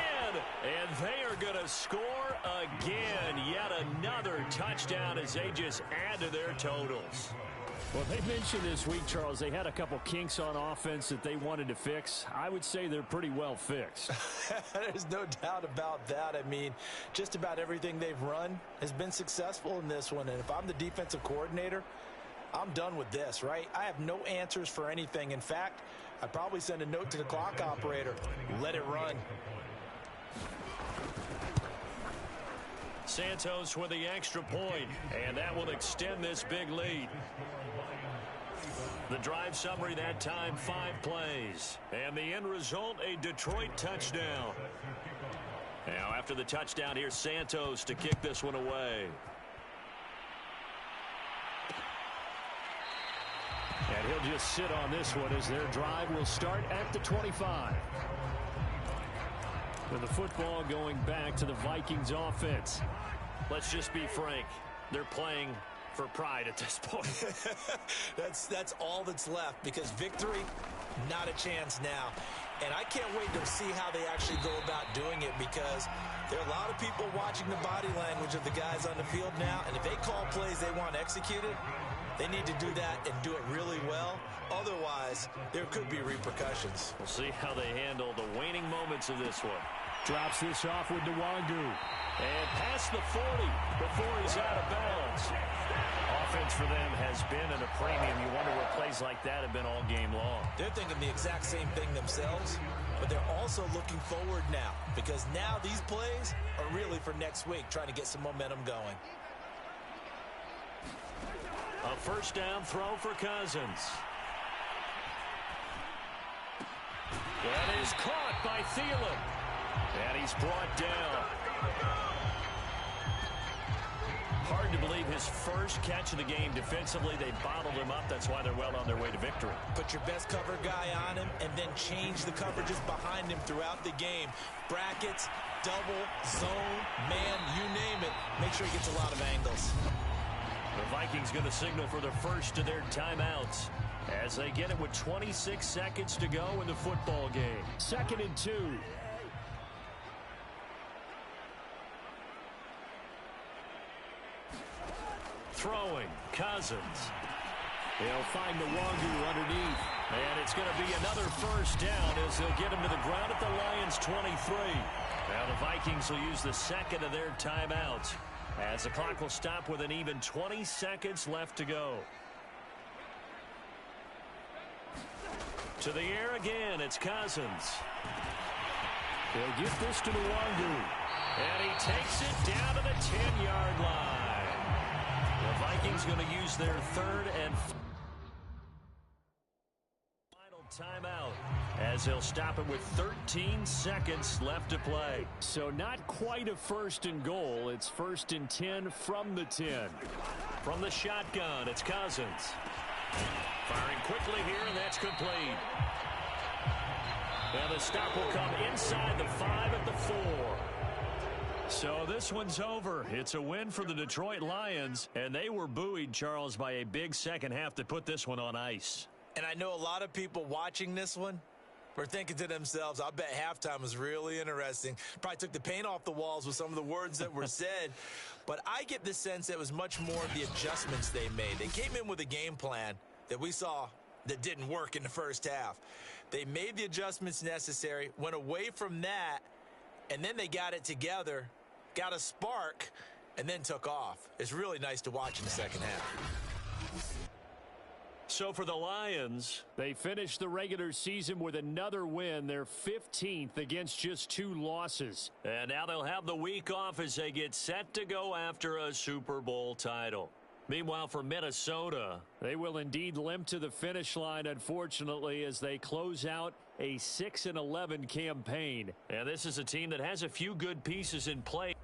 and they are going to score again. Yet another touchdown as they just add to their totals. Well, they mentioned this week, Charles, they had a couple kinks on offense that they wanted to fix. I would say they're pretty well fixed.
There's no doubt about that. I mean, just about everything they've run has been successful in this one. And if I'm the defensive coordinator, I'm done with this, right? I have no answers for anything. In fact, I'd probably send a note to the clock operator. Let it run.
Santos with the extra point, and that will extend this big lead. The drive summary that time, 5 plays. And the end result, a Detroit touchdown. Now, after the touchdown, here's Santos to kick this one away.
And he'll just sit on this one as their drive will start at the 25. With the football going back to the Vikings offense.
Let's just be frank. They're playing for pride at this point.
That's all that's left, because victory, not a chance now. And I can't wait to see how they actually go about doing it, because there are a lot of people watching the body language of the guys on the field now, and if they call plays they want executed, they need to do that and do it really well. Otherwise, there could be repercussions.
We'll see how they handle the waning moments of this one.
Drops this off with Nwangu.
And past the 40 before he's out of bounds.
Offense for them has been at a premium. You wonder what plays like that have been all game long.
They're thinking the exact same thing themselves, but they're also looking forward now, because now these plays are really for next week, trying to get some momentum going.
A first down throw for Cousins. That is caught by Thielen. And he's brought down. Hard to believe his first catch of the game defensively. They bottled him up. That's why they're well on their way to victory.
Put your best cover guy on him and then change the coverages behind him throughout the game. Brackets, double, zone, man, you name it. Make sure he gets a lot of angles.
The Vikings going to signal for the first of their timeouts as they get it with 26 seconds to go in the football game.
2nd and 2.
Throwing, Cousins.
They'll find Nwangu underneath.
And it's going to be another first down as they'll get him to the ground at the Lions' 23. Now the Vikings will use the second of their timeouts as the clock will stop with an even 20 seconds left to go. To the air again, it's Cousins.
They'll get this to Nwangu.
And he takes it down to the 10-yard line. The Vikings going to use their third and final timeout as they'll stop it with 13 seconds left to play.
So not quite a first and goal. It's 1st and 10 from the 10.
From the shotgun, it's Cousins. Firing quickly here, and that's complete. And the stop will come inside the 5 at the 4. So this one's over. It's a win for the Detroit Lions, and they were buoyed, Charles, by a big second half that put this one on ice.
And I know a lot of people watching this one were thinking to themselves, I bet halftime was really interesting. Probably took the paint off the walls with some of the words that were said. But I get the sense that it was much more of the adjustments they made. They came in with a game plan that we saw that didn't work in the first half. They made the adjustments necessary, went away from that, and then they got it together, got a spark, and then took off. It's really nice to watch in the second half.
So for the Lions,
they finished the regular season with another win, their 15th against just 2 losses.
And now they'll have the week off as they get set to go after a Super Bowl title. Meanwhile, for Minnesota,
they will indeed limp to the finish line, unfortunately, as they close out a 6-11 campaign.
And this is a team that has a few good pieces in play.